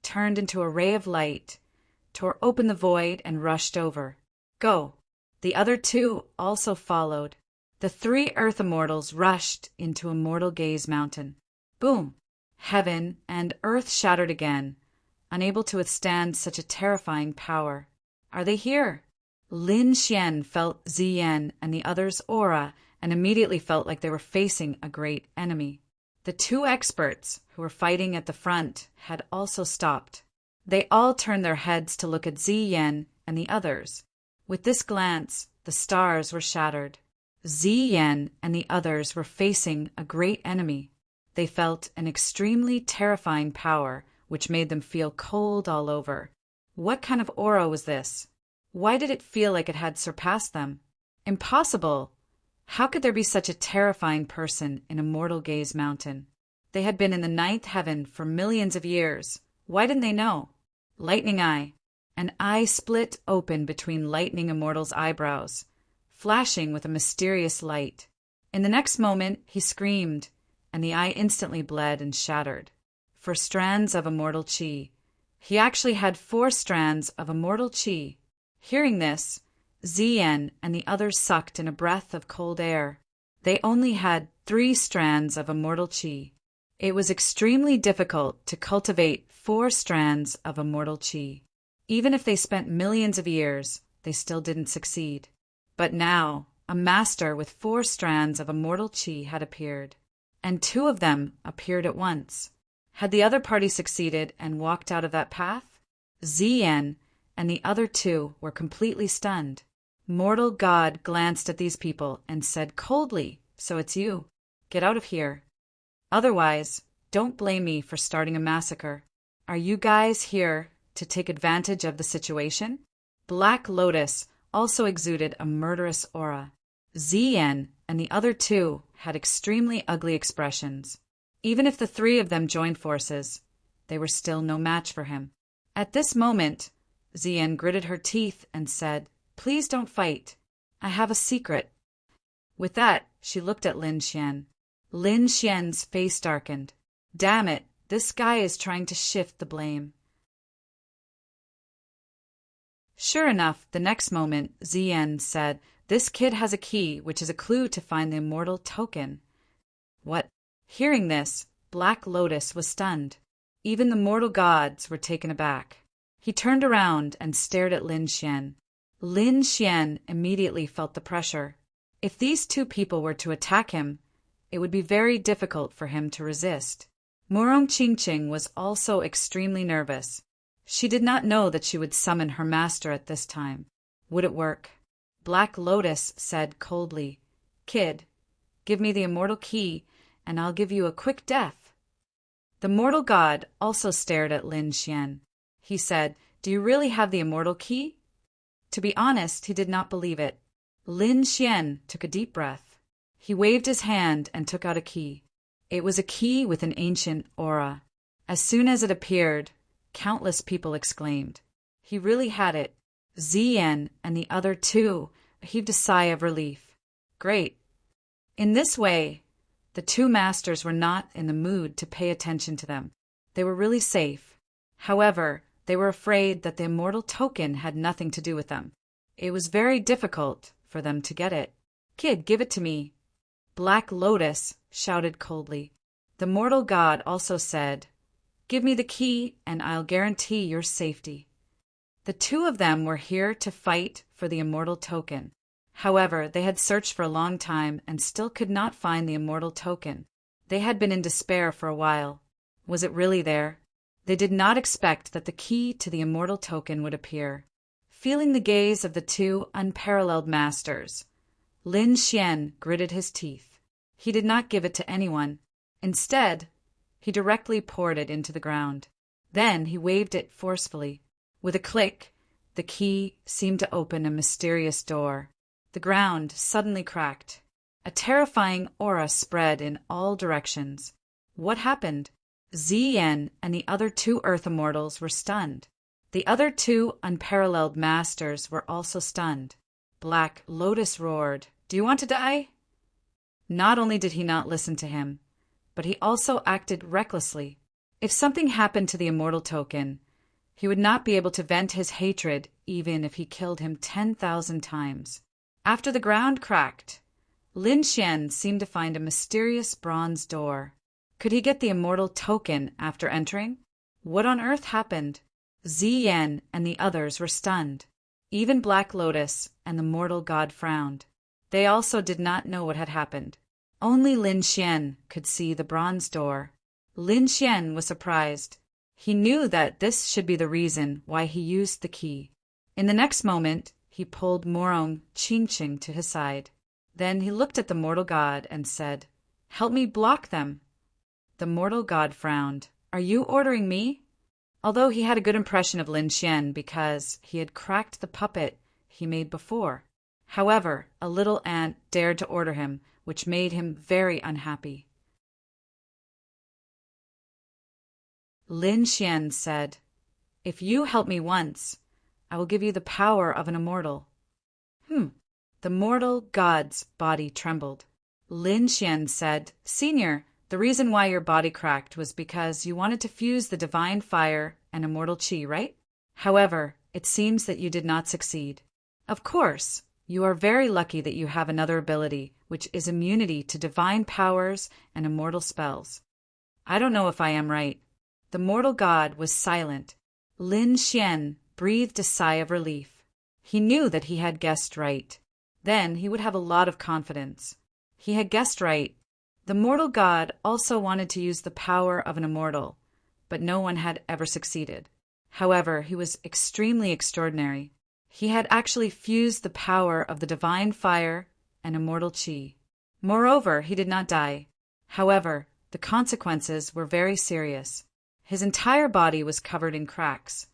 turned into a ray of light, tore open the void and rushed over. Go. The other 2 also followed. The 3 Earth Immortals rushed into Immortal Gaze Mountain. Boom! Heaven and earth shattered again, unable to withstand such a terrifying power. Are they here? Lin Xian felt Ziyan and the others' aura and immediately felt like they were facing a great enemy. The 2 experts who were fighting at the front had also stopped. They all turned their heads to look at Ziyan and the others. With this glance, the stars were shattered. Ziyan and the others were facing a great enemy. They felt an extremely terrifying power, which made them feel cold all over. What kind of aura was this? Why did it feel like it had surpassed them? Impossible! How could there be such a terrifying person in Immortal Gaze Mountain? They had been in the 9th heaven for millions of years. Why didn't they know? Lightning Eye. An eye split open between Lightning Immortal's eyebrows, flashing with a mysterious light. In the next moment, he screamed, and the eye instantly bled and shattered. 4 strands of immortal chi. He actually had 4 strands of immortal chi. Hearing this, Ziyan and the others sucked in a breath of cold air. They only had 3 strands of immortal qi. It was extremely difficult to cultivate 4 strands of immortal qi. Even if they spent millions of years, they still didn't succeed. But now, a master with 4 strands of immortal qi had appeared, and 2 of them appeared at once. Had the other party succeeded and walked out of that path? Ziyan and the other 2 were completely stunned. Mortal God glanced at these people and said coldly, "So it's you. Get out of here. Otherwise, don't blame me for starting a massacre. Are you guys here to take advantage of the situation?" Black Lotus also exuded a murderous aura. Ziyan and the other 2 had extremely ugly expressions. Even if the 3 of them joined forces, they were still no match for him. At this moment, Ziyan gritted her teeth and said, "Please don't fight. I have a secret." With that, she looked at Lin Xian. Lin Xian's face darkened. Damn it, this guy is trying to shift the blame. Sure enough, the next moment, Ziyan said, "This kid has a key, which is a clue to find the immortal token." What? Hearing this, Black Lotus was stunned. Even the mortal gods were taken aback. He turned around and stared at Lin Xian. Lin Xian immediately felt the pressure. If these 2 people were to attack him, it would be very difficult for him to resist. Murong Qingqing was also extremely nervous. She did not know that she would summon her master at this time. Would it work? Black Lotus said coldly, "Kid, give me the immortal key, and I'll give you a quick death." The mortal god also stared at Lin Xian. He said, "Do you really have the immortal key?" To be honest, he did not believe it. Lin Xian took a deep breath. He waved his hand and took out a key. It was a key with an ancient aura. As soon as it appeared, countless people exclaimed, "He really had it." Ziyan and the other 2 heaved a sigh of relief. Great. In this way, the 2 masters were not in the mood to pay attention to them. They were really safe. However, they were afraid that the immortal token had nothing to do with them. It was very difficult for them to get it. "Kid, give it to me." Black Lotus shouted coldly. The mortal god also said, "Give me the key, and I'll guarantee your safety." The 2 of them were here to fight for the immortal token. However, they had searched for a long time and still could not find the immortal token. They had been in despair for a while. Was it really there? They did not expect that the key to the immortal token would appear. Feeling the gaze of the 2 unparalleled masters, Lin Xian gritted his teeth. He did not give it to anyone. Instead, he directly poured it into the ground. Then he waved it forcefully. With a click, the key seemed to open a mysterious door. The ground suddenly cracked. A terrifying aura spread in all directions. What happened? Ziyan and the other 2 Earth Immortals were stunned. The other 2 unparalleled masters were also stunned. Black Lotus roared, "Do you want to die?" Not only did he not listen to him, but he also acted recklessly. If something happened to the immortal token, he would not be able to vent his hatred even if he killed him 10,000 times. After the ground cracked, Lin Xian seemed to find a mysterious bronze door. Could he get the immortal token after entering? What on earth happened? Ziyan and the others were stunned. Even Black Lotus and the mortal god frowned. They also did not know what had happened. Only Lin Xian could see the bronze door. Lin Xian was surprised. He knew that this should be the reason why he used the key. In the next moment, he pulled Murong Qingqing to his side. Then he looked at the mortal god and said, "Help me block them." The mortal god frowned. "Are you ordering me?" Although he had a good impression of Lin Xian because he had cracked the puppet he made before. However, a little ant dared to order him, which made him very unhappy. Lin Xian said, "If you help me once, I will give you the power of an immortal." The mortal god's body trembled. Lin Xian said, "Senior, the reason why your body cracked was because you wanted to fuse the divine fire and immortal qi, right? However, it seems that you did not succeed." "Of course. You are very lucky that you have another ability, which is immunity to divine powers and immortal spells. I don't know if I am right. The mortal god was silent. Lin Xian breathed a sigh of relief. He knew that he had guessed right. Then he would have a lot of confidence. He had guessed right. The mortal god also wanted to use the power of an immortal, but no one had ever succeeded. However, he was extremely extraordinary. He had actually fused the power of the divine fire and immortal qi. Moreover, he did not die. However, the consequences were very serious. His entire body was covered in cracks.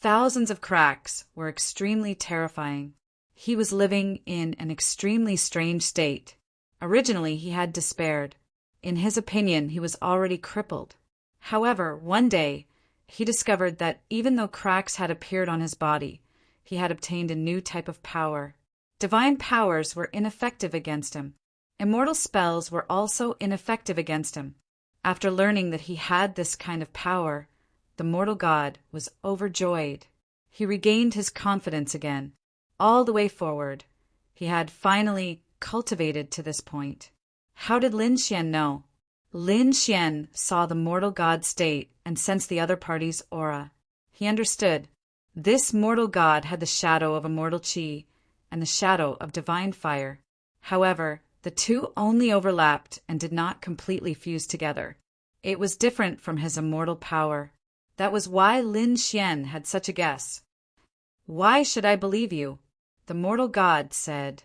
Thousands of cracks were extremely terrifying. He was living in an extremely strange state. Originally, he had despaired. In his opinion, he was already crippled. However, one day, he discovered that even though cracks had appeared on his body, he had obtained a new type of power. Divine powers were ineffective against him. Immortal spells were also ineffective against him. After learning that he had this kind of power, the mortal god was overjoyed. He regained his confidence again. All the way forward, he had finally cultivated to this point. How did Lin Xian know? Lin Xian saw the mortal god's state and sensed the other party's aura. He understood. This mortal god had the shadow of immortal qi and the shadow of divine fire. However, the two only overlapped and did not completely fuse together. It was different from his immortal power. That was why Lin Xian had such a guess. "Why should I believe you?" The mortal god said.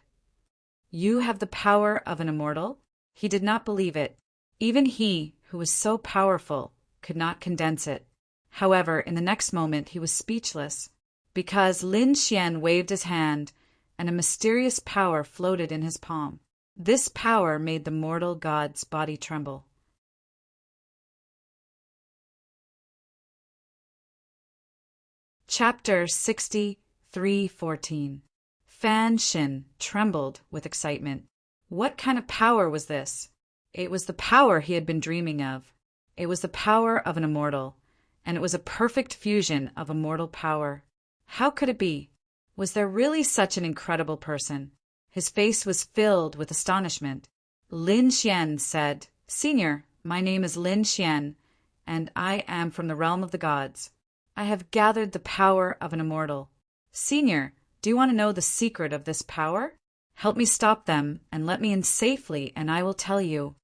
"You have the power of an immortal?" He did not believe it. Even he, who was so powerful, could not condense it. However, in the next moment he was speechless, because Lin Xian waved his hand, and a mysterious power floated in his palm. This power made the mortal god's body tremble. Chapter 63:14. Fan Xin trembled with excitement. What kind of power was this? It was the power he had been dreaming of. It was the power of an immortal, and it was a perfect fusion of immortal power. How could it be? Was there really such an incredible person? His face was filled with astonishment. Lin Xian said, "Senior, my name is Lin Xian, and I am from the realm of the gods. I have gathered the power of an immortal. Senior, do you want to know the secret of this power? Help me stop them and let me in safely, and I will tell you."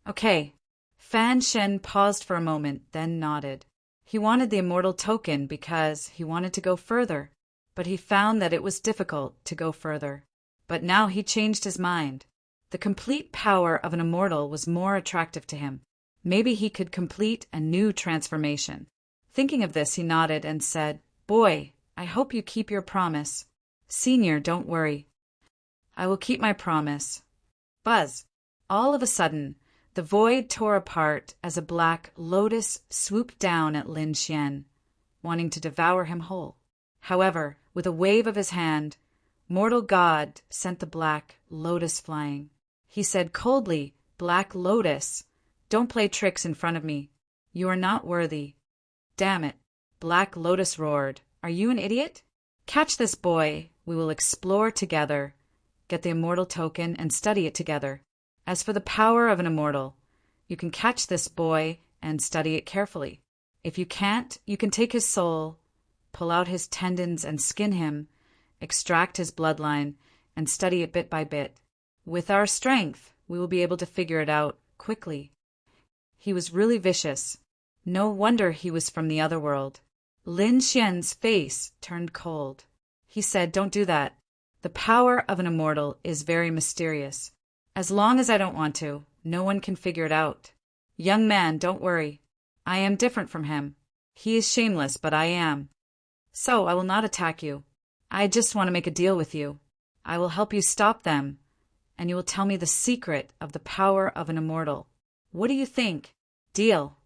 "Okay." Fan Shen paused for a moment, then nodded. He wanted the immortal token because he wanted to go further, but he found that it was difficult to go further. But now he changed his mind. The complete power of an immortal was more attractive to him. Maybe he could complete a new transformation. Thinking of this, he nodded and said, "Boy, I hope you keep your promise." "Senior, don't worry. I will keep my promise." Buzz! All of a sudden, the void tore apart as a black lotus swooped down at Lin Xian, wanting to devour him whole. However, with a wave of his hand, mortal god sent the black lotus flying. He said coldly, "Black lotus, don't play tricks in front of me. You are not worthy." "Damn it," Black Lotus roared. "Are you an idiot? Catch this boy. We will explore together, get the immortal token, and study it together. As for the power of an immortal, you can catch this boy and study it carefully. If you can't, you can take his soul, pull out his tendons and skin him, extract his bloodline, and study it bit by bit. With our strength, we will be able to figure it out quickly." He was really vicious. No wonder he was from the other world. Lin Xian's face turned cold. He said, "Don't do that. The power of an immortal is very mysterious. As long as I don't want to, no one can figure it out. Young man, don't worry. I am different from him. He is shameless, but I am. So I will not attack you. I just want to make a deal with you. I will help you stop them, and you will tell me the secret of the power of an immortal. What do you think? Deal?"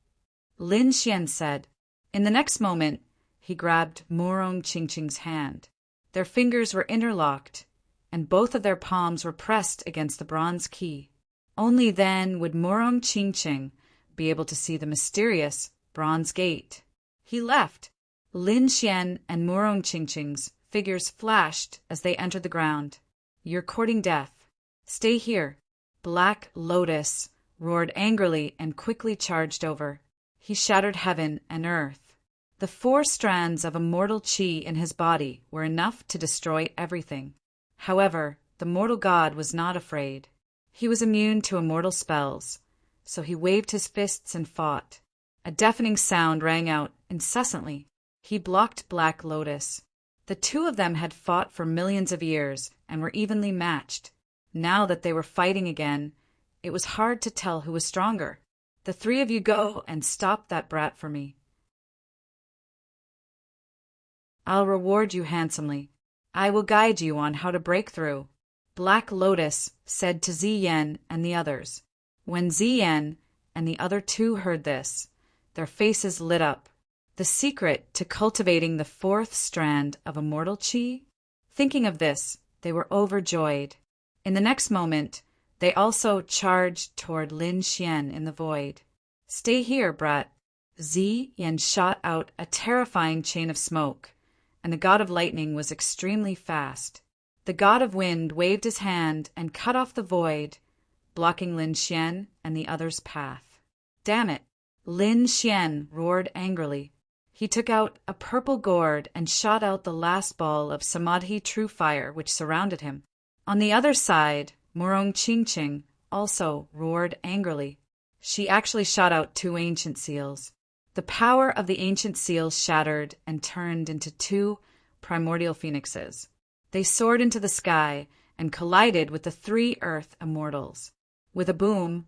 Lin Xian said. In the next moment, he grabbed Morong Qingqing's hand. Their fingers were interlocked, and both of their palms were pressed against the bronze key. Only then would Morong Qingqing be able to see the mysterious bronze gate. He left. Lin Xian and Morong Qingqing's figures flashed as they entered the ground. You're courting death. Stay here." Black Lotus roared angrily and quickly charged over. He shattered heaven and earth. The 4 strands of immortal chi in his body were enough to destroy everything. However, the mortal god was not afraid. He was immune to immortal spells, so he waved his fists and fought. A deafening sound rang out incessantly. He blocked Black Lotus. The 2 of them had fought for millions of years and were evenly matched. Now that they were fighting again, it was hard to tell who was stronger. "The 3 of you go and stop that brat for me. I'll reward you handsomely. I will guide you on how to break through," Black Lotus said to Ziyen and the others. When Ziyen and the other 2 heard this, their faces lit up. The secret to cultivating the 4th strand of immortal chi? Thinking of this, they were overjoyed. In the next moment, they also charged toward Lin Xian in the void. "Stay here, brat." Ziyen shot out a terrifying chain of smoke, and the god of lightning was extremely fast. The god of wind waved his hand and cut off the void, blocking Lin Xian and the others' path. "Damn it!" Lin Xian roared angrily. He took out a purple gourd and shot out the last ball of Samadhi true fire which surrounded him. On the other side, Morong Qingqing also roared angrily. She actually shot out 2 ancient seals. The power of the ancient seals shattered and turned into 2 primordial phoenixes. They soared into the sky and collided with the 3 earth immortals. With a boom,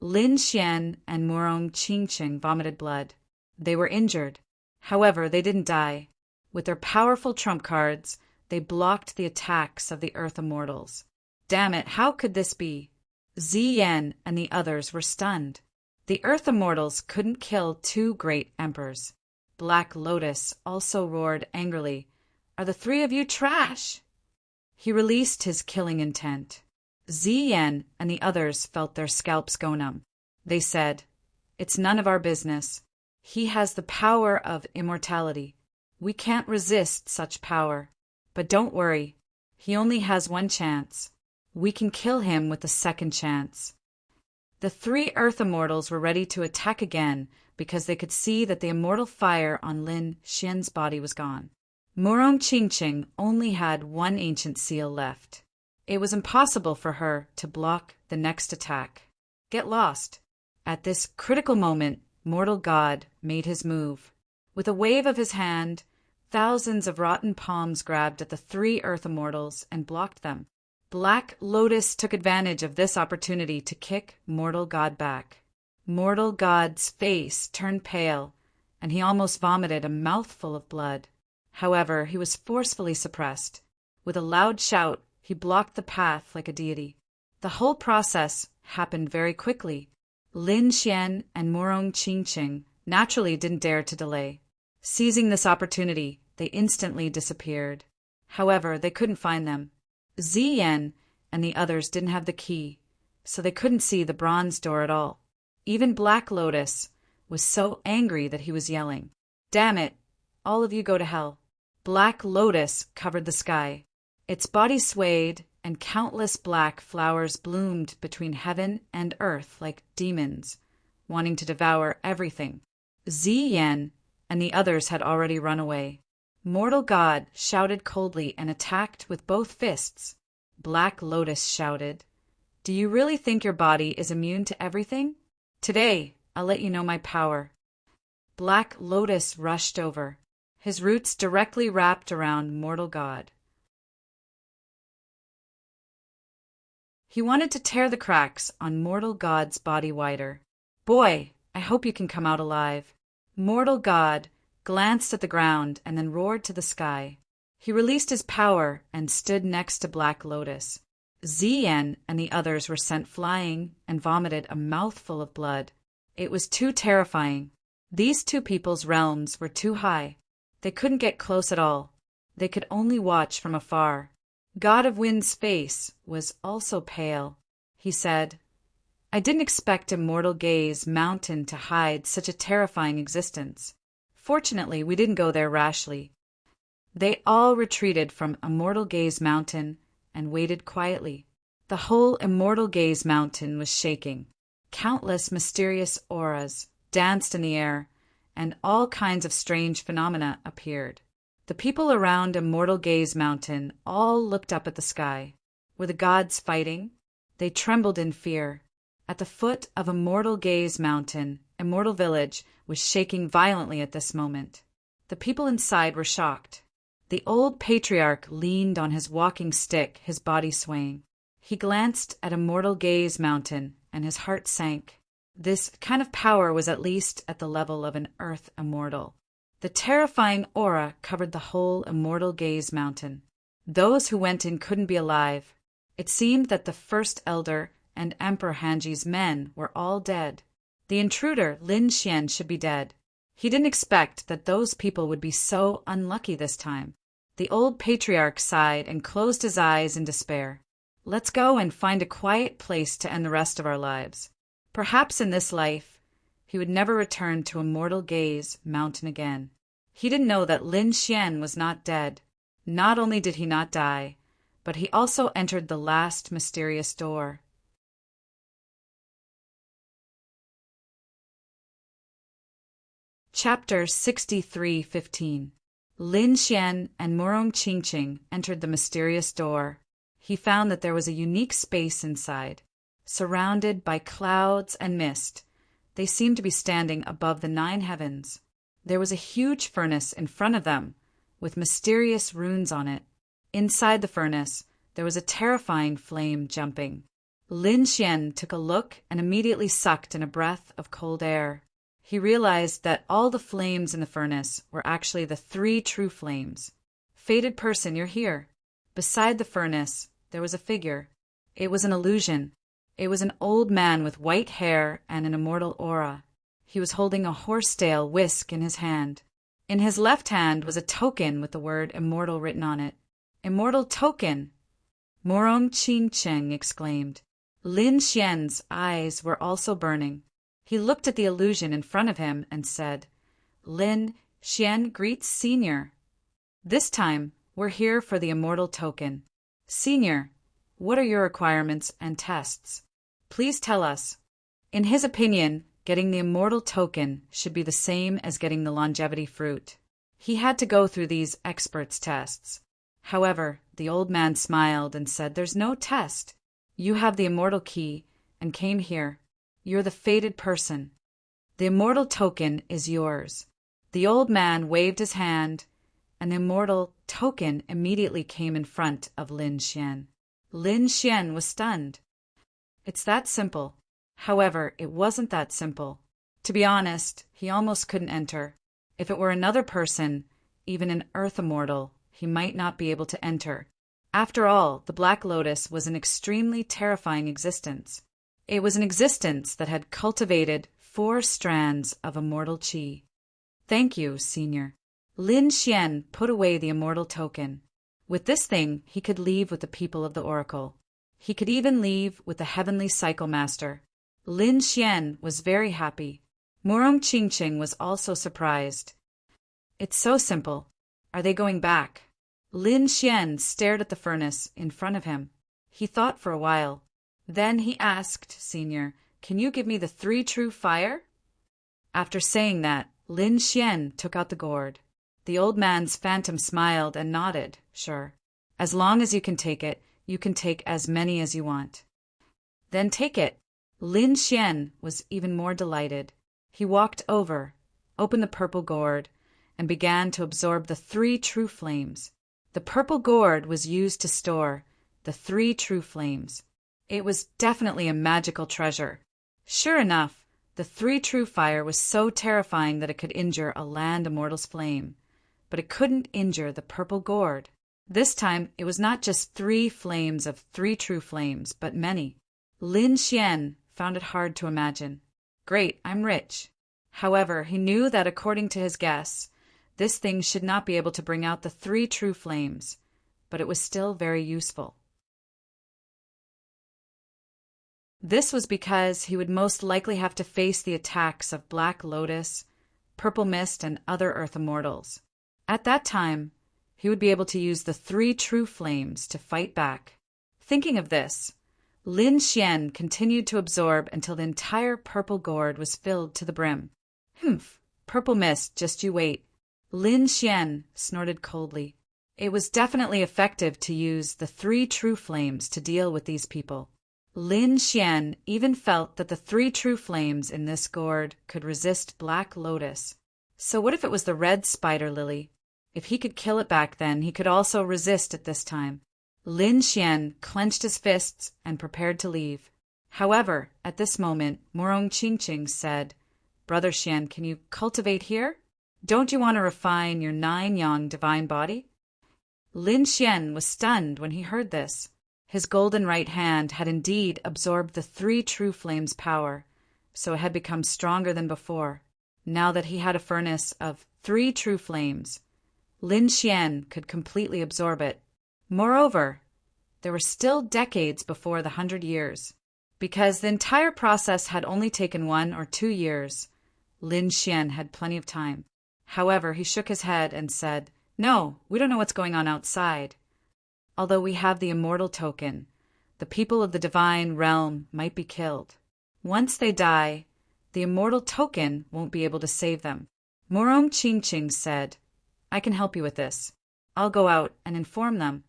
Lin Xian and Morong Qingqing vomited blood. They were injured. However, they didn't die. With their powerful trump cards, they blocked the attacks of the earth immortals. Damn it, how could this be? Ziyen and the others were stunned. The earth immortals couldn't kill 2 great emperors. Black Lotus also roared angrily, "Are the 3 of you trash?" He released his killing intent. Ziyen and the others felt their scalps go numb. They said, "It's none of our business. He has the power of immortality. We can't resist such power. But don't worry, he only has 1 chance. We can kill him with the 2nd chance." The 3 earth immortals were ready to attack again because they could see that the immortal fire on Lin Xian's body was gone. Morong Qingqing only had 1 ancient seal left. It was impossible for her to block the next attack. Get lost. At this critical moment, Mortal God made his move. With a wave of his hand, thousands of rotten palms grabbed at the 3 earth immortals and blocked them. Black Lotus took advantage of this opportunity to kick Mortal God back. Mortal God's face turned pale, and he almost vomited a mouthful of blood. However, he was forcefully suppressed. With a loud shout, he blocked the path like a deity. The whole process happened very quickly. Lin Xian and Morong Qingqing naturally didn't dare to delay. Seizing this opportunity, they instantly disappeared. However, they couldn't find them. Ziyen and the others didn't have the key, so they couldn't see the bronze door at all. Even Black Lotus was so angry that he was yelling, "Damn it! All of you go to hell." Black Lotus covered the sky. Its body swayed, and countless black flowers bloomed between heaven and earth like demons, wanting to devour everything. Ziyen and the others had already run away. Mortal God shouted coldly and attacked with both fists. Black Lotus shouted, "Do you really think your body is immune to everything? Today, I'll let you know my power." Black Lotus rushed over, his roots directly wrapped around Mortal God. He wanted to tear the cracks on Mortal God's body wider. "Boy, I hope you can come out alive." Mortal God glanced at the ground and then roared to the sky. He released his power and stood next to Black Lotus. Ziyen and the others were sent flying and vomited a mouthful of blood. It was too terrifying. These 2 people's realms were too high. They couldn't get close at all. They could only watch from afar. God of Wind's face was also pale. He said, "I didn't expect Immortal Gaze Mountain to hide such a terrifying existence. Fortunately, we didn't go there rashly." They all retreated from Immortal Gaze Mountain and waited quietly. The whole Immortal Gaze Mountain was shaking. Countless mysterious auras danced in the air, and all kinds of strange phenomena appeared. The people around Immortal Gaze Mountain all looked up at the sky. Were the gods fighting? They trembled in fear. At the foot of Immortal Gaze Mountain, Immortal Village was shaking violently at this moment. The people inside were shocked. The old patriarch leaned on his walking stick, his body swaying. He glanced at Immortal Gaze Mountain, and his heart sank. This kind of power was at least at the level of an earth immortal. The terrifying aura covered the whole Immortal Gaze Mountain. Those who went in couldn't be alive. It seemed that the first elder and Emperor Hanji's men were all dead. The intruder, Lin Xian, should be dead. He didn't expect that those people would be so unlucky this time. The old patriarch sighed and closed his eyes in despair. Let's go and find a quiet place to end the rest of our lives. Perhaps in this life, he would never return to Immortal Gaze Mountain again. He didn't know that Lin Xian was not dead. Not only did he not die, but he also entered the last mysterious door. Chapter 63:15. Lin Xian and Murong Qingqing entered the mysterious door. He found that there was a unique space inside. Surrounded by clouds and mist, they seemed to be standing above the 9 heavens. There was a huge furnace in front of them, with mysterious runes on it. Inside the furnace, there was a terrifying flame jumping. Lin Xian took a look and immediately sucked in a breath of cold air. He realized that all the flames in the furnace were actually the 3 true flames. Fated person, you're here. Beside the furnace, there was a figure. It was an illusion. It was an old man with white hair and an immortal aura. He was holding a horse-tail whisk in his hand. In his left hand was a token with the word immortal written on it. Immortal token! Murong Qingqing exclaimed. Lin Xian's eyes were also burning. He looked at the illusion in front of him and said, Lin Xian greets Senior. This time, we're here for the immortal token. Senior, what are your requirements and tests? Please tell us. In his opinion, getting the immortal token should be the same as getting the longevity fruit. He had to go through these experts' tests. However, the old man smiled and said, There's no test. You have the immortal key and came here. You're the fated person. The immortal token is yours. The old man waved his hand, and the immortal token immediately came in front of Lin Xian. Lin Xian was stunned. It's that simple. However, it wasn't that simple. To be honest, he almost couldn't enter. If it were another person, even an earth immortal, he might not be able to enter. After all, the Black Lotus was an extremely terrifying existence. It was an existence that had cultivated 4 strands of immortal qi. Thank you, Senior. Lin Xian put away the immortal token. With this thing, he could leave with the people of the Oracle. He could even leave with the Heavenly Cycle Master. Lin Xian was very happy. Murong Qingqing was also surprised. It's so simple. Are they going back? Lin Xian stared at the furnace in front of him. He thought for a while. Then he asked, Senior, can you give me the 3 true fire? After saying that, Lin Xian took out the gourd. The old man's phantom smiled and nodded. Sure. As long as you can take it, you can take as many as you want. Then take it. Lin Xian was even more delighted. He walked over, opened the purple gourd, and began to absorb the 3 true flames. The purple gourd was used to store the 3 true flames. It was definitely a magical treasure. Sure enough, the 3 true fire was so terrifying that it could injure a land immortal's flame. But it couldn't injure the purple gourd. This time, it was not just 3 flames of 3 true flames, but many. Lin Xian found it hard to imagine. Great, I'm rich. However, he knew that according to his guess, this thing should not be able to bring out the 3 true flames, but it was still very useful. This was because he would most likely have to face the attacks of Black Lotus, Purple Mist, and other Earth Immortals. At that time, he would be able to use the 3 true flames to fight back. Thinking of this, Lin Xian continued to absorb until the entire purple gourd was filled to the brim. Humph, purple mist, just you wait. Lin Xian snorted coldly. It was definitely effective to use the 3 true flames to deal with these people. Lin Xian even felt that the 3 true flames in this gourd could resist Black Lotus. So what if it was the red spider lily? If he could kill it back then, he could also resist it this time. Lin Xian clenched his fists and prepared to leave. However, at this moment, Morong Qingqing said, "Brother Xian, can you cultivate here? Don't you want to refine your 9-yang divine body?" Lin Xian was stunned when he heard this. His golden right hand had indeed absorbed the 3 true flames' power, so it had become stronger than before. Now that he had a furnace of 3 true flames, Lin Xian could completely absorb it. Moreover, there were still decades before the 100 years. Because the entire process had only taken 1 or 2 years, Lin Xian had plenty of time. However, he shook his head and said, "No, we don't know what's going on outside. Although we have the immortal token, the people of the divine realm might be killed. Once they die, the immortal token won't be able to save them." Morong Qingqing said, "I can help you with this. I'll go out and inform them.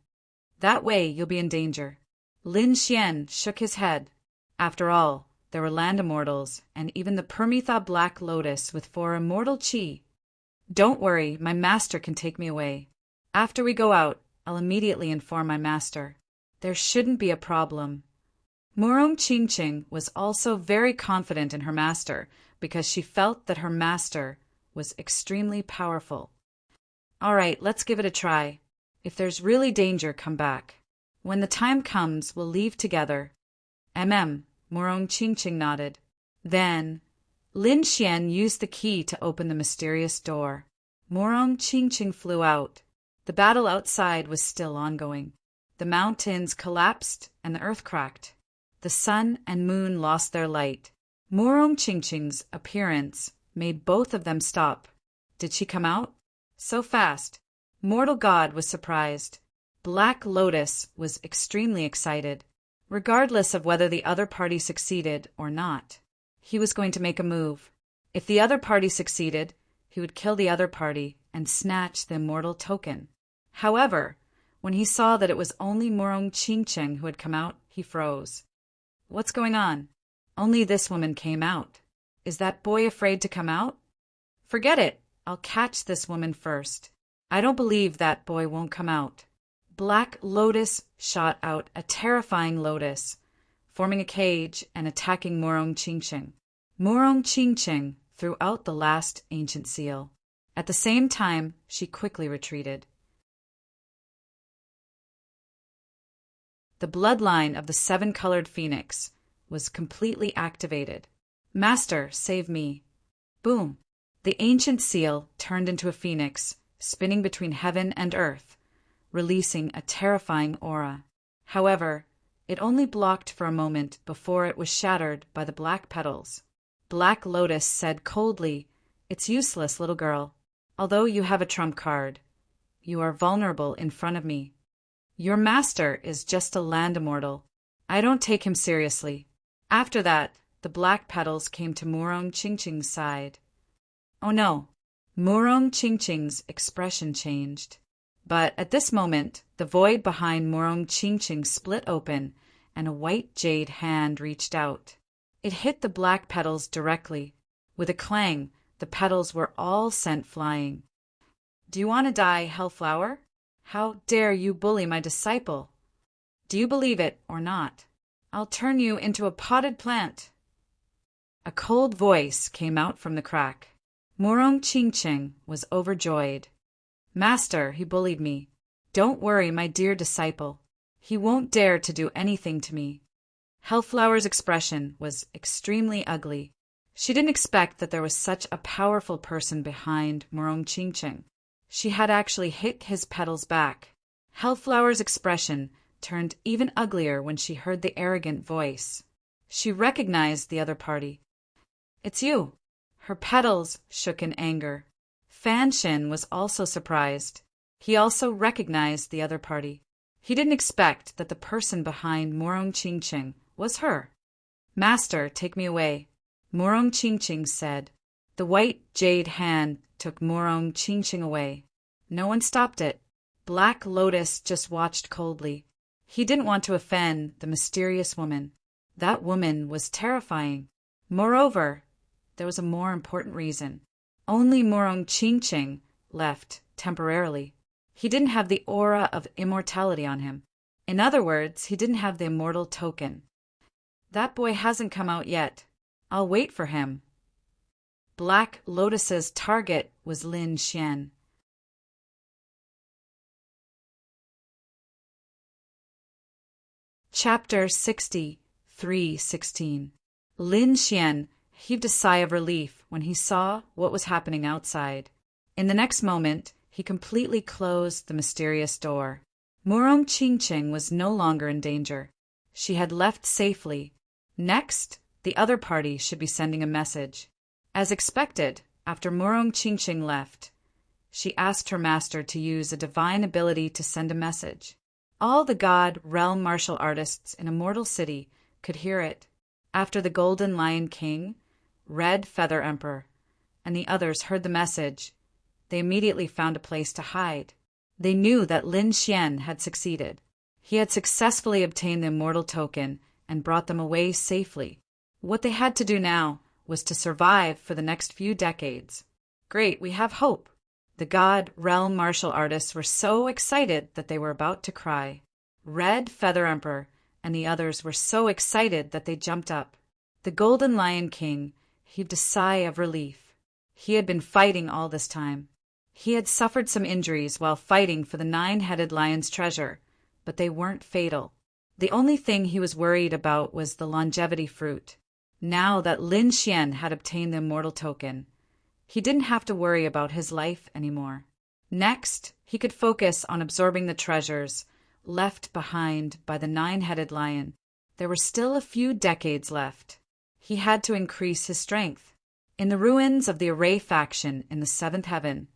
That way you'll be in danger." Lin Xian shook his head. After all, there were land immortals, and even the Permitha Black Lotus with 4 immortal chi. "Don't worry, my master can take me away. After we go out, I'll immediately inform my master. There shouldn't be a problem." Morong Qingqing was also very confident in her master because she felt that her master was extremely powerful. "All right, let's give it a try. If there's really danger, come back. When the time comes, we'll leave together." Morong Qingqing nodded. Then, Lin Xian used the key to open the mysterious door. Morong Qingqing flew out. The battle outside was still ongoing. The mountains collapsed and the earth cracked. The sun and moon lost their light. Morong Qingqing's appearance made both of them stop. Did she come out? So fast. Mortal God was surprised. Black Lotus was extremely excited. Regardless of whether the other party succeeded or not, he was going to make a move. If the other party succeeded, he would kill the other party and snatch the immortal token. However, when he saw that it was only Morong Qingqing who had come out, he froze. What's going on? Only this woman came out. Is that boy afraid to come out? Forget it. I'll catch this woman first. I don't believe that boy won't come out. Black Lotus shot out a terrifying lotus, forming a cage and attacking Morong Qingqing. Morong Qingqing threw out the last ancient seal. At the same time, she quickly retreated. The bloodline of the 7-colored phoenix was completely activated. "Master, save me." Boom! The ancient seal turned into a phoenix, spinning between heaven and earth, releasing a terrifying aura. However, it only blocked for a moment before it was shattered by the black petals. Black Lotus said coldly, "It's useless, little girl. Although you have a trump card, you are vulnerable in front of me. Your master is just a land immortal. I don't take him seriously." After that, the black petals came to Morong Qingqing's side. Oh no! Morong Qingqing's expression changed. But at this moment, the void behind Morong Qingqing split open, and a white jade hand reached out. It hit the black petals directly. With a clang, the petals were all sent flying. "Do you want to die, Hellflower? How dare you bully my disciple? Do you believe it or not? I'll turn you into a potted plant." A cold voice came out from the crack. Morong Qingqing was overjoyed. "Master, he bullied me. Don't worry, my dear disciple. He won't dare to do anything to me." Hellflower's expression was extremely ugly. She didn't expect that there was such a powerful person behind Morong Qingqing. She had actually hit his petals back. Hellflower's expression turned even uglier when she heard the arrogant voice. She recognized the other party. "It's you." Her petals shook in anger. Fanshin was also surprised. He also recognized the other party. He didn't expect that the person behind Morong Chingching was her. "Master, take me away," Morong Chingching said. The white jade hand took Morong Chingching away. No one stopped it. Black Lotus just watched coldly. He didn't want to offend the mysterious woman. That woman was terrifying. Moreover, there was a more important reason. Only Morong Chingching left temporarily. He didn't have the aura of immortality on him. In other words, he didn't have the immortal token. "That boy hasn't come out yet. I'll wait for him." Black Lotus's target was Lin Xian. Chapter 63:16. Lin Xian heaved a sigh of relief when he saw what was happening outside. In the next moment, he completely closed the mysterious door. Morong Chingching was no longer in danger. She had left safely. Next, the other party should be sending a message. As expected, after Morong Chingching left, she asked her master to use a divine ability to send a message. All the god realm martial artists in Immortal City could hear it. After the Golden Lion King, Red Feather Emperor, and the others heard the message, they immediately found a place to hide. They knew that Lin Xian had succeeded. He had successfully obtained the immortal token and brought them away safely. What they had to do now was to survive for the next few decades. Great, we have hope. The god realm martial artists were so excited that they were about to cry. Red Feather Emperor and the others were so excited that they jumped up. The Golden Lion King heaved a sigh of relief. He had been fighting all this time. He had suffered some injuries while fighting for the 9-headed lion's treasure, but they weren't fatal. The only thing he was worried about was the longevity fruit. Now that Lin Xian had obtained the immortal token, he didn't have to worry about his life anymore. Next, he could focus on absorbing the treasures left behind by the 9-headed lion. There were still a few decades left. He had to increase his strength. In the ruins of the Array faction in the 7th heaven,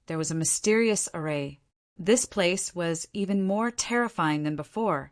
there was a mysterious array. This place was even more terrifying than before,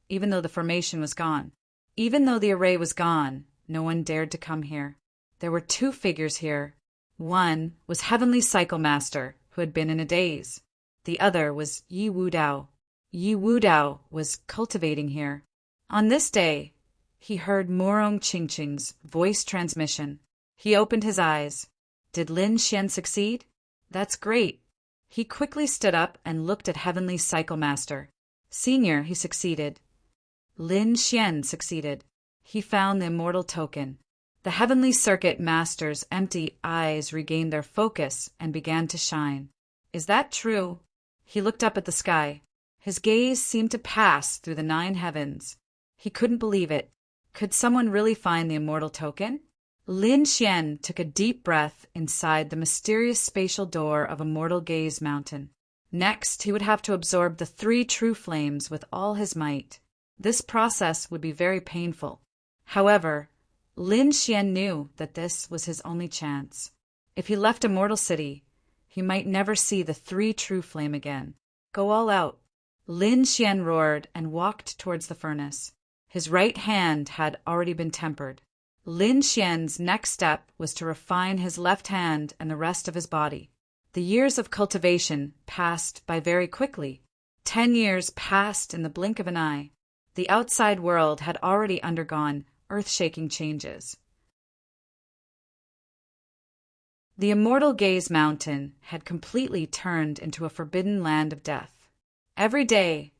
even though the formation was gone. Even though the array was gone, no one dared to come here. There were 2 figures here. One was Heavenly Cycle Master, who had been in a daze. The other was Yi Wudao. Yi Wudao was cultivating here. On this day, he heard Morong Chingching's voice transmission. He opened his eyes. Did Lin Xian succeed? That's great. He quickly stood up and looked at Heavenly Cycle Master. Senior, he succeeded. Lin Xian succeeded. He found the immortal token. The Heavenly Circuit Master's empty eyes regained their focus and began to shine. Is that true? He looked up at the sky. His gaze seemed to pass through the 9 heavens. He couldn't believe it. Could someone really find the immortal token? Lin Xian took a deep breath inside the mysterious spatial door of Immortal Gaze Mountain. Next, he would have to absorb the 3 true flames with all his might. This process would be very painful. However, Lin Xian knew that this was his only chance. If he left Immortal City, he might never see the 3 true flame again. Go all out. Lin Xian roared and walked towards the furnace. His right hand had already been tempered. Lin Xian's next step was to refine his left hand and the rest of his body. The years of cultivation passed by very quickly. 10 years passed in the blink of an eye. The outside world had already undergone earth-shaking changes. The Immortal Gaze Mountain had completely turned into a forbidden land of death. Every day,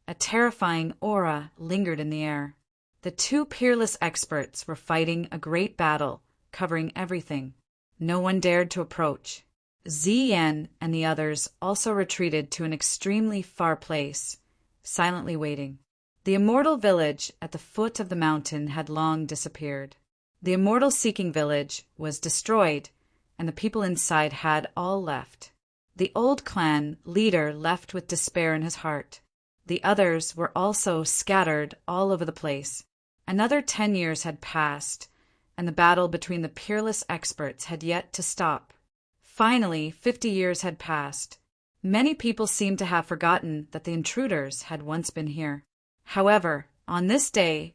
a terrifying aura lingered in the air. The 2 peerless experts were fighting a great battle, covering everything. No one dared to approach. Ziyan and the others also retreated to an extremely far place, silently waiting. The immortal village at the foot of the mountain had long disappeared. The immortal-seeking village was destroyed, and the people inside had all left. The old clan leader left with despair in his heart. The others were also scattered all over the place. Another 10 years had passed, and the battle between the peerless experts had yet to stop. Finally, 50 years had passed. Many people seemed to have forgotten that the intruders had once been here. However, on this day,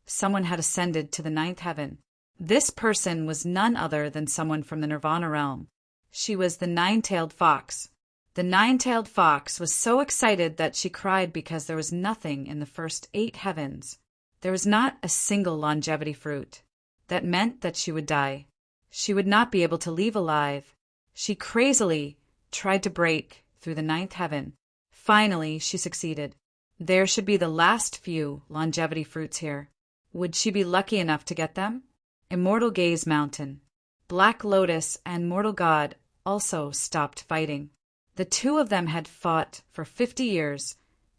someone had ascended to the ninth heaven. This person was none other than someone from the Nirvana realm. She was the nine-tailed fox. The nine-tailed fox was so excited that she cried because there was nothing in the first 8 heavens. There was not a single longevity fruit. That meant that she would die. She would not be able to leave alive. She crazily tried to break through the ninth heaven. Finally, she succeeded. There should be the last few longevity fruits here. Would she be lucky enough to get them? Immortal Gaze Mountain. Black Lotus and Mortal God also stopped fighting. The 2 of them had fought for 50 years,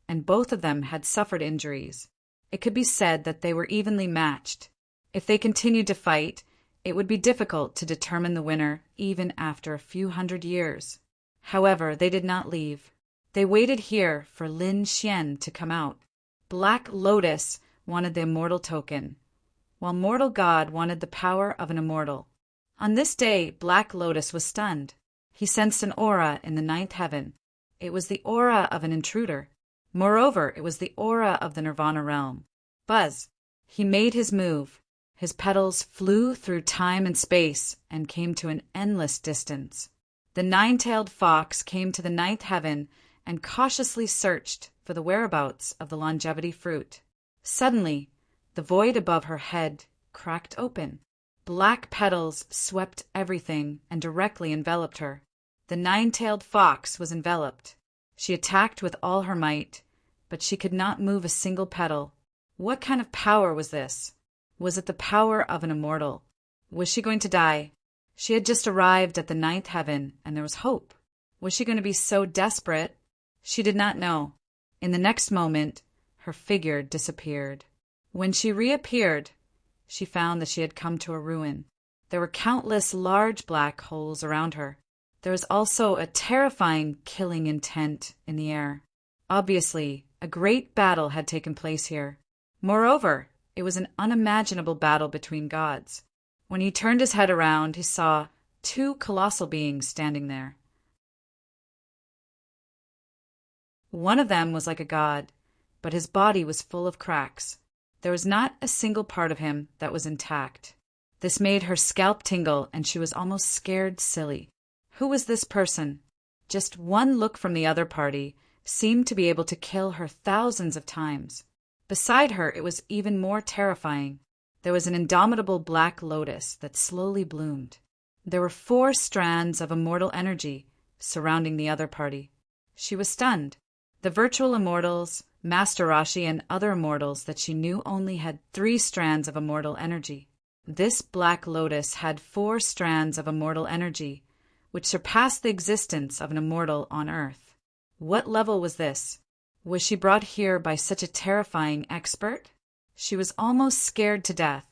and both of them had suffered injuries. It could be said that they were evenly matched. If they continued to fight, it would be difficult to determine the winner even after a few hundred years. However, they did not leave. They waited here for Lin Xian to come out. Black Lotus wanted the immortal token, while Mortal God wanted the power of an immortal. On this day, Black Lotus was stunned. He sensed an aura in the ninth heaven. It was the aura of an intruder. Moreover, it was the aura of the Nirvana realm. Buzz! He made his move. His petals flew through time and space and came to an endless distance. The nine-tailed fox came to the ninth heaven and cautiously searched for the whereabouts of the longevity fruit. Suddenly, the void above her head cracked open. Black petals swept everything and directly enveloped her. The nine-tailed fox was enveloped. She attacked with all her might, but she could not move a single petal. What kind of power was this? Was it the power of an immortal? Was she going to die? She had just arrived at the ninth heaven, and there was hope. Was she going to be so desperate? She did not know. In the next moment, her figure disappeared. When she reappeared, she found that she had come to a ruin. There were countless large black holes around her. There was also a terrifying killing intent in the air. Obviously, a great battle had taken place here. Moreover, it was an unimaginable battle between gods. When he turned his head around, he saw 2 colossal beings standing there. One of them was like a god, but his body was full of cracks. There was not a single part of him that was intact. This made her scalp tingle, and she was almost scared silly. Who was this person? Just one look from the other party seemed to be able to kill her thousands of times. Beside her, it was even more terrifying. There was an indomitable black lotus that slowly bloomed. There were 4 strands of immortal energy surrounding the other party. She was stunned. The virtual immortals, Master Rashi, and other immortals that she knew only had 3 strands of immortal energy. This black lotus had 4 strands of immortal energy, which surpassed the existence of an immortal on Earth. What level was this? Was she brought here by such a terrifying expert? She was almost scared to death.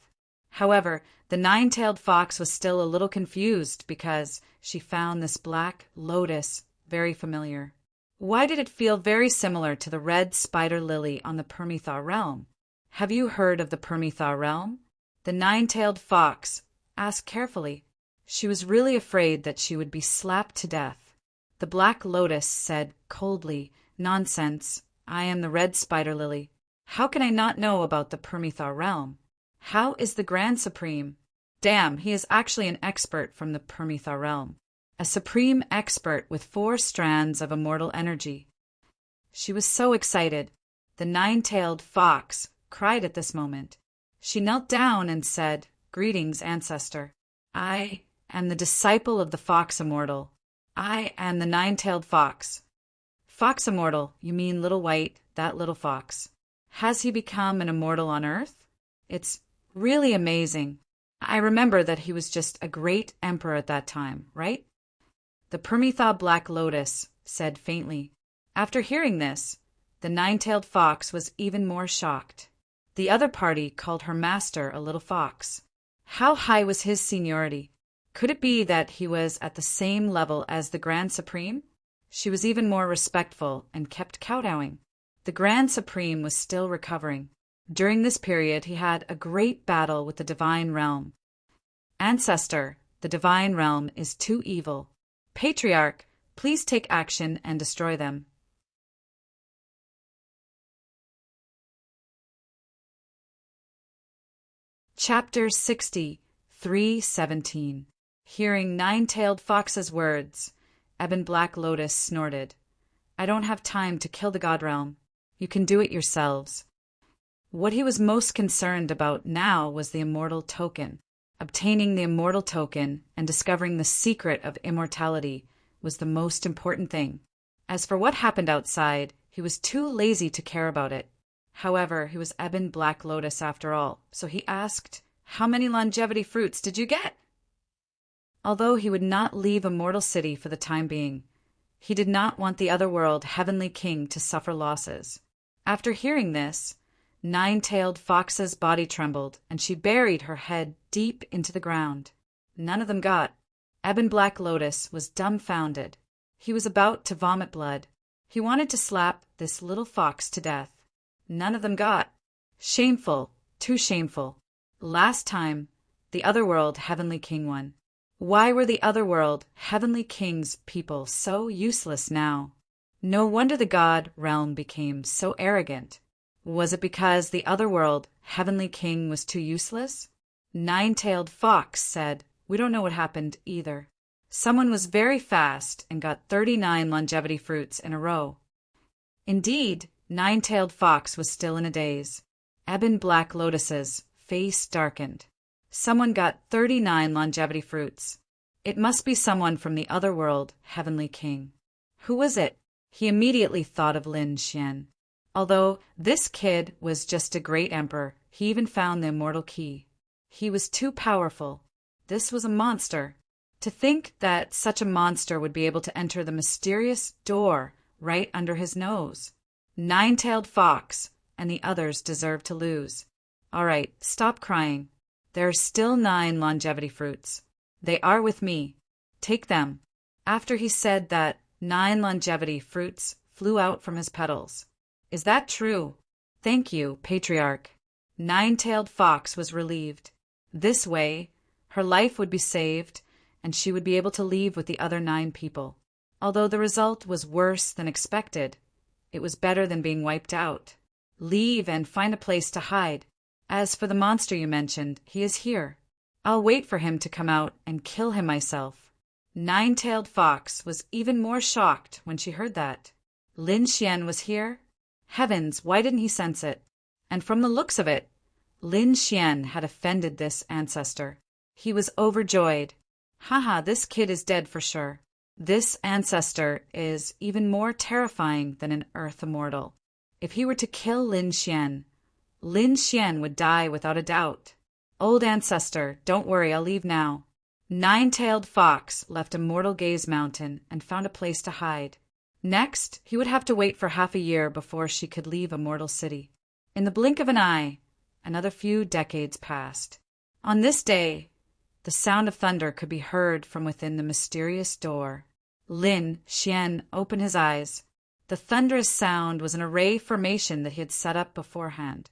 However, the nine-tailed fox was still a little confused because she found this black lotus very familiar. Why did it feel very similar to the red spider lily on the Permitha realm? Have you heard of the Permitha realm? The nine-tailed fox asked carefully. She was really afraid that she would be slapped to death. The black lotus said coldly, "Nonsense. I am the red spider lily. How can I not know about the Permitha realm? How is the Grand Supreme?" Damn, he is actually an expert from the Permitha realm. A supreme expert with 4 strands of immortal energy. She was so excited. The nine-tailed fox cried at this moment. She knelt down and said, "Greetings, ancestor. I am the disciple of the fox immortal. I am the nine-tailed fox." Fox immortal, you mean Little White, that little fox. Has he become an immortal on Earth? It's really amazing. I remember that he was just a great emperor at that time, right? The Permitha Black Lotus said faintly. After hearing this, the nine-tailed fox was even more shocked. The other party called her master a little fox. How high was his seniority? Could it be that he was at the same level as the Grand Supreme? She was even more respectful and kept kowtowing. The Grand Supreme was still recovering. During this period, he had a great battle with the Divine Realm. "Ancestor, the Divine Realm is too evil. Patriarch, Please take action and destroy them. Chapter 60, 3:17. Hearing Nine-Tailed Fox's words, Ebon Black Lotus snorted. I don't have time to kill the God Realm. You can do it yourselves. What he was most concerned about now was the immortal token. Obtaining the immortal token and discovering the secret of immortality was the most important thing. As for what happened outside, he was too lazy to care about it. However, he was Ebon Black Lotus after all, so he asked, How many longevity fruits did you get? Although he would not leave Immortal City for the time being, he did not want the otherworld Heavenly King to suffer losses. After hearing this, Nine-Tailed Fox's body trembled, and she buried her head deep into the ground. None of them got. Ebon Black Lotus was dumbfounded. He was about to vomit blood. He wanted to slap this little fox to death. None of them got. Shameful, too shameful. Last time, the Otherworld Heavenly King won. Why were the Otherworld Heavenly King's people so useless now? No wonder the God Realm became so arrogant. Was it because the Otherworld Heavenly King was too useless? Nine-Tailed Fox said, We don't know what happened either. Someone was very fast and got 39 longevity fruits in a row. Indeed, Nine-Tailed Fox was still in a daze. Ebon Black Lotus's face darkened. Someone got 39 longevity fruits. It must be someone from the Otherworld Heavenly King. Who was it? He immediately thought of Lin Xian. Although this kid was just a great emperor, he even found the immortal key. He was too powerful. This was a monster. To think that such a monster would be able to enter the mysterious door right under his nose. Nine-Tailed Fox and the others deserve to lose. All right, stop crying. There are still 9 longevity fruits. They are with me. Take them. After he said that, 9 longevity fruits flew out from his petals. Is that true? Thank you, Patriarch. Nine-Tailed Fox was relieved. This way, her life would be saved, and she would be able to leave with the other 9 people. Although the result was worse than expected, it was better than being wiped out. Leave and find a place to hide. As for the monster you mentioned, he is here. I'll wait for him to come out and kill him myself. Nine-Tailed Fox was even more shocked when she heard that. Lin Xian was here? Heavens, why didn't he sense it? And from the looks of it, Lin Xian had offended this ancestor. He was overjoyed. Haha, this kid is dead for sure. This ancestor is even more terrifying than an Earth immortal. If he were to kill Lin Xian would die without a doubt. Old ancestor, don't worry, I'll leave now. Nine-Tailed Fox left Immortal Gaze Mountain and found a place to hide. Next, he would have to wait for half a year before she could leave Immortal City. In the blink of an eye, another few decades passed. On this day, the sound of thunder could be heard from within the mysterious door. Lin Xian opened his eyes. The thunderous sound was an array formation that he had set up beforehand.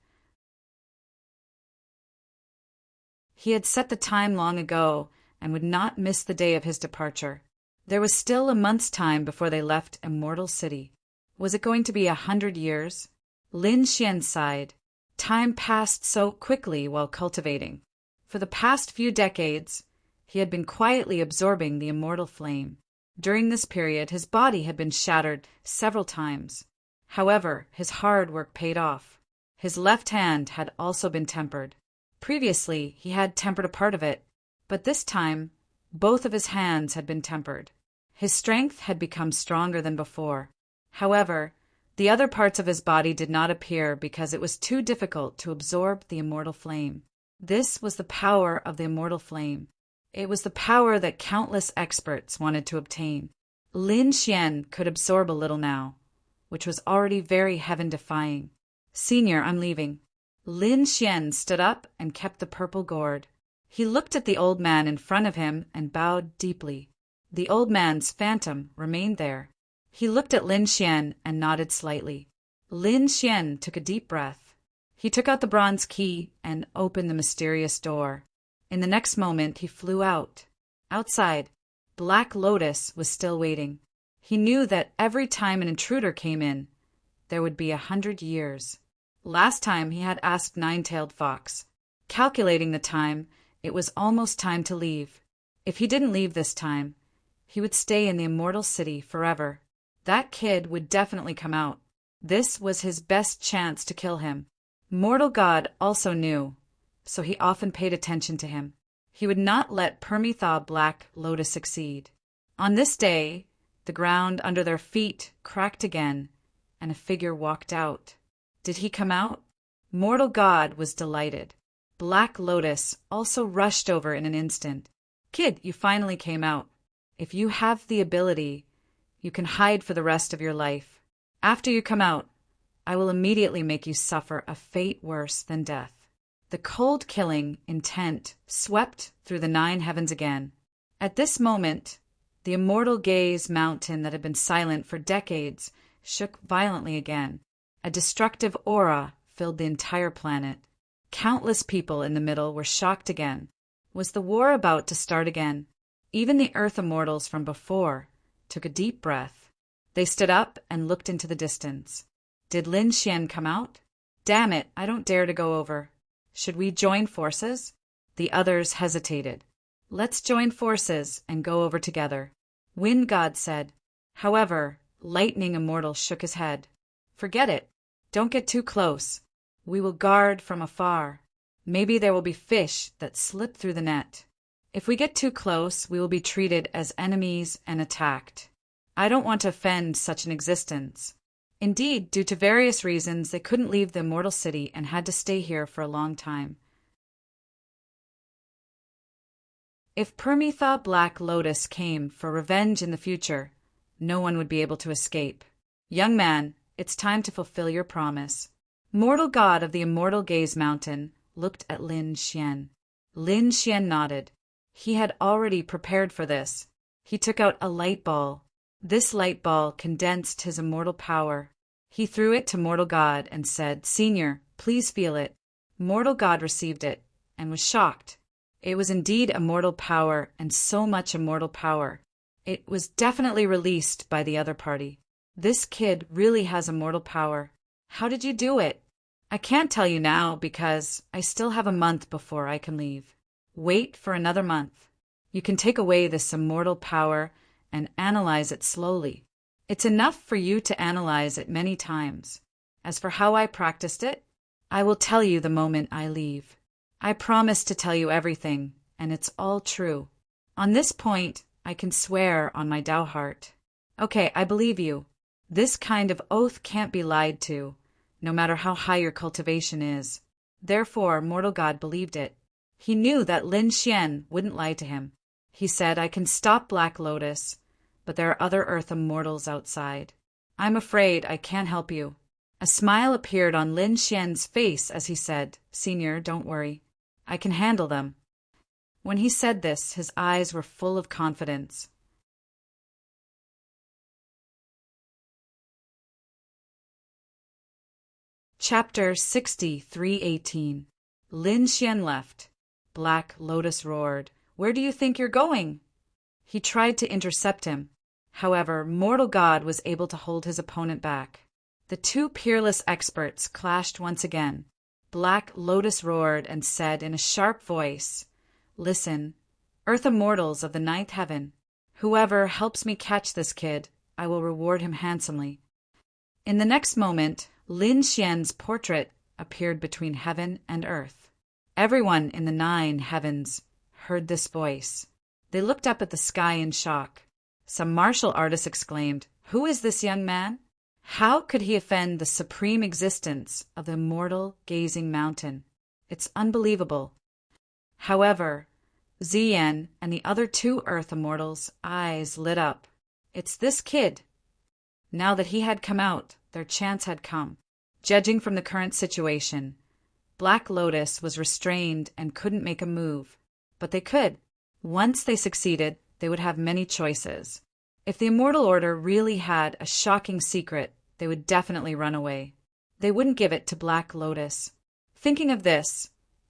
He had set the time long ago and would not miss the day of his departure. There was still a month's time before they left Immortal City. Was it going to be 100 years? Lin Xian sighed. Time passed so quickly while cultivating. For the past few decades, he had been quietly absorbing the immortal flame. During this period, his body had been shattered several times. However, his hard work paid off. His left hand had also been tempered. Previously, he had tempered a part of it, but this time, both of his hands had been tempered. His strength had become stronger than before. However, the other parts of his body did not appear because it was too difficult to absorb the immortal flame. This was the power of the immortal flame. It was the power that countless experts wanted to obtain. Lin Xian could absorb a little now, which was already very heaven-defying. Senior, I'm leaving. Lin Xian stood up and kept the purple gourd. He looked at the old man in front of him and bowed deeply. The old man's phantom remained there. He looked at Lin Xian and nodded slightly. Lin Xian took a deep breath. He took out the bronze key and opened the mysterious door. In the next moment, he flew out. Outside, Black Lotus was still waiting. He knew that every time an intruder came in, there would be 100 years. Last time he had asked Nine-Tailed Fox. Calculating the time, it was almost time to leave. If he didn't leave this time, he would stay in the immortal city forever. That kid would definitely come out. This was his best chance to kill him. Mortal God also knew, so he often paid attention to him. He would not let Permitha Black Lotus succeed. On this day, the ground under their feet cracked again, and a figure walked out. Did he come out? Mortal God was delighted. Black Lotus also rushed over in an instant. Kid, you finally came out. If you have the ability, you can hide for the rest of your life. After you come out, I will immediately make you suffer a fate worse than death. The cold-killing intent swept through the 9 heavens again. At this moment, the immortal gaze mountain that had been silent for decades shook violently again. A destructive aura filled the entire planet. Countless people in the middle were shocked again. Was the war about to start again? Even the Earth Immortals from before took a deep breath. They stood up and looked into the distance. Did Lin Xian come out? Damn it, I don't dare to go over. Should we join forces? The others hesitated. Let's join forces and go over together. Wind God said. However, Lightning Immortal shook his head. Forget it. Don't get too close. We will guard from afar. Maybe there will be fish that slip through the net. If we get too close, we will be treated as enemies and attacked. I don't want to offend such an existence. Indeed, due to various reasons, they couldn't leave the immortal city and had to stay here for a long time. If Permitha Black Lotus came for revenge in the future, no one would be able to escape. Young man, it's time to fulfill your promise. Mortal God of the Immortal Gaze Mountain looked at Lin Xian. Lin Xian nodded. He had already prepared for this. He took out a light ball. This light ball condensed his immortal power. He threw it to Mortal God and said, Senior, please feel it. Mortal God received it and was shocked. It was indeed immortal power, and so much immortal power. It was definitely released by the other party. This kid really has immortal power. How did you do it? I can't tell you now because I still have a month before I can leave. Wait for another month. You can take away this immortal power and analyze it slowly. It's enough for you to analyze it many times. As for how I practiced it, I will tell you the moment I leave. I promise to tell you everything, and it's all true. On this point, I can swear on my Tao heart. Okay, I believe you. This kind of oath can't be lied to, no matter how high your cultivation is. Therefore, Mortal God believed it. He knew that Lin Xian wouldn't lie to him. He said, I can stop Black Lotus, but there are other Earth Immortals outside. I'm afraid I can't help you. A smile appeared on Lin Xian's face as he said, Senior, don't worry. I can handle them. When he said this, his eyes were full of confidence. Chapter 63:18. Lin Xian left. Black Lotus roared, Where do you think you're going? He tried to intercept him. However, Mortal God was able to hold his opponent back. The two peerless experts clashed once again. Black Lotus roared and said in a sharp voice, Listen, Earth Immortals of the 9th heaven, whoever helps me catch this kid, I will reward him handsomely. In the next moment, Lin Xian's portrait appeared between heaven and earth. Everyone in the 9 heavens heard this voice. They looked up at the sky in shock. Some martial artists exclaimed, Who is this young man? How could he offend the supreme existence of the immortal gazing mountain? It's unbelievable. However, Ziyan and the other 2 Earth Immortals' eyes lit up. It's this kid. Now that he had come out, their chance had come. Judging from the current situation, Black Lotus was restrained and couldn't make a move. But they could. Once they succeeded, they would have many choices. If the Immortal Order really had a shocking secret, they would definitely run away. They wouldn't give it to Black Lotus. Thinking of this,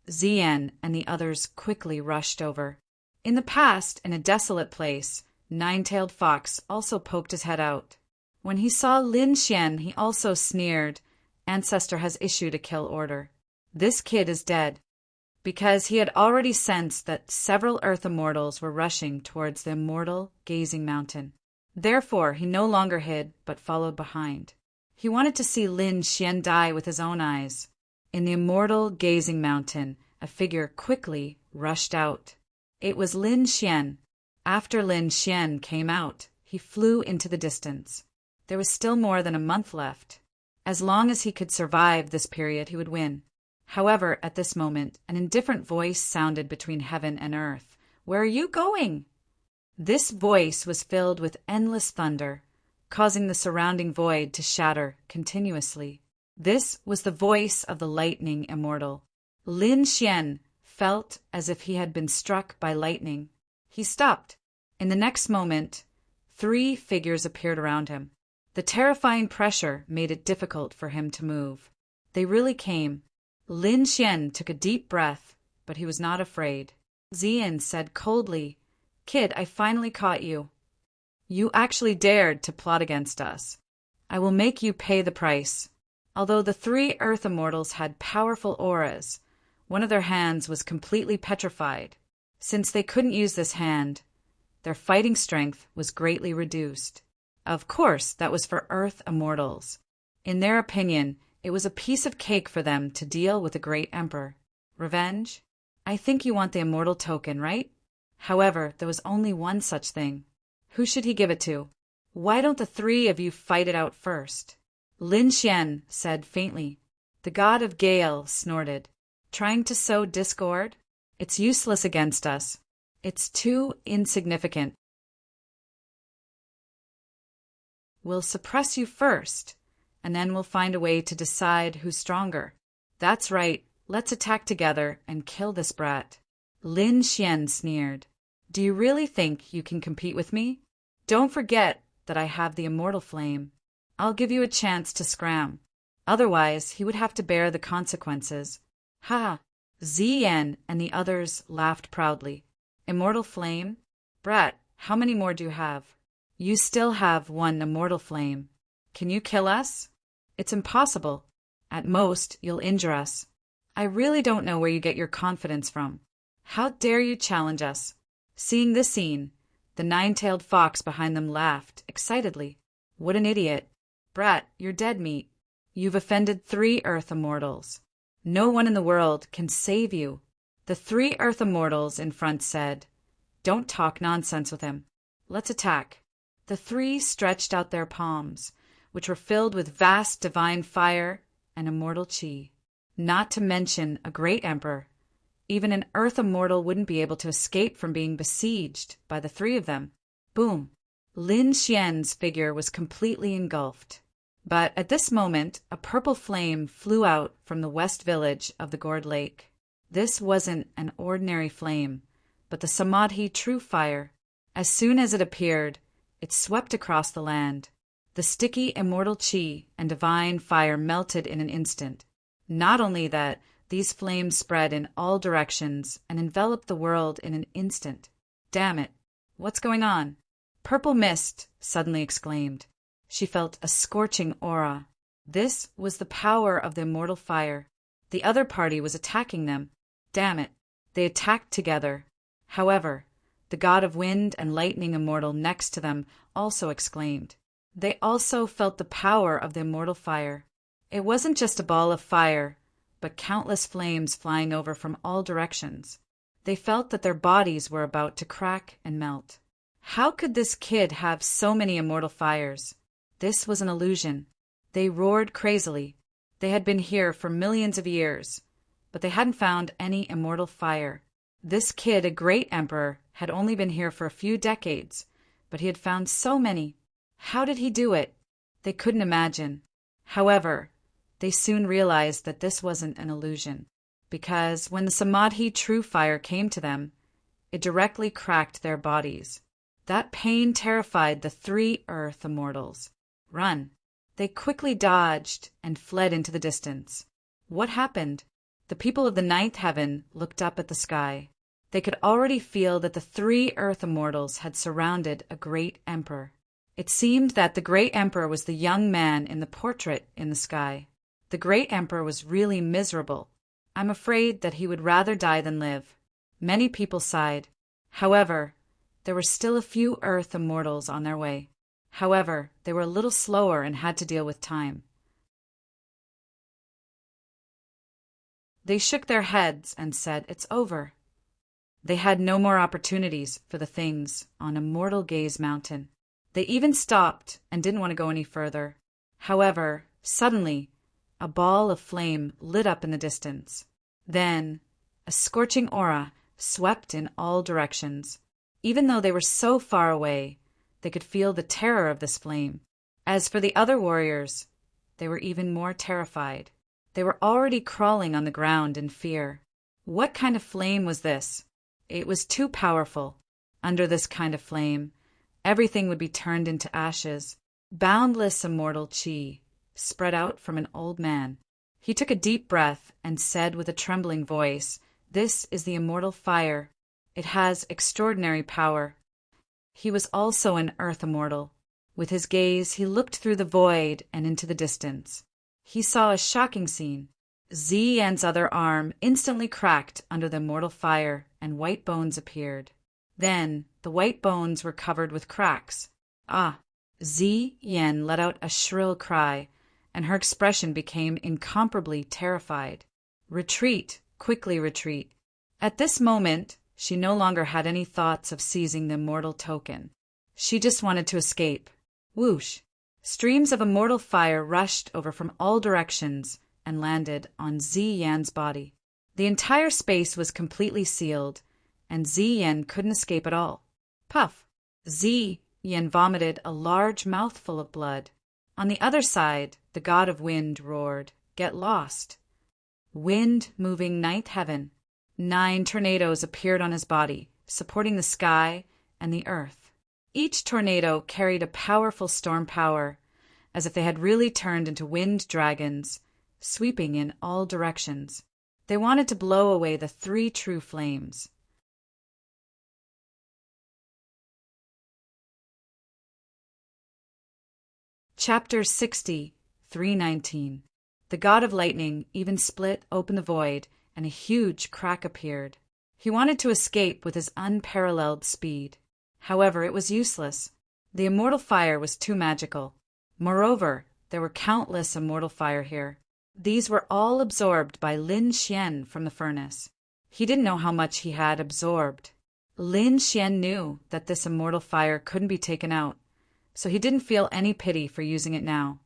Ziyan and the others quickly rushed over. In the past, in a desolate place, Nine-tailed fox also poked his head out. When he saw Lin Xian, he also sneered, "Ancestor has issued a kill order. This kid is dead," because he had already sensed that several Earth immortals were rushing towards the immortal gazing mountain. Therefore, he no longer hid, but followed behind. He wanted to see Lin Xian die with his own eyes. In the immortal gazing mountain, a figure quickly rushed out. It was Lin Xian. After Lin Xian came out, he flew into the distance. There was still more than a month left. As long as he could survive this period, he would win. However, at this moment, an indifferent voice sounded between heaven and earth. "Where are you going?" This voice was filled with endless thunder, causing the surrounding void to shatter continuously. This was the voice of the lightning immortal. Lin Xian felt as if he had been struck by lightning. He stopped. In the next moment, 3 figures appeared around him. The terrifying pressure made it difficult for him to move. They really came. Lin Xian took a deep breath, but he was not afraid. Zian said coldly, "Kid, I finally caught you. You actually dared to plot against us. I will make you pay the price." Although the 3 Earth immortals had powerful auras, one of their hands was completely petrified. Since they couldn't use this hand, their fighting strength was greatly reduced. Of course, that was for Earth immortals. In their opinion, it was a piece of cake for them to deal with the great emperor. Revenge? I think you want the immortal token, right? However, there was only one such thing. Who should he give it to? Why don't the 3 of you fight it out first? Lin Xian said faintly. The god of Gale snorted. Trying to sow discord? It's useless against us. It's too insignificant. We'll suppress you first, and then we'll find a way to decide who's stronger. That's right, let's attack together and kill this brat. Lin Xian sneered. Do you really think you can compete with me? Don't forget that I have the immortal flame. I'll give you a chance to scram. Otherwise, he would have to bear the consequences. Ha! Ziyan and the others laughed proudly. Immortal flame? Brat, how many more do you have? You still have 1 immortal flame. Can you kill us? It's impossible. At most, you'll injure us. I really don't know where you get your confidence from. How dare you challenge us? Seeing this scene, the 9-tailed fox behind them laughed excitedly. What an idiot. Brat, you're dead meat. You've offended 3 Earth immortals. No one in the world can save you. The 3 Earth immortals in front said, Don't talk nonsense with him. Let's attack. The 3 stretched out their palms, which were filled with vast divine fire and immortal chi. Not to mention a great emperor. Even an Earth immortal wouldn't be able to escape from being besieged by the 3 of them. Boom! Lin Xian's figure was completely engulfed. But at this moment, a purple flame flew out from the west village of the Gourd Lake. This wasn't an ordinary flame, but the Samadhi true fire. As soon as it appeared, it swept across the land. The sticky immortal chi and divine fire melted in an instant. Not only that, these flames spread in all directions and enveloped the world in an instant. Damn it! What's going on? Purple Mist suddenly exclaimed. She felt a scorching aura. This was the power of the immortal fire. The other party was attacking them. Damn it! They attacked together. However, the god of wind and lightning immortal next to them also exclaimed. They also felt the power of the immortal fire. It wasn't just a ball of fire, but countless flames flying over from all directions. They felt that their bodies were about to crack and melt. How could this kid have so many immortal fires? This was an illusion. They roared crazily. They had been here for millions of years, but they hadn't found any immortal fire. This kid, a great emperor, had only been here for a few decades, but he had found so many. How did he do it? They couldn't imagine. However, they soon realized that this wasn't an illusion, because when the Samadhi true fire came to them, it directly cracked their bodies. That pain terrified the 3 Earth immortals. Run! They quickly dodged and fled into the distance. What happened? The people of the 9th heaven looked up at the sky. They could already feel that the three Earth immortals had surrounded a great emperor. It seemed that the great emperor was the young man in the portrait in the sky. The great emperor was really miserable. I'm afraid that he would rather die than live. Many people sighed. However, there were still a few Earth immortals on their way. However, they were a little slower and had to deal with time. They shook their heads and said, "It's over." They had no more opportunities for the things on Immortal Gaze Mountain. They even stopped and didn't want to go any further. However, suddenly, a ball of flame lit up in the distance. Then, a scorching aura swept in all directions. Even though they were so far away, they could feel the terror of this flame. As for the other warriors, they were even more terrified. They were already crawling on the ground in fear. What kind of flame was this? It was too powerful. Under this kind of flame, everything would be turned into ashes. Boundless immortal chi spread out from an old man. He took a deep breath and said with a trembling voice, "This is the immortal fire. It has extraordinary power." He was also an earth immortal. With his gaze, he looked through the void and into the distance. He saw a shocking scene. Ziyan's other arm instantly cracked under the immortal fire, and white bones appeared. Then the white bones were covered with cracks. Ziyan let out a shrill cry, and her expression became incomparably terrified. "Retreat, quickly retreat." At this moment, she no longer had any thoughts of seizing the immortal token. She just wanted to escape. Whoosh! Streams of immortal fire rushed over from all directions and landed on Ziyan's body. The entire space was completely sealed, and Ziyan couldn't escape at all. Puff! Ziyan vomited a large mouthful of blood. On the other side, the god of wind roared, "Get lost!" Wind moving ninth heaven. 9 tornadoes appeared on his body, supporting the sky and the earth. Each tornado carried a powerful storm power, as if they had really turned into wind dragons, sweeping in all directions. They wanted to blow away the 3 true flames. Chapter 60, 319. The god of lightning even split open the void, and a huge crack appeared. He wanted to escape with his unparalleled speed. However, it was useless. The immortal fire was too magical. Moreover, there were countless immortal fire here. These were all absorbed by Lin Xian from the furnace. He didn't know how much he had absorbed. Lin Xian knew that this immortal fire couldn't be taken out, so he didn't feel any pity for using it now.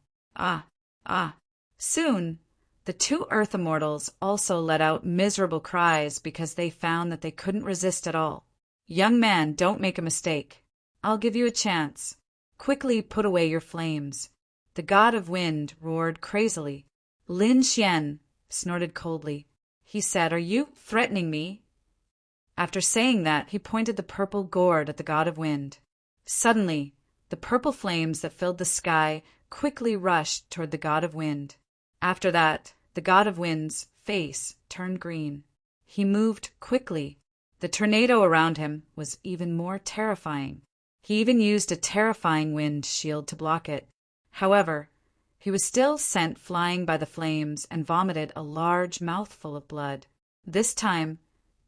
Soon, the 2 earth immortals also let out miserable cries because they found that they couldn't resist at all. "Young man, don't make a mistake. I'll give you a chance. Quickly put away your flames." The god of wind roared crazily. Lin Xian snorted coldly. He said, "Are you threatening me?" After saying that, he pointed the purple gourd at the god of wind. Suddenly, the purple flames that filled the sky quickly rushed toward the god of wind. After that, the god of wind's face turned green. He moved quickly. The tornado around him was even more terrifying. He even used a terrifying wind shield to block it. However, he was still sent flying by the flames and vomited a large mouthful of blood. This time,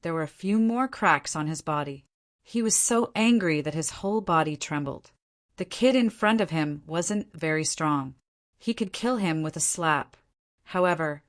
there were a few more cracks on his body. He was so angry that his whole body trembled. The kid in front of him wasn't very strong. He could kill him with a slap. However,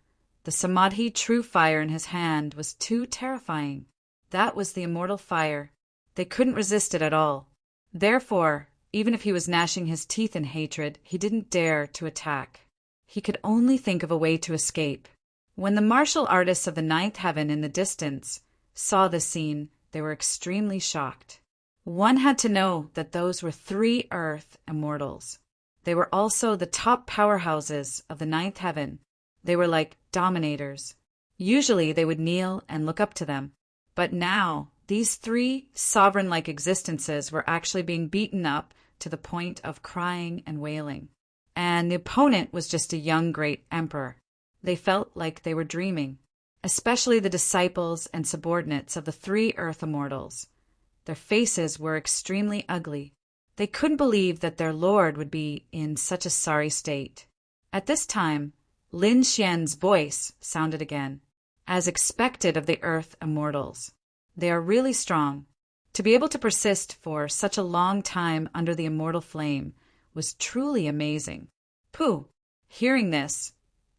the Samadhi true fire in his hand was too terrifying. That was the immortal fire. They couldn't resist it at all. Therefore, even if he was gnashing his teeth in hatred, he didn't dare to attack. He could only think of a way to escape. When the martial artists of the 9th heaven in the distance saw this scene, they were extremely shocked. One had to know that those were 3 earth immortals. They were also the top powerhouses of the 9th heaven. They were like dominators. Usually they would kneel and look up to them. But now, these 3 sovereign-like existences were actually being beaten up to the point of crying and wailing. And the opponent was just a young great emperor. They felt like they were dreaming. especially the disciples and subordinates of the three Earth Immortals. Their faces were extremely ugly. They couldn't believe that their lord would be in such a sorry state. At this time, Lin Xian's voice sounded again, as expected of the Earth Immortals. They are really strong. To be able to persist for such a long time under the immortal flame was truly amazing. Pooh! Hearing this,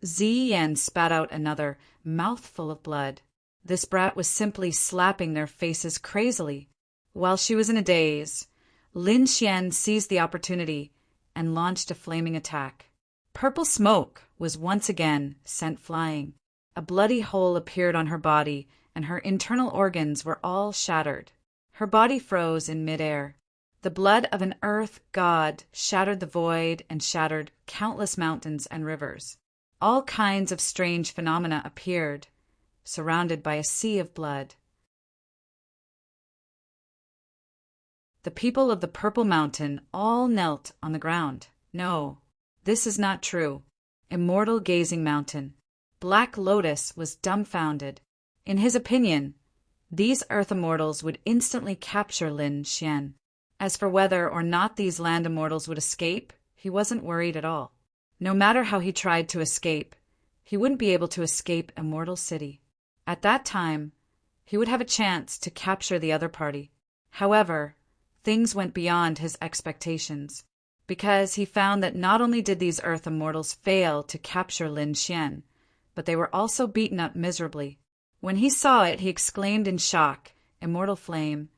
Ziyan spat out another mouthful of blood. This brat was simply slapping their faces crazily. While she was in a daze, Lin Xian seized the opportunity and launched a flaming attack. Purple smoke was once again sent flying. A bloody hole appeared on her body, and her internal organs were all shattered. Her body froze in midair. The blood of an earth god shattered the void and shattered countless mountains and rivers. All kinds of strange phenomena appeared, surrounded by a sea of blood. The people of the Purple Mountain all knelt on the ground. No, this is not true. Immortal Gazing Mountain. Black Lotus was dumbfounded. In his opinion, these Earth Immortals would instantly capture Lin Xian. As for whether or not these Land Immortals would escape, he wasn't worried at all. No matter how he tried to escape, he wouldn't be able to escape Immortal City. At that time, he would have a chance to capture the other party. However, things went beyond his expectations, because he found that not only did these Earth Immortals fail to capture Lin Xian, but they were also beaten up miserably. When he saw it, he exclaimed in shock, "Immortal flame,"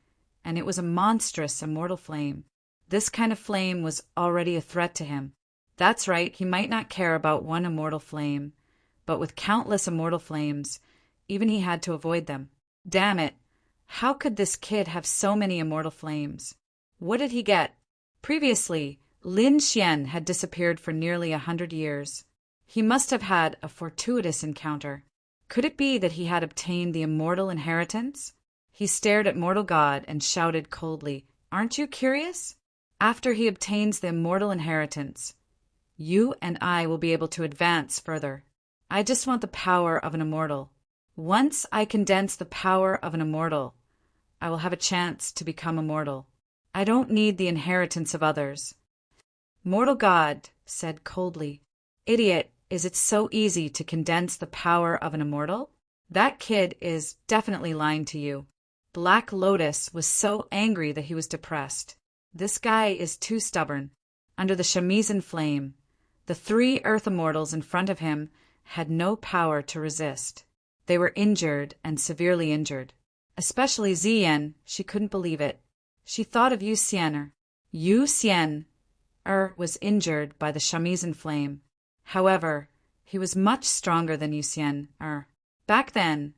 and it was a monstrous immortal flame. This kind of flame was already a threat to him. That's right, he might not care about one immortal flame, but with countless immortal flames, even he had to avoid them. Damn it! How could this kid have so many immortal flames? What did he get? Previously, Lin Xian had disappeared for nearly 100 years. He must have had a fortuitous encounter. Could it be that he had obtained the immortal inheritance? He stared at mortal God and shouted coldly, "Aren't you curious? After he obtains the immortal inheritance, you and I will be able to advance further. I just want the power of an immortal. Once I condense the power of an immortal, I will have a chance to become immortal. I don't need the inheritance of others." Mortal God said coldly, "Idiot, is it so easy to condense the power of an immortal? That kid is definitely lying to you." Black Lotus was so angry that he was depressed. This guy is too stubborn. Under the shamisen flame, the three Earth Immortals in front of him had no power to resist. They were injured and severely injured. Especially Ziyan, she couldn't believe it. She thought of Yu Xian. Yu Xian was injured by the shamisen flame. However, he was much stronger than Yu Xian. Back then,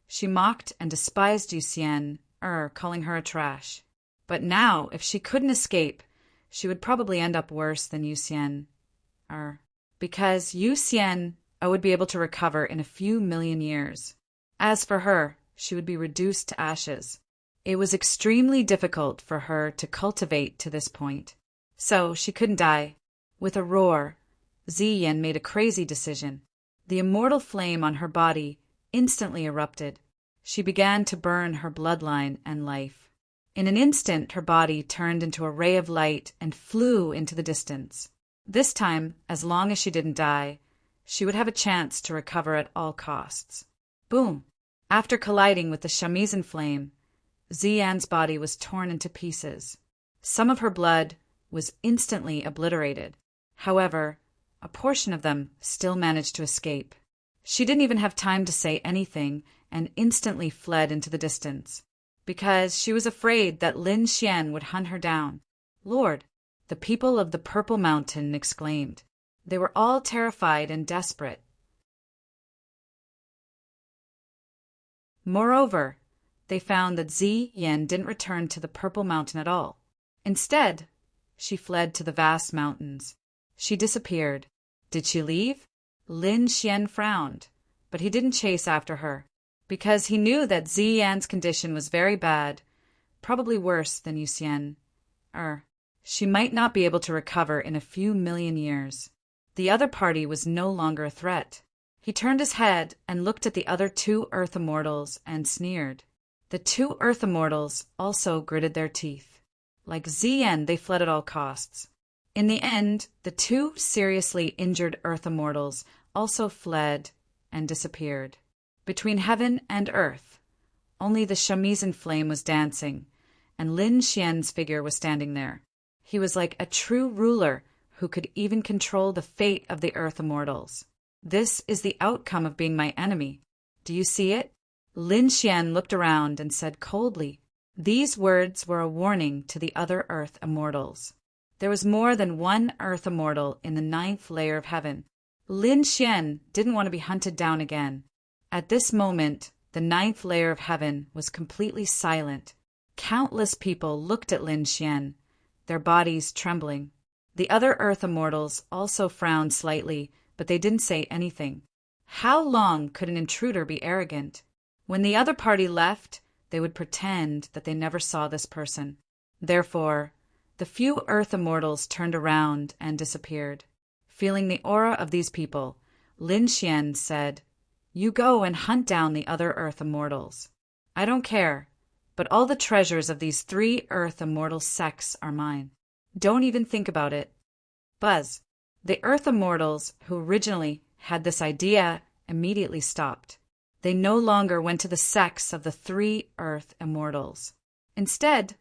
she mocked and despised Yu Xian, calling her a trash. But now, if she couldn't escape, she would probably end up worse than Yu Xian. Because Yu Xian would be able to recover in a few million years. As for her, she would be reduced to ashes. It was extremely difficult for her to cultivate to this point. So she couldn't die. With a roar, Ziyan made a crazy decision. The immortal flame on her body instantly erupted. She began to burn her bloodline and life. In an instant, her body turned into a ray of light and flew into the distance. This time, as long as she didn't die, she would have a chance to recover at all costs. Boom! After colliding with the shamisen flame, Ziyan's body was torn into pieces. Some of her blood was instantly obliterated. However, a portion of them still managed to escape. She didn't even have time to say anything and instantly fled into the distance, because she was afraid that Lin Xian would hunt her down. "Lord," the people of the Purple Mountain exclaimed. They were all terrified and desperate. Moreover, they found that Ziyan didn't return to the Purple Mountain at all. Instead, she fled to the vast mountains. She disappeared. Did she leave? Lin Xian frowned, but he didn't chase after her, because he knew that Ziyan's condition was very bad, probably worse than Yu Xian. She might not be able to recover in a few million years. The other party was no longer a threat. He turned his head and looked at the other two Earth Immortals and sneered. The two Earth Immortals also gritted their teeth. Like Zien, they fled at all costs. In the end, the two seriously injured Earth Immortals also fled and disappeared. Between heaven and earth, only the shamisen flame was dancing, and Lin Xian's figure was standing there. He was like a true ruler who could even control the fate of the Earth Immortals. This is the outcome of being my enemy. Do you see it? Lin Xian looked around and said coldly. These words were a warning to the other Earth Immortals. There was more than one Earth Immortal in the 9th layer of heaven. Lin Xian didn't want to be hunted down again. At this moment, the 9th layer of heaven was completely silent. Countless people looked at Lin Xian, their bodies trembling. The other Earth Immortals also frowned slightly, but they didn't say anything. How long could an intruder be arrogant? When the other party left, they would pretend that they never saw this person. Therefore, the few Earth Immortals turned around and disappeared. Feeling the aura of these people, Lin Xian said, "You go and hunt down the other Earth Immortals. I don't care, but all the treasures of these 3 Earth Immortal sects are mine. Don't even think about it." Buzz. The Earth Immortals who originally had this idea immediately stopped. They no longer went to the sects of the 3 Earth Immortals. Instead,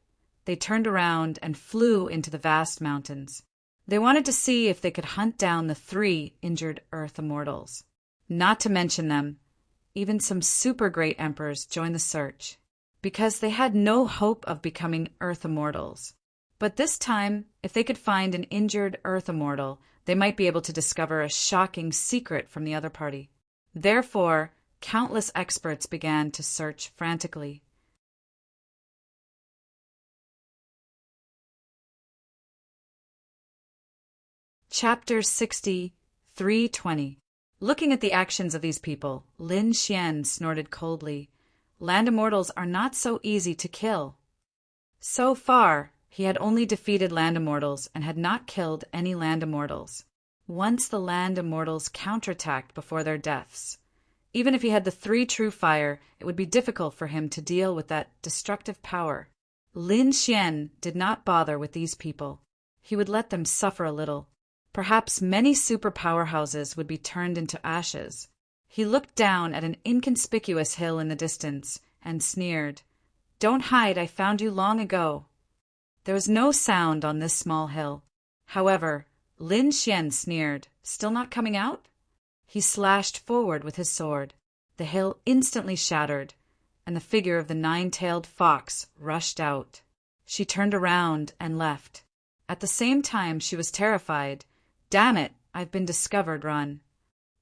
they turned around and flew into the vast mountains. They wanted to see if they could hunt down the 3 injured Earth Immortals. Not to mention them, even some super great emperors joined the search, because they had no hope of becoming Earth Immortals. But this time, if they could find an injured Earth Immortal, they might be able to discover a shocking secret from the other party. Therefore, countless experts began to search frantically. Chapter 60, 320. Looking at the actions of these people, Lin Xian snorted coldly. Land Immortals are not so easy to kill. So far, he had only defeated Land Immortals and had not killed any Land Immortals. Once the Land Immortals counterattacked before their deaths. Even if he had the 3 true fire, it would be difficult for him to deal with that destructive power. Lin Xian did not bother with these people. He would let them suffer a little. Perhaps many super powerhouses would be turned into ashes. He looked down at an inconspicuous hill in the distance and sneered. "Don't hide, I found you long ago." There was no sound on this small hill. However, Lin Xian sneered, "Still not coming out?" He slashed forward with his sword. The hill instantly shattered, and the figure of the 9-tailed fox rushed out. She turned around and left. At the same time, she was terrified. "Damn it, I've been discovered, run."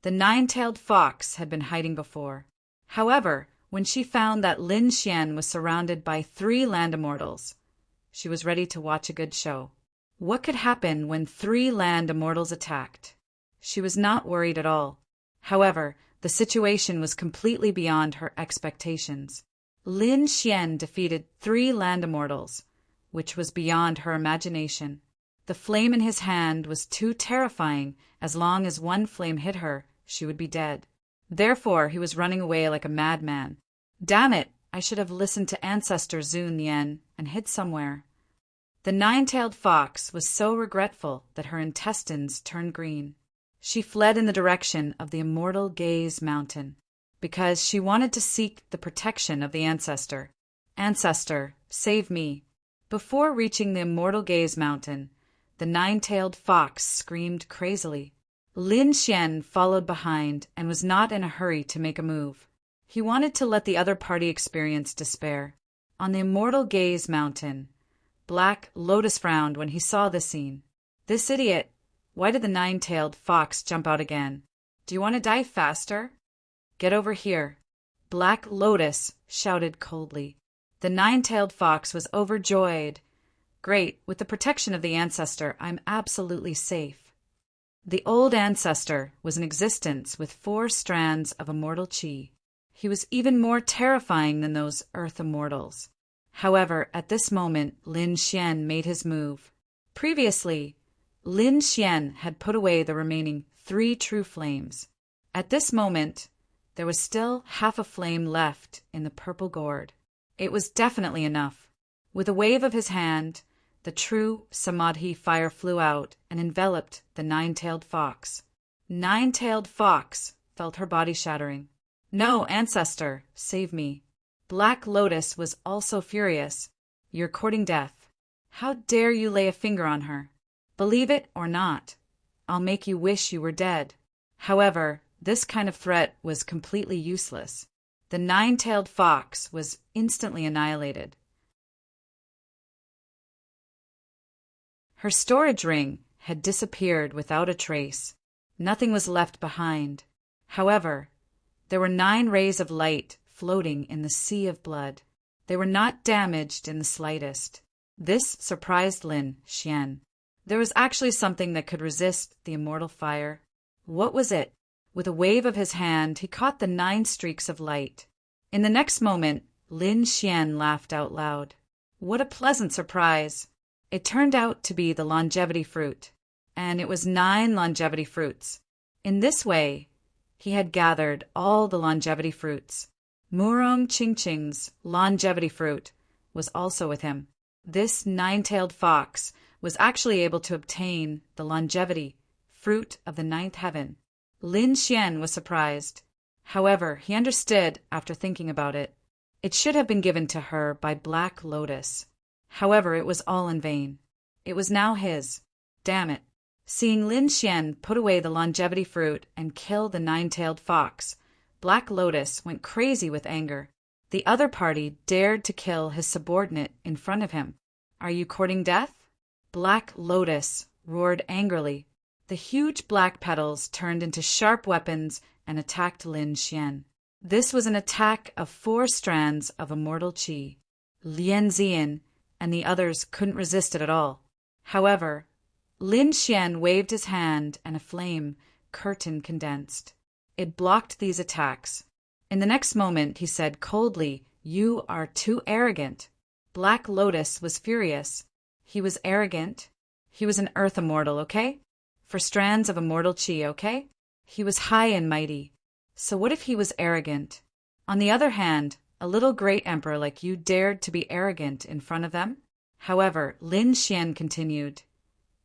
The 9-tailed fox had been hiding before. However, when she found that Lin Xian was surrounded by 3 Land Immortals, she was ready to watch a good show. What could happen when 3 Land Immortals attacked? She was not worried at all. However, the situation was completely beyond her expectations. Lin Xian defeated 3 Land Immortals, which was beyond her imagination. The flame in his hand was too terrifying. As long as one flame hit her, she would be dead. Therefore, he was running away like a madman. "Damn it, I should have listened to Ancestor Zun Yen and hid somewhere." The 9-tailed fox was so regretful that her intestines turned green. She fled in the direction of the Immortal Gaze Mountain, because she wanted to seek the protection of the Ancestor. "Ancestor, save me." Before reaching the Immortal Gaze Mountain, the 9-tailed fox screamed crazily. Lin Xian followed behind and was not in a hurry to make a move. He wanted to let the other party experience despair. On the Immortal Gaze Mountain, Black Lotus frowned when he saw this scene. "This idiot! Why did the 9-tailed fox jump out again? Do you want to die faster? Get over here." Black Lotus shouted coldly. The 9-tailed fox was overjoyed. "Great, with the protection of the Ancestor, I'm absolutely safe." The old Ancestor was in existence with 4 strands of immortal chi. He was even more terrifying than those Earth Immortals. However, at this moment, Lin Xian made his move. Previously, Lin Xian had put away the remaining 3 true flames. At this moment, there was still half a flame left in the purple gourd. It was definitely enough. With a wave of his hand, the true Samadhi fire flew out and enveloped the nine-tailed fox. Nine-tailed fox felt her body shattering. No, ancestor, save me. Black Lotus was also furious. You're courting death. How dare you lay a finger on her? Believe it or not, I'll make you wish you were dead. However, this kind of threat was completely useless. The nine-tailed fox was instantly annihilated. Her storage ring had disappeared without a trace. Nothing was left behind. However, there were 9 rays of light floating in the sea of blood. They were not damaged in the slightest. This surprised Lin Xian. There was actually something that could resist the immortal fire. What was it? With a wave of his hand, he caught the 9 streaks of light. In the next moment, Lin Xian laughed out loud. What a pleasant surprise! It turned out to be the longevity fruit, and it was 9 longevity fruits. In this way, he had gathered all the longevity fruits. Murong Chingching's longevity fruit was also with him. This 9-tailed fox was actually able to obtain the longevity fruit of the 9th heaven. Lin Xian was surprised. However, he understood after thinking about it. It should have been given to her by Black Lotus. However, it was all in vain. It was now his. Damn it. Seeing Lin Xian put away the longevity fruit and kill the 9-tailed fox, Black Lotus went crazy with anger. The other party dared to kill his subordinate in front of him. Are you courting death? Black Lotus roared angrily. The huge black petals turned into sharp weapons and attacked Lin Xian. This was an attack of 4 strands of immortal qi. Lien Zian and the others couldn't resist it at all. However, Lin Xian waved his hand and a flame curtain condensed. It blocked these attacks. In the next moment, he said coldly, "You are too arrogant." Black Lotus was furious. He was arrogant. He was an earth immortal, okay? For strands of immortal qi, okay? He was high and mighty. So what if he was arrogant? On the other hand, a little great emperor like you dared to be arrogant in front of them? However, Lin Xian continued,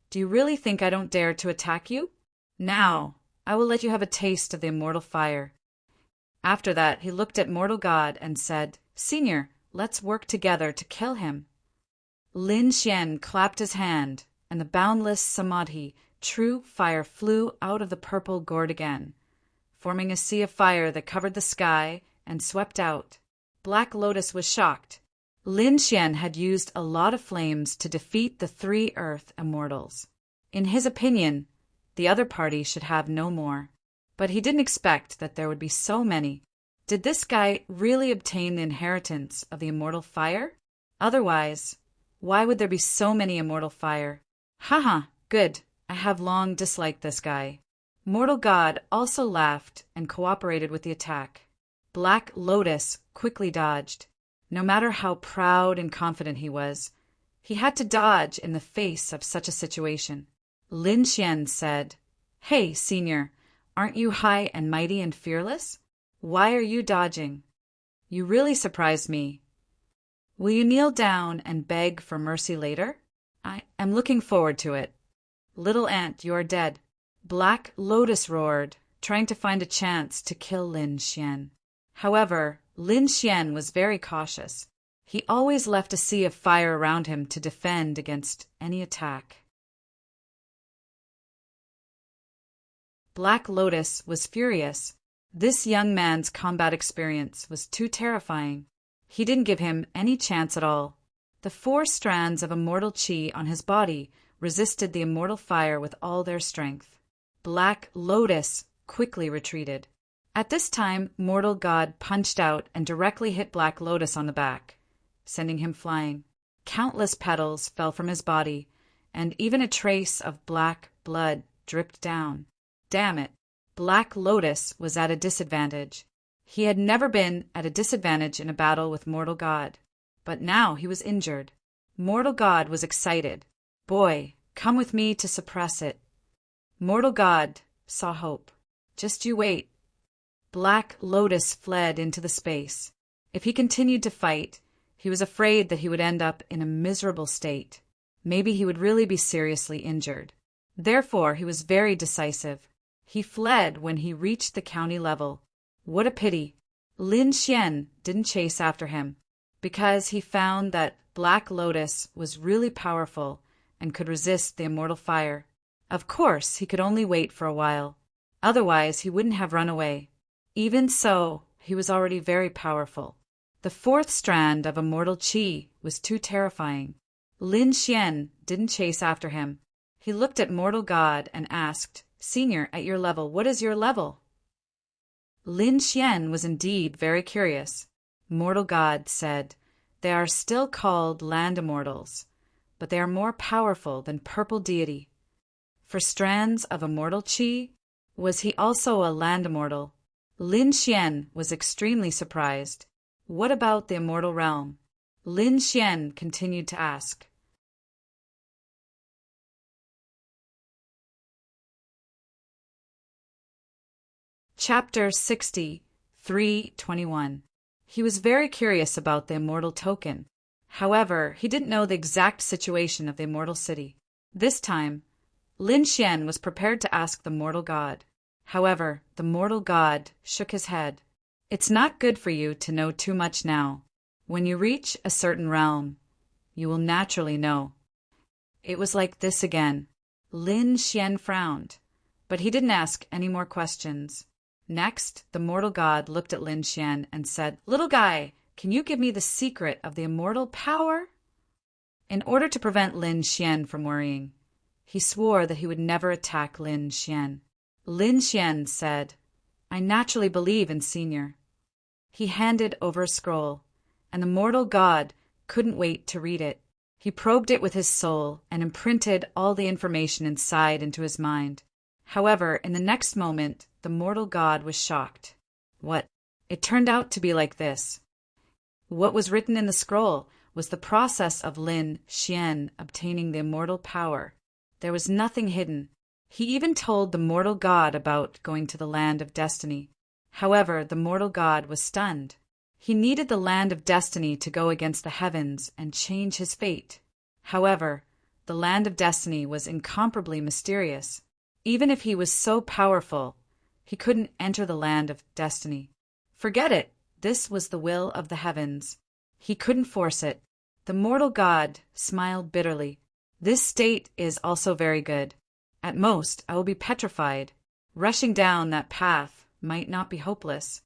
"Do you really think I don't dare to attack you? Now, I will let you have a taste of the immortal fire." After that, he looked at mortal God and said, "Senior, let's work together to kill him." Lin Xian clapped his hand, and the boundless Samadhi, true fire, flew out of the purple gourd again, forming a sea of fire that covered the sky and swept out. Black Lotus was shocked. Lin Xian had used a lot of flames to defeat the 3 earth immortals. In his opinion, the other party should have no more. But he didn't expect that there would be so many. Did this guy really obtain the inheritance of the immortal fire? Otherwise, why would there be so many immortal fire? Haha, good. I have long disliked this guy. Mortal God also laughed and cooperated with the attack. Black Lotus quickly dodged. No matter how proud and confident he was, he had to dodge in the face of such a situation. Lin Xian said, "Hey, senior, aren't you high and mighty and fearless? Why are you dodging? You really surprised me. Will you kneel down and beg for mercy later? I am looking forward to it." "Little ant, you are dead." Black Lotus roared, trying to find a chance to kill Lin Xian. However, Lin Xian was very cautious. He always left a sea of fire around him to defend against any attack. Black Lotus was furious. This young man's combat experience was too terrifying. He didn't give him any chance at all. The 4 strands of immortal qi on his body resisted the immortal fire with all their strength. Black Lotus quickly retreated. At this time, mortal God punched out and directly hit Black Lotus on the back, sending him flying. Countless petals fell from his body, and even a trace of black blood dripped down. Damn it! Black Lotus was at a disadvantage. He had never been at a disadvantage in a battle with mortal God, but now he was injured. Mortal God was excited. "Boy, come with me to suppress it." Mortal God saw hope. "Just you wait. Black Lotus fled into the space. If he continued to fight, he was afraid that he would end up in a miserable state. Maybe he would really be seriously injured. Therefore, he was very decisive. He fled when he reached the county level. What a pity! Lin Xian didn't chase after him, because he found that Black Lotus was really powerful and could resist the immortal fire. Of course, he could only wait for a while. Otherwise, he wouldn't have run away. Even so, he was already very powerful. The fourth strand of immortal qi was too terrifying. Lin Xian didn't chase after him. He looked at mortal God and asked, "Senior, at your level, what is your level?" Lin Xian was indeed very curious. Mortal God said, "They are still called land immortals, but they are more powerful than purple deity." For strands of immortal qi, was he also a land immortal? Lin Xian was extremely surprised. What about the immortal realm? Lin Xian continued to ask. Chapter 60, 3:21. He was very curious about the immortal token. However, he didn't know the exact situation of the immortal city. This time, Lin Xian was prepared to ask the mortal god. However, the mortal god shook his head. "It's not good for you to know too much now. When you reach a certain realm, you will naturally know." It was like this again. Lin Xian frowned, but he didn't ask any more questions. Next, the mortal god looked at Lin Xian and said, "Little guy, can you give me the secret of the immortal power?" In order to prevent Lin Xian from worrying, he swore that he would never attack Lin Xian. Lin Xian said, "I naturally believe in Senior." He handed over a scroll, and the mortal god couldn't wait to read it. He probed it with his soul and imprinted all the information inside into his mind. However, in the next moment, the mortal god was shocked. What? It turned out to be like this. What was written in the scroll was the process of Lin Xian obtaining the immortal power. There was nothing hidden. He even told the mortal god about going to the land of destiny. However, the mortal god was stunned. He needed the land of destiny to go against the heavens and change his fate. However, the land of destiny was incomparably mysterious. Even if he was so powerful, he couldn't enter the land of destiny. Forget it. This was the will of the heavens. He couldn't force it. The mortal god smiled bitterly. This state is also very good. At most, I will be petrified. Rushing down that path might not be hopeless.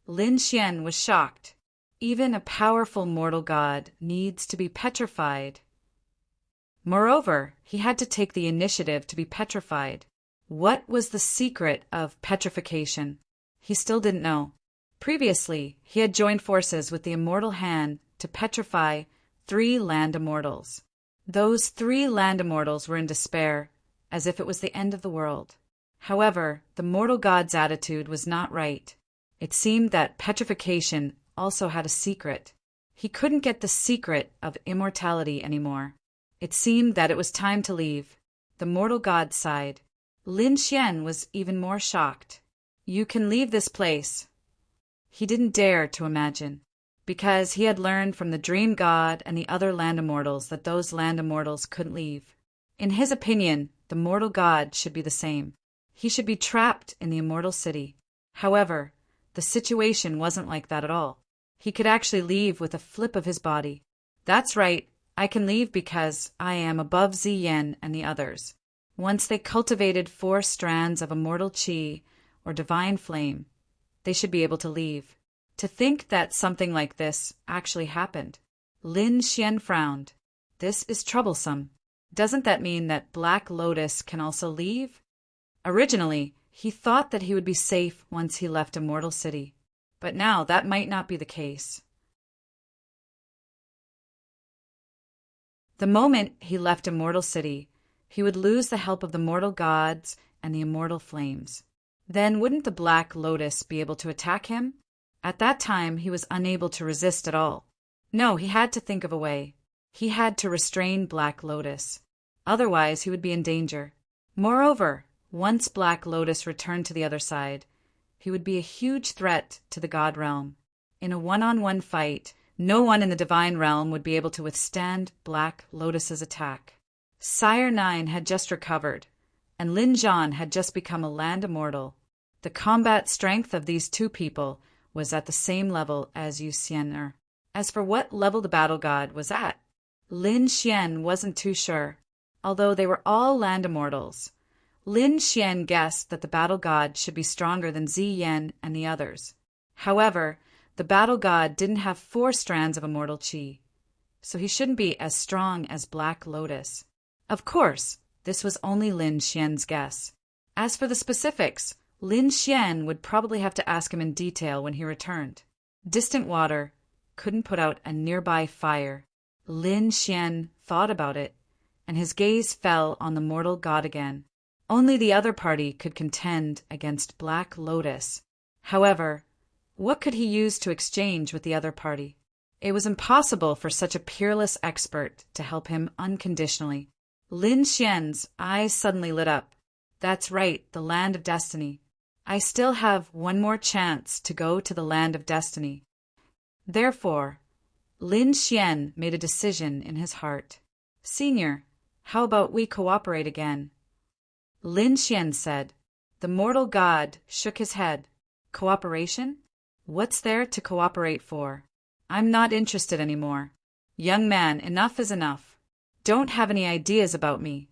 Lin Xian was shocked. Even a powerful mortal god needs to be petrified. Moreover, he had to take the initiative to be petrified. What was the secret of petrification? He still didn't know. Previously, he had joined forces with the immortal hand to petrify 3 land immortals. Those 3 land immortals were in despair, as if it was the end of the world. However, the mortal god's attitude was not right. It seemed that petrification also had a secret. He couldn't get the secret of immortality anymore. It seemed that it was time to leave. The mortal god sighed. Lin Xian was even more shocked. "You can leave this place." He didn't dare to imagine, because he had learned from the dream god and the other land immortals that those land immortals couldn't leave. In his opinion, the mortal god should be the same. He should be trapped in the immortal city. However, the situation wasn't like that at all. He could actually leave with a flip of his body. "That's right. I can leave because I am above Ziyan and the others." Once they cultivated 4 strands of immortal qi, or divine flame, they should be able to leave. To think that something like this actually happened. Lin Xian frowned. This is troublesome. Doesn't that mean that Black Lotus can also leave? Originally, he thought that he would be safe once he left Immortal City, but now that might not be the case. The moment he left Immortal City, he would lose the help of the mortal gods and the immortal flames. Then wouldn't the Black Lotus be able to attack him? At that time, he was unable to resist at all. No, he had to think of a way. He had to restrain Black Lotus. Otherwise, he would be in danger. Moreover, once Black Lotus returned to the other side, He would be a huge threat to the God realm. In a one-on-one fight, no one in the divine realm would be able to withstand Black Lotus's attack. Sire 9 had just recovered, and Lin Jian had just become a land immortal. The combat strength of these two people was at the same level as Yu Xian'er. As for what level the battle god was at, Lin Xian wasn't too sure. Although they were all land immortals, Lin Xian guessed that the battle god should be stronger than Zi Yan and the others. However, the battle god didn't have 4 strands of immortal qi, so he shouldn't be as strong as Black Lotus. Of course, this was only Lin Xian's guess. As for the specifics, Lin Xian would probably have to ask him in detail when he returned. Distant water couldn't put out a nearby fire. Lin Xian thought about it, and his gaze fell on the mortal god again. Only the other party could contend against Black Lotus. However, what could he use to exchange with the other party? It was impossible for such a peerless expert to help him unconditionally. Lin Xian's eyes suddenly lit up. That's right, the Land of Destiny. I still have one more chance to go to the Land of Destiny. Therefore, Lin Xian made a decision in his heart. Senior, how about we cooperate again? Lin Xian said. The mortal god shook his head. Cooperation? What's there to cooperate for? I'm not interested anymore. Young man, enough is enough. Don't have any ideas about me.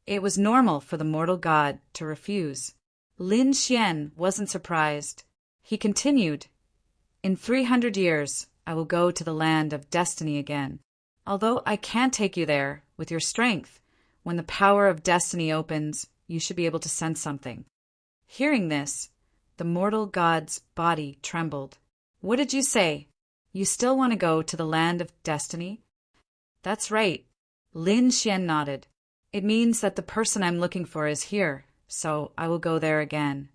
It was normal for the mortal god to refuse. Lin Xian wasn't surprised. He continued, In 300 years, I will go to the Land of Destiny again. Although I can't take you there, with your strength, when the power of destiny opens, you should be able to sense something. Hearing this, the mortal god's body trembled. What did you say? You still want to go to the Land of Destiny? That's right. Lin Xian nodded. It means that the person I'm looking for is here, so I will go there again.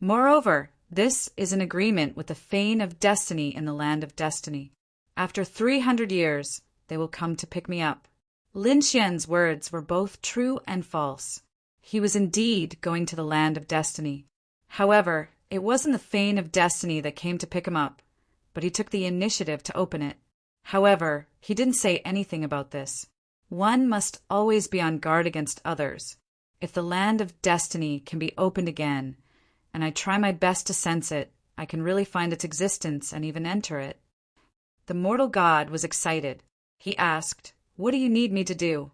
Moreover, this is an agreement with the Fane of Destiny in the Land of Destiny. After 300 years, they will come to pick me up. Lin Xian's words were both true and false. He was indeed going to the Land of Destiny. However, it wasn't the Fane of Destiny that came to pick him up, but he took the initiative to open it. However, he didn't say anything about this. One must always be on guard against others. If the Land of Destiny can be opened again, and I try my best to sense it, I can really find its existence and even enter it. The mortal god was excited. He asked, What do you need me to do?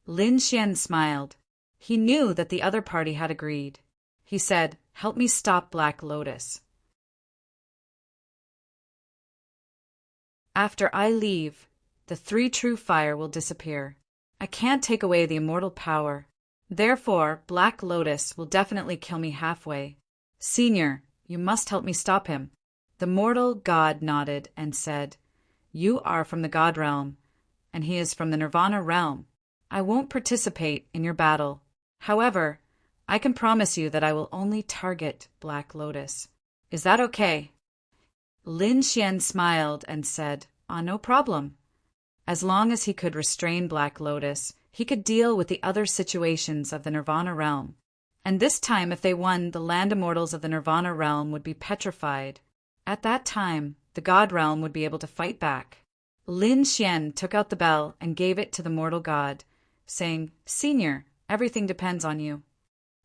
Lin Xian smiled. He knew that the other party had agreed. He said, Help me stop Black Lotus. After I leave, the 3 true fire will disappear. I can't take away the immortal power. Therefore, Black Lotus will definitely kill me halfway. Senior, you must help me stop him. The mortal god nodded and said, You are from the God realm, and he is from the Nirvana realm. I won't participate in your battle. However, I can promise you that I will only target Black Lotus. Is that okay? Lin Xian smiled and said, No problem. As long as he could restrain Black Lotus, he could deal with the other situations of the Nirvana realm. And this time, if they won, the land immortals of the Nirvana realm would be petrified. At that time, the God realm would be able to fight back. Lin Xian took out the bell and gave it to the mortal god, saying, Senior, everything depends on you.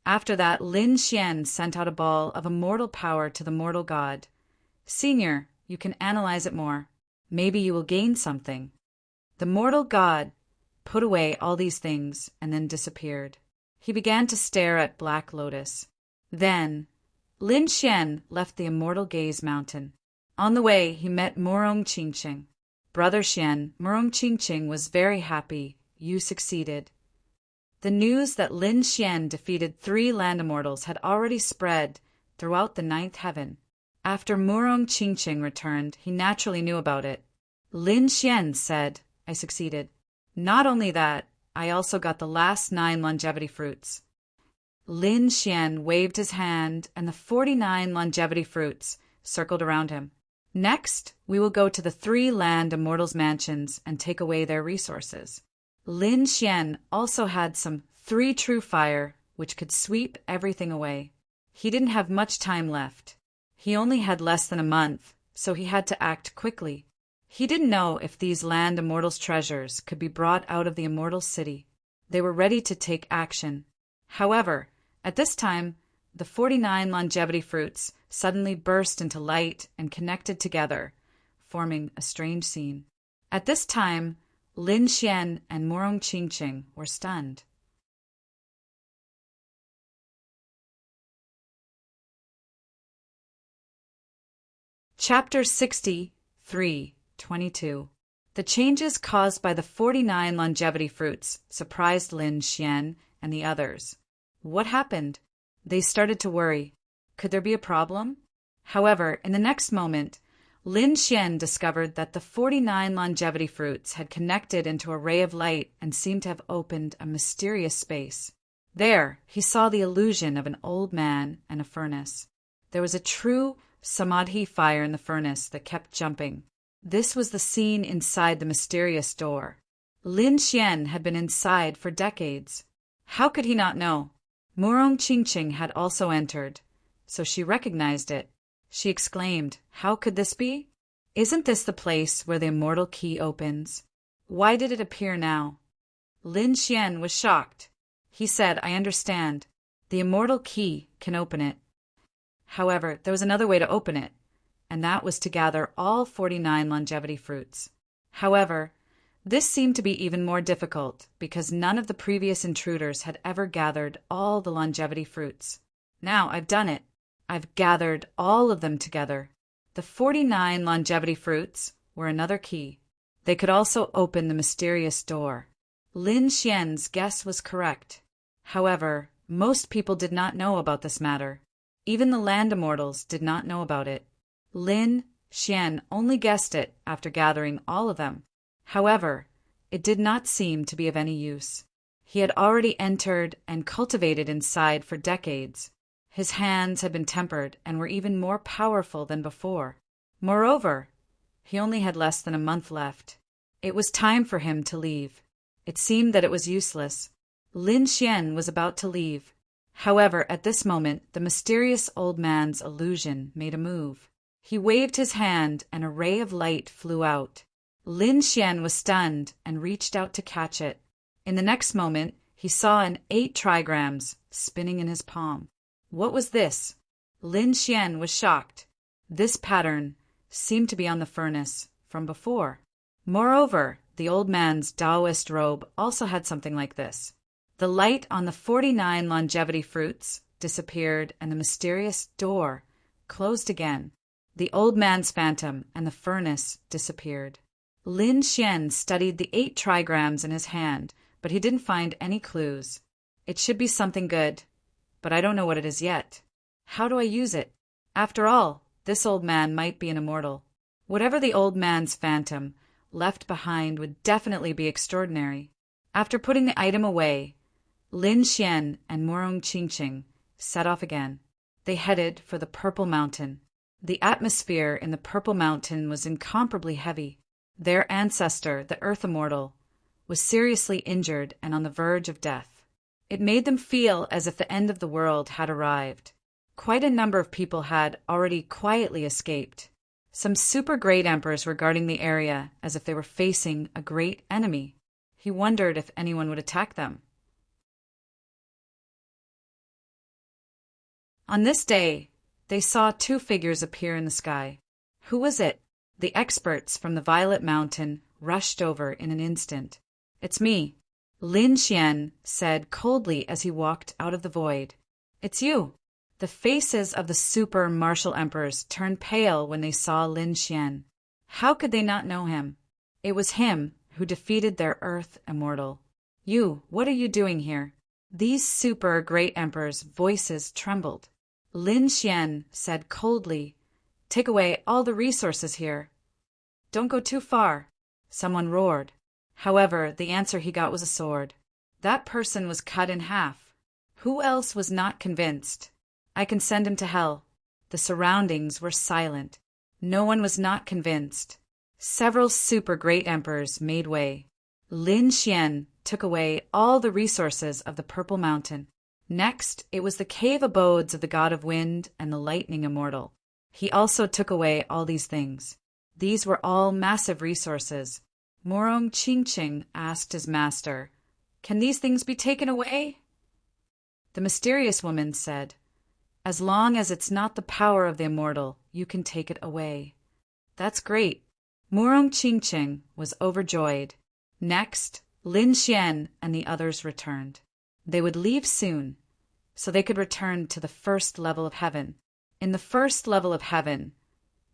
After that, Lin Xian sent out a ball of immortal power to the mortal god. Senior, you can analyze it more. Maybe you will gain something. The mortal god put away all these things and then disappeared. He began to stare at Black Lotus. Then, Lin Xian left the Immortal Gaze Mountain. On the way, he met Murong Qingqing. Brother Xian, Murong Qingqing was very happy. You succeeded. The news that Lin Xian defeated 3 land immortals had already spread throughout the 9th heaven. After Murong Qingqing returned, he naturally knew about it. Lin Xian said, I succeeded. Not only that, I also got the last 9 longevity fruits. Lin Xian waved his hand, and the 49 longevity fruits circled around him. Next, we will go to the 3 land immortals' mansions and take away their resources. Lin Xian also had some 3 true fire, which could sweep everything away. He didn't have much time left. He only had less than a month, so he had to act quickly. He didn't know if these land immortals' treasures could be brought out of the immortal city. They were ready to take action. However, at this time, the 49 longevity fruits suddenly burst into light and connected together, forming a strange scene. At this time, Lin Xian and Morong Qingqing were stunned. Chapter 63:22. The changes caused by the 49 longevity fruits surprised Lin Xian and the others. What happened? They started to worry. Could there be a problem? However, in the next moment, Lin Xian discovered that the 49 longevity fruits had connected into a ray of light and seemed to have opened a mysterious space. There, he saw the illusion of an old man and a furnace. There was a true samadhi fire in the furnace that kept jumping. This was the scene inside the mysterious door. Lin Xian had been inside for decades. How could he not know? Morong Qingqing had also entered, so she recognized it. She exclaimed, "How could this be? Isn't this the place where the immortal key opens? Why did it appear now?" Lin Xian was shocked. He said, "I understand. The immortal key can open it." However, there was another way to open it, and that was to gather all 49 longevity fruits. However, this seemed to be even more difficult because none of the previous intruders had ever gathered all the longevity fruits. Now I've done it. I've gathered all of them together. The 49 longevity fruits were another key. They could also open the mysterious door. Lin Xian's guess was correct. However, most people did not know about this matter. Even the land immortals did not know about it. Lin Xian only guessed it after gathering all of them. However, it did not seem to be of any use. He had already entered and cultivated inside for decades. His hands had been tempered and were even more powerful than before. Moreover, he only had less than a month left. It was time for him to leave. It seemed that it was useless. Lin Xian was about to leave. However, at this moment, the mysterious old man's illusion made a move. He waved his hand and a ray of light flew out. Lin Xian was stunned and reached out to catch it. In the next moment, he saw an 8 trigrams spinning in his palm. What was this? Lin Xian was shocked. This pattern seemed to be on the furnace from before. Moreover, the old man's Taoist robe also had something like this. The light on the 49 longevity fruits disappeared and the mysterious door closed again. The old man's phantom and the furnace disappeared. Lin Xian studied the 8 trigrams in his hand, but he didn't find any clues. It should be something good, but I don't know what it is yet. How do I use it? After all, this old man might be an immortal. Whatever the old man's phantom left behind would definitely be extraordinary. After putting the item away, Lin Xian and Morong Qingqing set off again. They headed for the Purple Mountain. The atmosphere in the Purple Mountain was incomparably heavy. Their ancestor, the Earth Immortal, was seriously injured and on the verge of death. It made them feel as if the end of the world had arrived. Quite a number of people had already quietly escaped. Some super great emperors were guarding the area as if they were facing a great enemy. He wondered if anyone would attack them. On this day, they saw 2 figures appear in the sky. Who was it? The experts from the Violet Mountain rushed over in an instant. "It's me," Lin Xian said coldly as he walked out of the void. "It's you." The faces of the super martial emperors turned pale when they saw Lin Xian. How could they not know him? It was him who defeated their Earth Immortal. "You, what are you doing here?" These super great emperors' voices trembled. Lin Xian said coldly, "Take away all the resources here." "Don't go too far," someone roared. However, the answer he got was a sword. That person was cut in half. Who else was not convinced? "I can send him to hell." The surroundings were silent. No one was not convinced. Several super great emperors made way. Lin Xian took away all the resources of the Purple Mountain. Next, it was the cave abodes of the god of wind and the lightning immortal. He also took away all these things. These were all massive resources. Morong Chingching asked his master, "Can these things be taken away?" The mysterious woman said, "As long as it's not the power of the immortal, you can take it away." "That's great." Murong Chingching was overjoyed. Next, Lin Xian and the others returned. They would leave soon, so they could return to the first level of heaven. In the first level of heaven,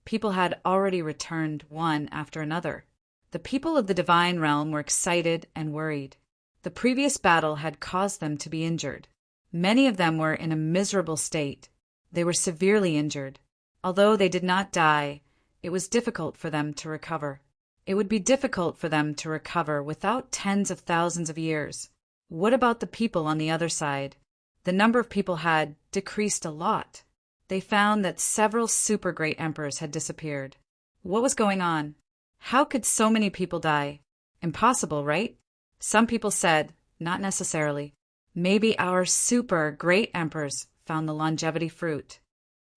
people had already returned one after another. The people of the divine realm were excited and worried. The previous battle had caused them to be injured. Many of them were in a miserable state. They were severely injured. Although they did not die, it was difficult for them to recover. It would be difficult for them to recover without tens of thousands of years. What about the people on the other side? The number of people had decreased a lot. They found that several super great emperors had disappeared. What was going on? How could so many people die? Impossible, right? Some people said, not necessarily. Maybe our super great emperors found the longevity fruit.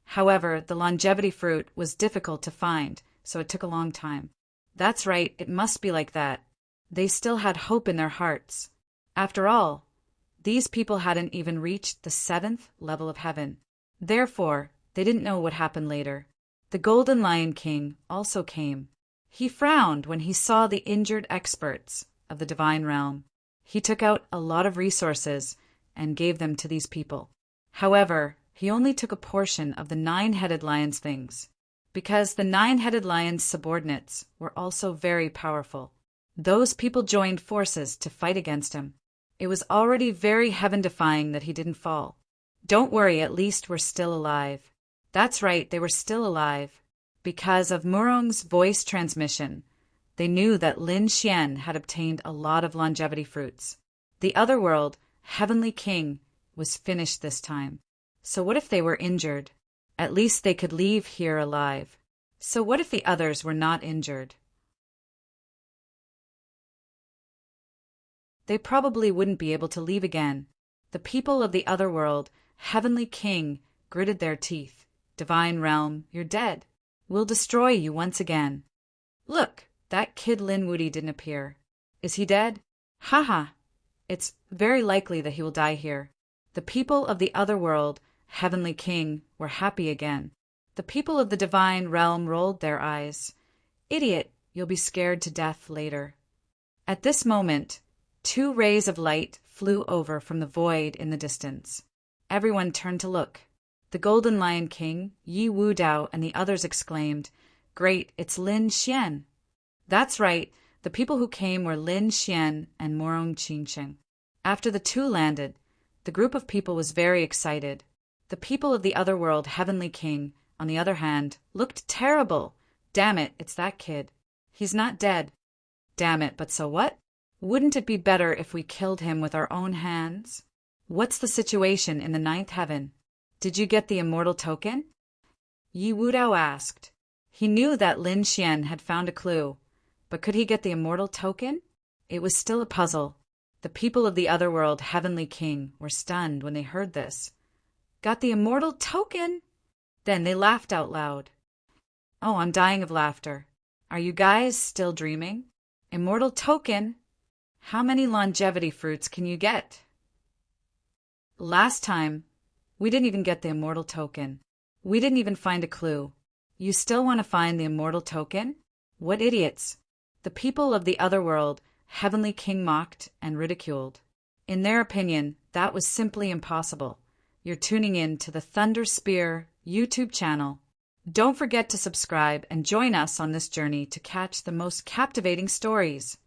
However, the longevity fruit was difficult to find, so it took a long time. That's right, it must be like that. They still had hope in their hearts. After all, these people hadn't even reached the 7th level of heaven. Therefore, they didn't know what happened later. The Golden Lion King also came. He frowned when he saw the injured experts of the divine realm. He took out a lot of resources and gave them to these people. However, he only took a portion of the 9-headed lion's things, because the 9-headed lion's subordinates were also very powerful. Those people joined forces to fight against him. It was already very heaven-defying that he didn't fall. Don't worry, at least we're still alive. That's right, they were still alive. Because of Murong's voice transmission, they knew that Lin Xian had obtained a lot of longevity fruits. The other world, Heavenly King, was finished this time. So what if they were injured? At least they could leave here alive. So what if the others were not injured? They probably wouldn't be able to leave again. The people of the other world, Heavenly King, gritted their teeth. Divine realm, you're dead. We'll destroy you once again. Look, that kid Lin Wudi didn't appear. Is he dead? Haha. It's very likely that he will die here. The people of the other world, Heavenly King, were happy again. The people of the divine realm rolled their eyes. Idiot, you'll be scared to death later. At this moment, 2 rays of light flew over from the void in the distance. Everyone turned to look. The Golden Lion King, Yi Wu Dao, and the others exclaimed, "Great, it's Lin Xian." That's right, the people who came were Lin Xian and Morong Qingqing. After the 2 landed, the group of people was very excited. The people of the other world, Heavenly King, on the other hand, looked terrible. Damn it, it's that kid. He's not dead. Damn it, but so what? Wouldn't it be better if we killed him with our own hands? What's the situation in the 9th heaven? Did you get the immortal token? Yi Wudao asked. He knew that Lin Xian had found a clue, but could he get the immortal token? It was still a puzzle. The people of the other world, Heavenly King, were stunned when they heard this. Got the immortal token? Then they laughed out loud. Oh, I'm dying of laughter. Are you guys still dreaming? Immortal token? How many longevity fruits can you get? Last time, we didn't even get the immortal token. We didn't even find a clue. You still want to find the immortal token? What idiots! The people of the other world, Heavenly King mocked and ridiculed. In their opinion, that was simply impossible. You're tuning in to the Thunder Spear YouTube channel. Don't forget to subscribe and join us on this journey to catch the most captivating stories.